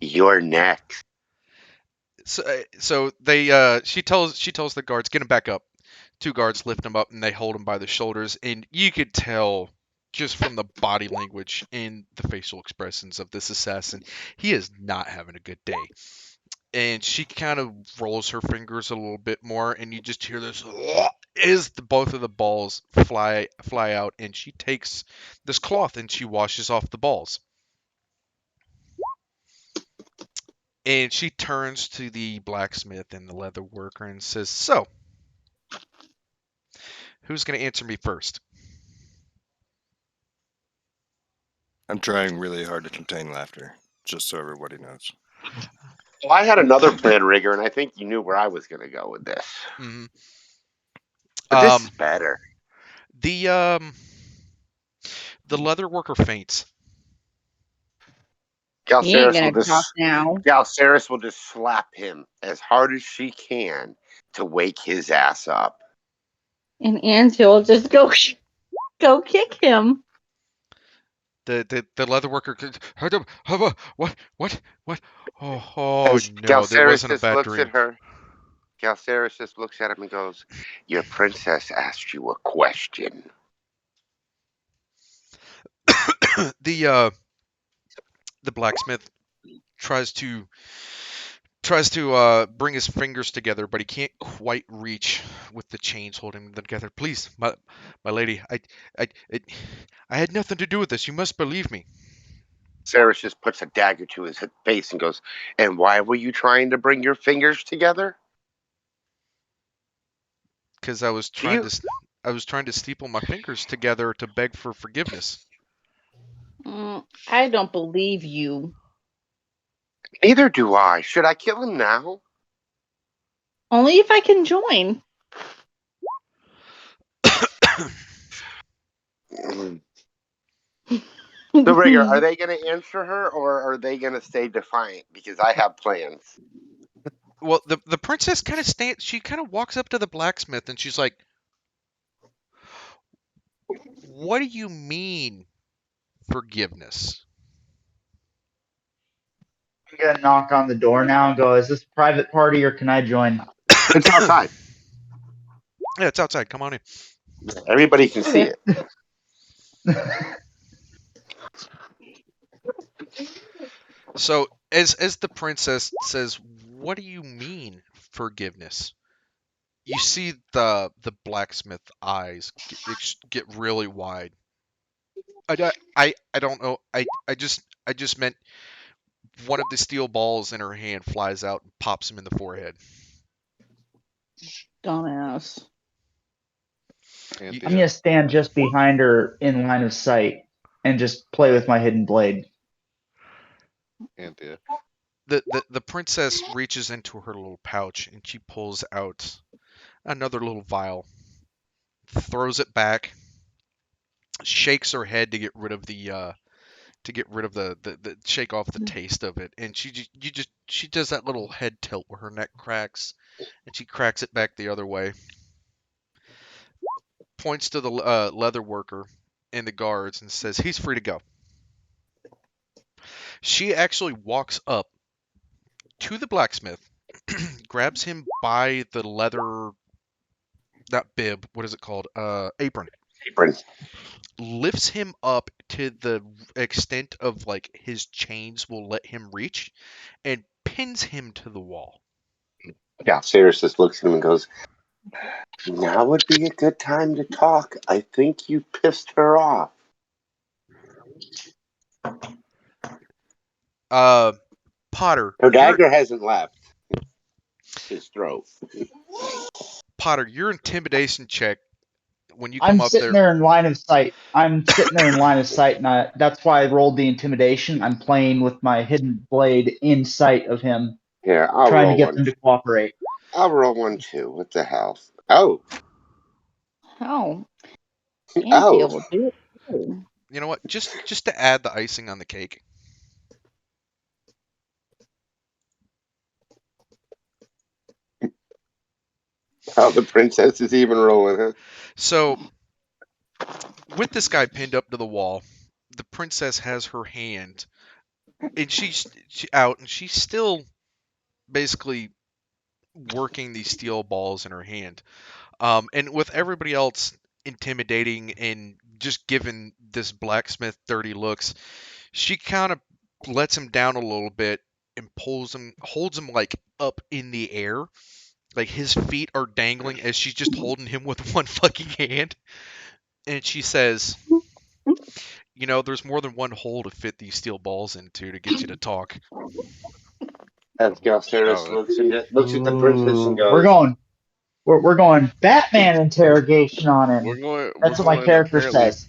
you're next. So they she tells the guards, get him back up. 2 guards lift him up and they hold him by the shoulders, and you could tell just from the body language and the facial expressions of this assassin, he is not having a good day. And she kind of rolls her fingers a little bit more, and you just hear this as both of the balls fly out, and she takes this cloth and she washes off the balls. And she turns to the blacksmith and the leather worker and says, "So, who's going to answer me first?" I'm trying really hard to contain laughter, just so everybody knows. Well, I had another plan, Rigger, and I think you knew where I was going to go with this. Mm-hmm. But this is better. The leather worker faints. Galceris will just slap him as hard as she can to wake his ass up. And Angie will just go kick him. The leather worker. What? Oh no! Galceris There wasn't a just bad looks dream. at her. Galceris just looks at him and goes, "Your princess asked you a question." The blacksmith tries to bring his fingers together, but he can't quite reach with the chains holding them together. Please, my lady, I had nothing to do with this. You must believe me. Cyrus just puts a dagger to his face and goes, "And why were you trying to bring your fingers together?" Because I was trying to staple my fingers together to beg for forgiveness. I don't believe you. Neither do I. Should I kill him now? Only if I can join. The Rigger, are they going to answer her or are they going to stay defiant? Because I have plans. Well, the princess kind of she kind of walks up to the blacksmith and she's like, "What do you mean, forgiveness?" I'm gonna knock on the door now and go, "Is this a private party or can I join?" It's outside. Yeah, it's outside. Come on in. Everybody can see it. So as the princess says, "What do you mean, forgiveness?" You see the blacksmith eyes get really wide. I don't know. I just meant one of the steel balls in her hand flies out and pops him in the forehead. Dumbass. I'm gonna stand just behind her in line of sight and just play with my hidden blade. Anthea. The princess reaches into her little pouch and she pulls out another little vial, throws it back, shakes her head to get rid of the shake off the taste of it, and she does that little head tilt where her neck cracks, and she cracks it back the other way. Points to the leather worker and the guards and says he's free to go. She actually walks up to the blacksmith, grabs him by the leather, not bib, what is it called? Apron. Lifts him up to the extent of like his chains will let him reach, and pins him to the wall. Yeah, Cyrus just looks at him and goes, "Now would be a good time to talk. I think you pissed her off." Potter. Her dagger hasn't left his throat. Potter, your intimidation check when you I'm come up sitting there in line of sight. And that's why I rolled the intimidation. I'm playing with my hidden blade in sight of him. Here, I'll trying roll to get one. them to cooperate. I'll roll one too. What the hell? Oh. Oh. Oh. Will do it too. You know what? Just to add the icing on the cake. Oh, the princess is even rolling, huh? So, with this guy pinned up to the wall, the princess has her hand, and she's out, and she's still basically working these steel balls in her hand. And with everybody else intimidating and just giving this blacksmith dirty looks, she kind of lets him down a little bit and holds him like up in the air. Like his feet are dangling as she's just holding him with one fucking hand. And she says, "You know, there's more than one hole to fit these steel balls into to get you to talk." As Galceris looks at the princess and goes, We're going Batman interrogation on him. That's what my character says.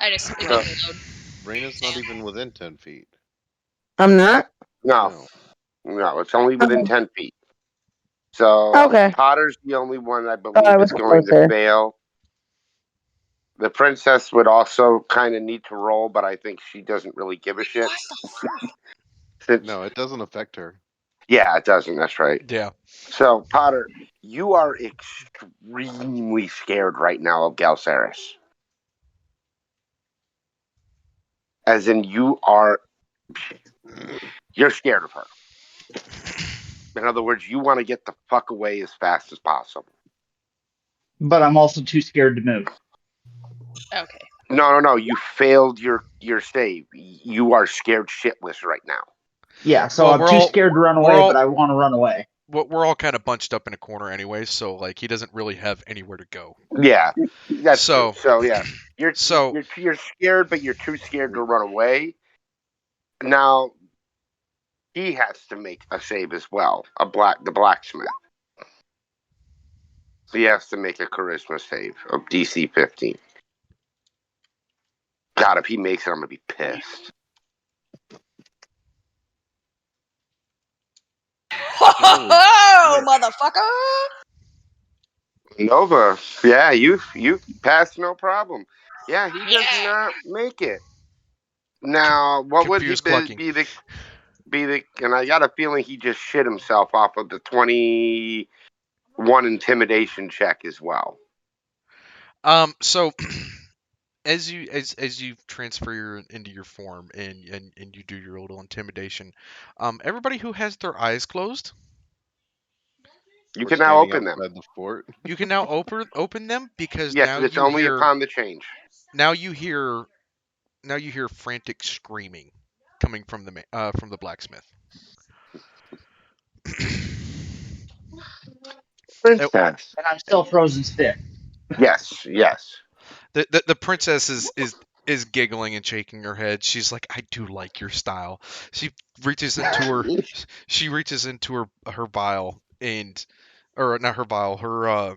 It didn't load. Raina's not even within 10 feet. I'm not? No, it's only within 10 feet. So Okay. Potter's the only one I I believe was is going to closer. fail. The princess would also kind of need to roll, but I think she doesn't really give a shit. No, it doesn't affect her. Yeah, it doesn't. That's right. Yeah. So, Potter, you are extremely scared right now of Galceris. As in, you're scared of her. In other words, you want to get the fuck away as fast as possible. But I'm also too scared to move. Okay. No. You failed your save. You are scared shitless right now. Yeah, so I'm too scared to run away, but I want to run away. We're all kind of bunched up in a corner anyway, so like he doesn't really have anywhere to go. Yeah, that's true. So yeah, you're So you're scared, but you're too scared to run away. Now he has to make a save as well. The blacksmith. He has to make a charisma save of DC 15. God, if he makes it, I'm gonna be pissed. Oh, motherfucker! Nova, yeah, you passed no problem. Yeah, he does not make it. Now, what would he be the? And I got a feeling he just shit himself off of the 21 intimidation check as well. So as you transfer into your form and you do your little intimidation, everybody who has their eyes closed, you can now open them. The fort. You can now open them because yes, now it's you only hear, upon the change. Now you hear frantic screaming coming from the blacksmith. Princess. And I'm still frozen stiff. Yes. The princess is giggling and shaking her head. She's like, I do like your style. She reaches into her vial or not her vial, her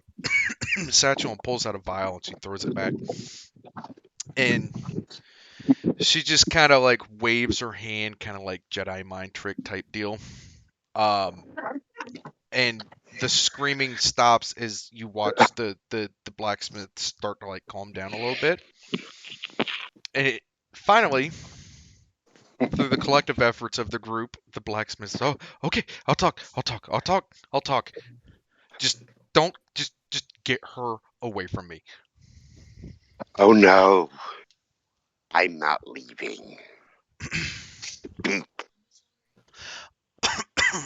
satchel, and pulls out a vial and she throws it back. And she just kind of like waves her hand, kind of like Jedi mind trick type deal. And the screaming stops as you watch the blacksmith start to like calm down a little bit. And finally, through the collective efforts of the group, the blacksmith says, "Oh, okay, I'll talk. Just get her away from me." Oh no, I'm not leaving.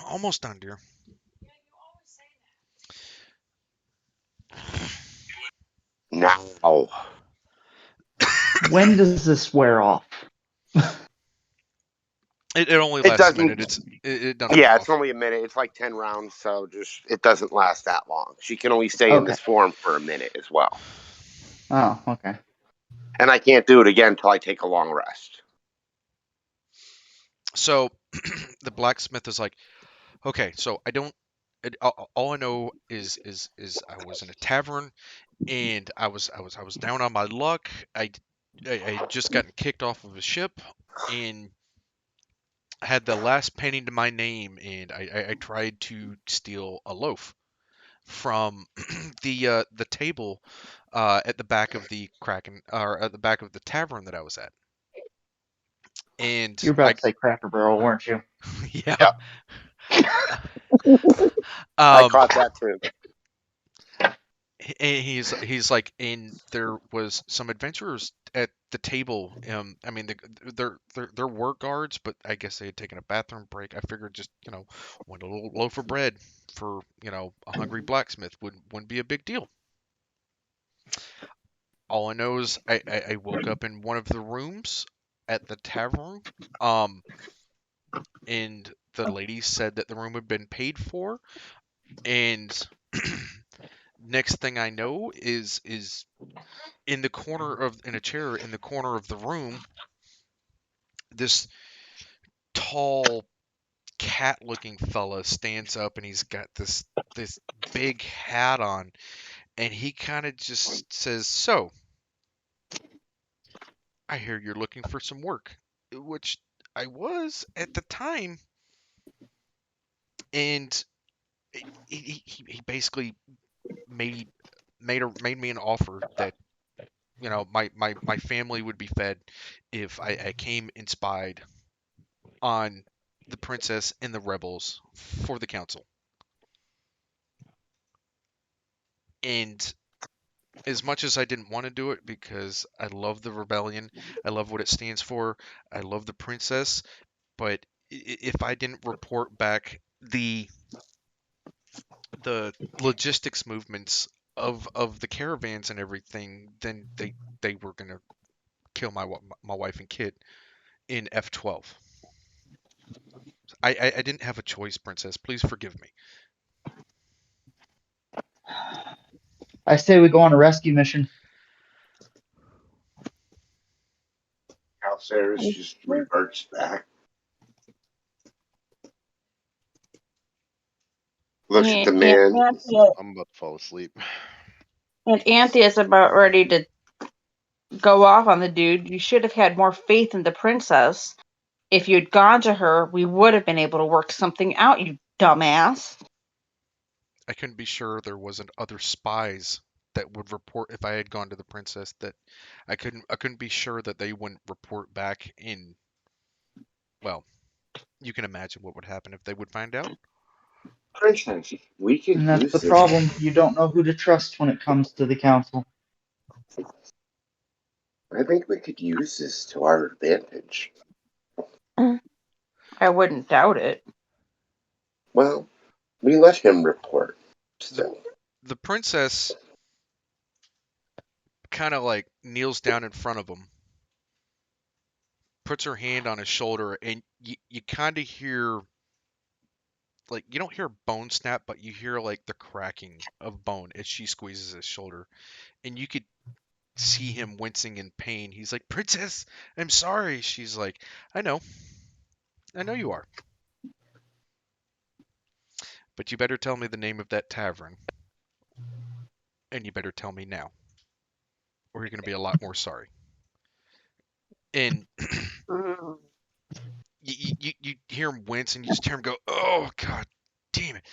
Almost done, dear. Now. When does this wear off? It only lasts a minute. It doesn't. Yeah, it's only a minute. It's like 10 rounds, so it doesn't last that long. She can only stay in this form for a minute as well. Oh, okay. And I can't do it again until I take a long rest. So the blacksmith is like, okay, so all I know is I was in a tavern and I was down on my luck. I just gotten kicked off of a ship and had the last penny to my name, and I tried to steal a loaf from the table at the back of the Kraken, or at the back of the tavern that I was at. And you're about to say Cracker Barrel, weren't you? Yeah. I caught that too. And he's like, and there was some adventurers at the table. I mean, they're work guards, but I guess they had taken a bathroom break. I figured just one little loaf of bread for a hungry blacksmith wouldn't be a big deal. All I know is I woke up in one of the rooms at the tavern, and the lady said that the room had been paid for, and next thing I know is in a chair in the corner of the room, this tall cat-looking fella stands up, and he's got this big hat on, and he kind of just says, "So, I hear you're looking for some work, which I was at the time. And he basically made me an offer that my family would be fed if I came and spied on the princess and the rebels for the council. And as much as I didn't want to do it because I love the rebellion, I love what it stands for, I love the princess, but if I didn't report back the logistics movements of the caravans and everything, then they were gonna kill my wife and kid in F12. I didn't have a choice, princess. Please forgive me. I say we go on a rescue mission. Calceris just reverts back. Looks at the man. I'm about to fall asleep. And Anthea's about ready to go off on the dude. You should have had more faith in the princess. If you'd gone to her, we would have been able to work something out, you dumbass. I couldn't be sure there wasn't other spies that would report if I had gone to the princess. That I couldn't be sure that they wouldn't report back in. Well, you can imagine what would happen if they would find out. Princess, we can And that's use the this. problem. You don't know who to trust when it comes to the council. I think we could use this to our advantage. I wouldn't doubt it. Well, we let him report. Still. The princess kind of like kneels down in front of him, puts her hand on his shoulder, and you kind of hear, like, you don't hear bone snap, but you hear like the cracking of bone as she squeezes his shoulder, and you could see him wincing in pain. He's like, "Princess, I'm sorry." She's like, I know you are, but you better tell me the name of that tavern, and you better tell me now, or you're gonna be a lot more sorry." And you hear him wince, and you just hear him go, "Oh God, damn it!"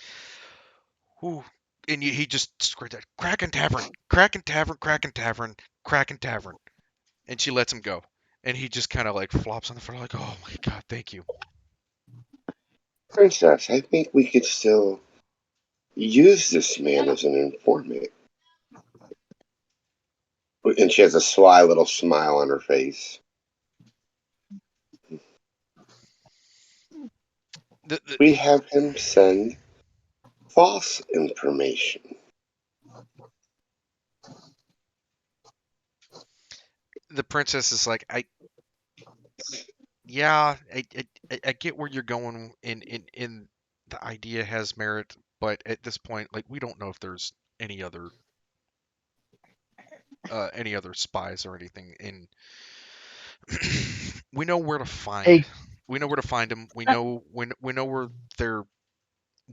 Ooh. And he just screamed out, "Kraken Tavern, Kraken Tavern, Kraken Tavern, Kraken Tavern," and she lets him go, and he just kind of like flops on the floor, like, "Oh my God, thank you." Princess, I think we could still use this man as an informant. And she has a sly little smile on her face. We have him send false information. The princess is like, I get where you're going, in the idea has merit, but at this point, like, we don't know if there's any other spies or anything. In we know where to find. We know where to find them. We know where they're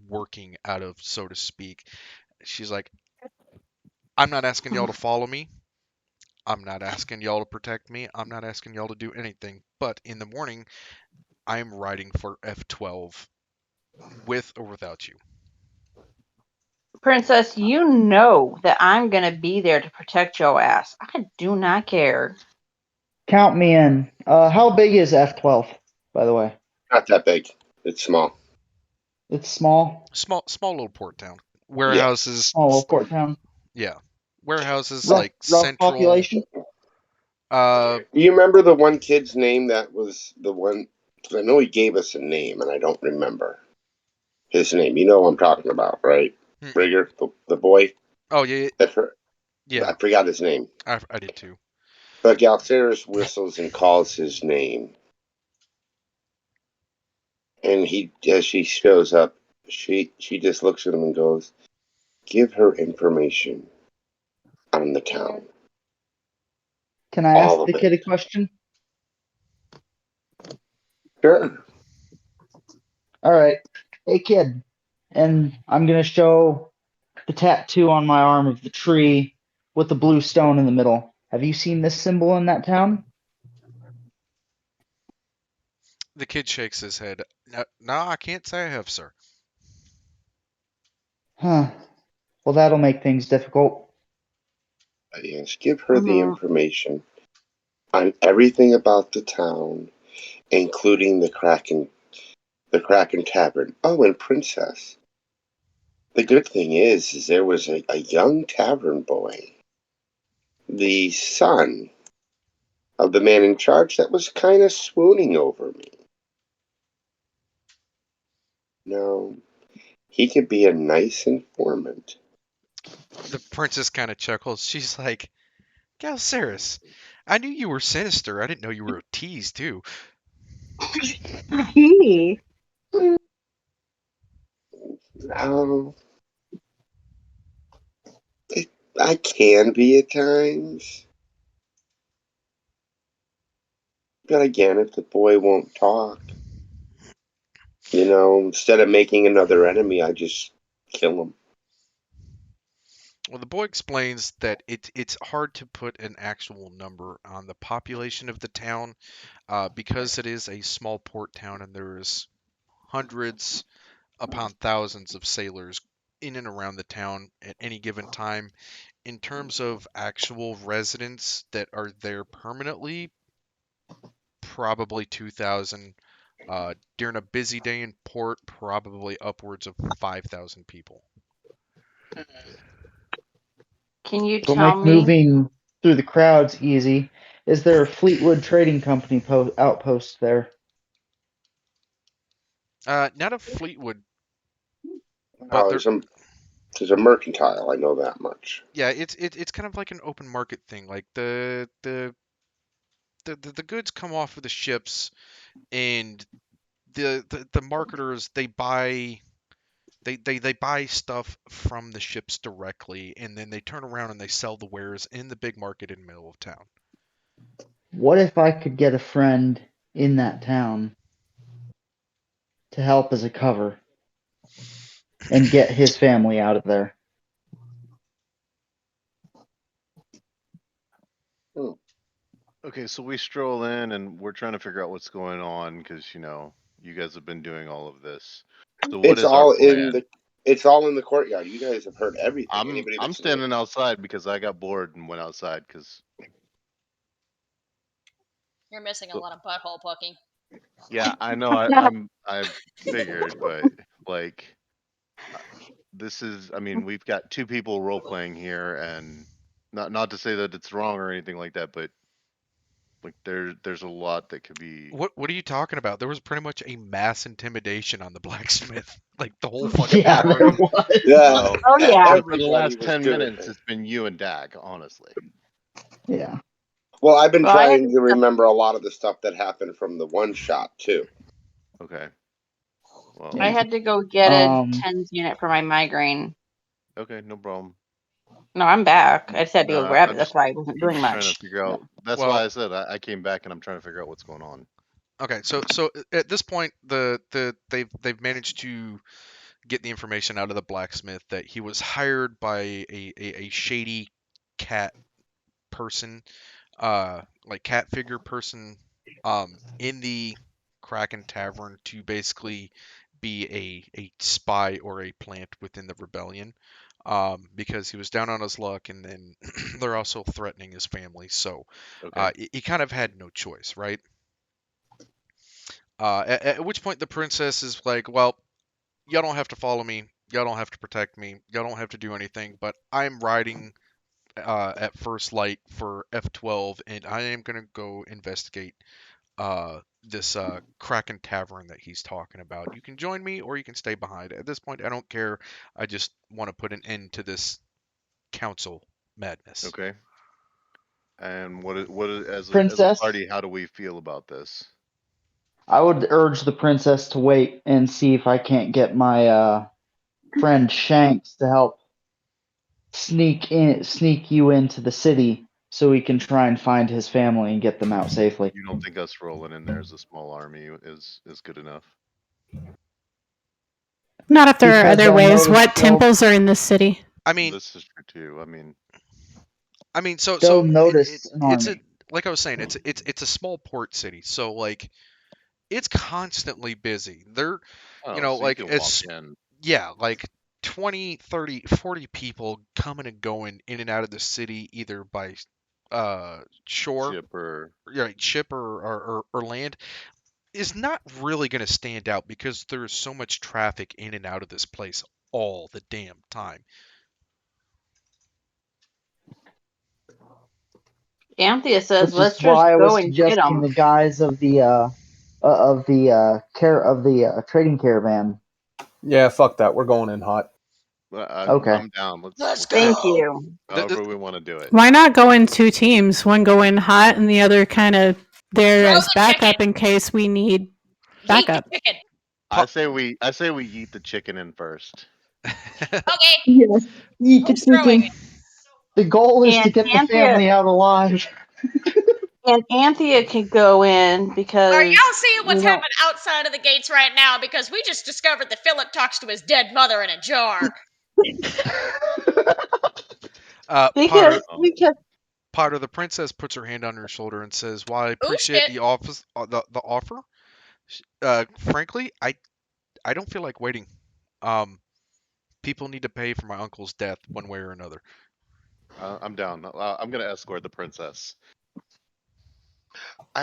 working out of, so to speak. She's like, I'm not asking y'all to follow me. I'm not asking y'all to protect me. I'm not asking y'all to do anything. But in the morning, I'm riding for F12, with or without you. Princess, you know that I'm gonna be there to protect your ass. I do not care. Count me in. How big is F12, by the way? Not that big. It's small. It's small? Small little port town. Warehouses. Yeah. Small little port town. Yeah. Warehouses, rough, like rough central. Population? You remember the one kid's name that was the one? I know he gave us a name, and I don't remember his name. You know what I'm talking about, right? Rigger, the boy. Oh yeah. Yeah. I forgot his name. I did too. But Galceris whistles and calls his name, and as she shows up, she just looks at him and goes, "Give her information on the town." Can I ask the kid a question? Sure. All right. Hey, kid. And I'm going to show the tattoo on my arm of the tree with the blue stone in the middle. Have you seen this symbol in that town? The kid shakes his head. No, I can't say I have, sir. Huh. Well, that'll make things difficult. Yes, give her the information on everything about the town, including the Kraken Tavern. Oh, and Princess. The good thing is there was a young tavern boy, the son of the man in charge, that was kind of swooning over me. No, he could be a nice informant. The princess kind of chuckles. She's like, Galceris, I knew you were sinister. I didn't know you were a tease, too. I can be at times. But again, if the boy won't talk, instead of making another enemy, I just kill him. Well, the boy explains that it's hard to put an actual number on the population of the town because it is a small port town and there's hundreds upon thousands of sailors in and around the town at any given time. In terms of actual residents that are there permanently, probably 2,000. During a busy day in port, probably upwards of 5,000 people. Can you It'll tell make me? moving through the crowds easy. Is there a Fleetwood Trading Company outpost there? Not a Fleetwood. But there's a mercantile. I know that much. Yeah, it's kind of like an open market thing. Like the goods come off of the ships, and the marketers they buy stuff from the ships directly, and then they turn around and they sell the wares in the big market in the middle of town. What if I could get a friend in that town to help as a cover and get his family out of there? Okay, so we stroll in and we're trying to figure out what's going on because you guys have been doing all of this. So what is our plan? It's all in the courtyard. You guys have heard everything. I'm standing outside because I got bored and went outside because You're missing a lot of butthole plucking. yeah, I know. I figured, but like, this is. I mean, we've got two people role playing here, and not to say that it's wrong or anything like that, but like there's a lot that could be. What are you talking about? There was pretty much a mass intimidation on the blacksmith, like the whole fucking Yeah, party. there was. Yeah. Oh yeah. For the last 10 minutes, it's been you and Dag, honestly. Yeah. Well, I've been trying to remember a lot of the stuff that happened from the one shot too. Okay. Well, I had to go get a TENS unit for my migraine. Okay, no problem. No, I'm back. I said to go grab it. That's why I wasn't doing Trying much. to figure out. That's why I said I came back and I'm trying to figure out what's going on. Okay, so at this point, they've managed to get the information out of the blacksmith that he was hired by a shady cat person, like cat figure person, in the Kraken Tavern to basically be a spy or a plant within the rebellion, because he was down on his luck, and then they're also threatening his family, so he kind of had no choice, right? At which point the princess is like, well, y'all don't have to follow me. Y'all don't have to protect me. Y'all don't have to do anything. But I'm riding at first light for F12, and I am going to go investigate this Kraken Tavern that he's talking about. You can join me or you can stay behind. At this point, I don't care. I just want to put an end to this council madness. Okay. And what is as a Princess? party, how do we feel about this? I would urge the princess to wait and see if I can't get my friend Shanks to help sneak you into the city so we can try and find his family and get them out safely. You don't think us rolling in there as a small army is good enough? Not if there are other ways. What temples are in this city? I mean, this is true too. I mean, so notice an it's army. like I was saying, it's a small port city, so like it's constantly busy. They're, Oh, so like walk in. Yeah, like 20, 30, 40 people coming and going in and out of the city, either by shore, ship or land, is not really going to stand out because there's so much traffic in and out of this place all the damn time. Anthea says, Which "Let's is why I just was go and get suggesting them." the guys of the trading caravan. Yeah, fuck that. We're going in hot. Okay. I'm down. Let's go. Thank you. However we want to do it. Why not go in two teams? One go in hot and the other kind of there as backup in case we need backup. I say we eat the chicken in first. Okay. Yes. Eat the chicken. The goal is to And get the Anthea- family out alive. And Anthea can go in because. Are y'all seeing what's happening outside of the gates right now? Because we just discovered that Philip talks to his dead mother in a jar. Because Potter, the princess puts her hand on her shoulder and says, "While I appreciate the offer, frankly, I don't feel like waiting. People need to pay for my uncle's death one way or another." I'm down. I'm gonna escort the princess.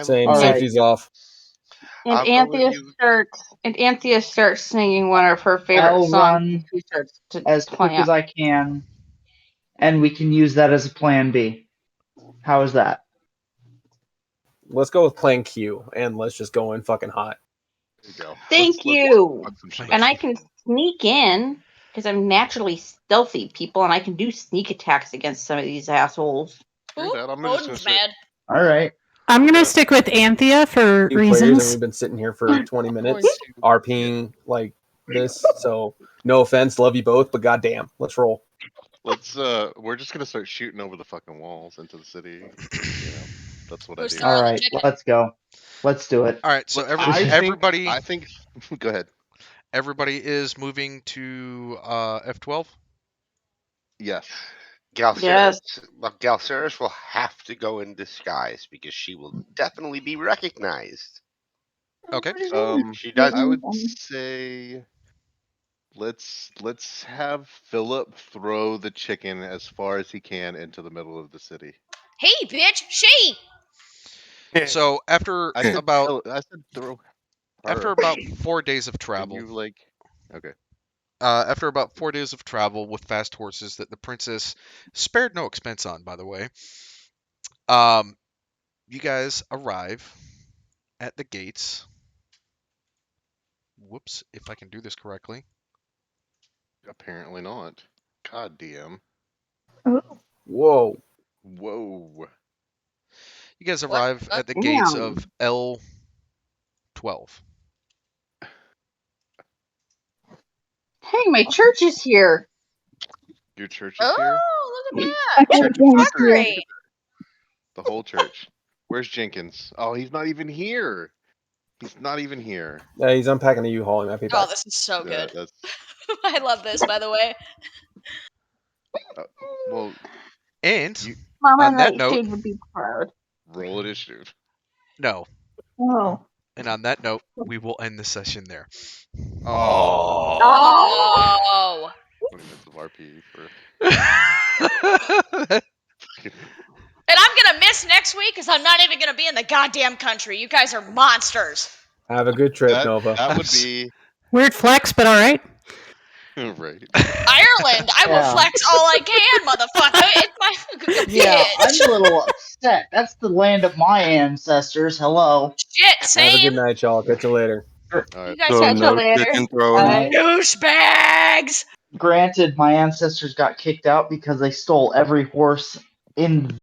Same. Safety's off. And Anthea starts singing one of her favorite I'll songs. run She starts to as quick as I can, and we can use that as a plan B. How is that? Let's go with plan Q, and let's just go in fucking hot. There you go. Thank you. And I can sneak in because I'm naturally stealthy, people, and I can do sneak attacks against some of these assholes. Odin's mad. All right. I'm gonna stick with Anthea for Two players, and reasons. we've been sitting here for 20 minutes RPing like this. So no offense, love you both, but goddamn, let's roll. Let's we're just gonna start shooting over the fucking walls into the city. That's what I do. All right, let's go. Let's do it. All right, so everybody. I think. Go ahead. Everybody is moving to F12. Yes. Galceris will have to go in disguise because she will definitely be recognized. Okay. She does. I would say let's have Philip throw the chicken as far as he can into the middle of the city. Hey, bitch, she. So after I said about throw. After about 4 days of travel, okay. After about 4 days of travel with fast horses that the princess spared no expense on, by the way, you guys arrive at the gates. Whoops, if I can do this correctly. Apparently not. God damn. Whoa. Whoa. You guys arrive at the gates of L12. Hey, my church is here. Your church is here? Oh, look at that. Fuckery. The whole church. Where's Jenkins? Oh, he's not even here. He's not even here. Yeah, he's unpacking a U-Haul. He might be back. Oh, this is so good. I love this, by the way. Well, and Mama on that Nightshade note, would be proud. Roll initiative. No. Oh. And on that note, we will end the session there. Oh. 20 minutes of RP for. And I'm gonna miss next week because I'm not even gonna be in the goddamn country. You guys are monsters. Have a good trip, Nova. That would be Weird flex, but all right. right. Ireland, I will flex all I can, motherfucker. It's my Yeah, bitch. I'm a little upset. That's the land of my ancestors. Hello. Shit, Have a same. good night, y'all. Catch you later. All right. You guys catch you later. Douchebags. Granted, my ancestors got kicked out because they stole every horse in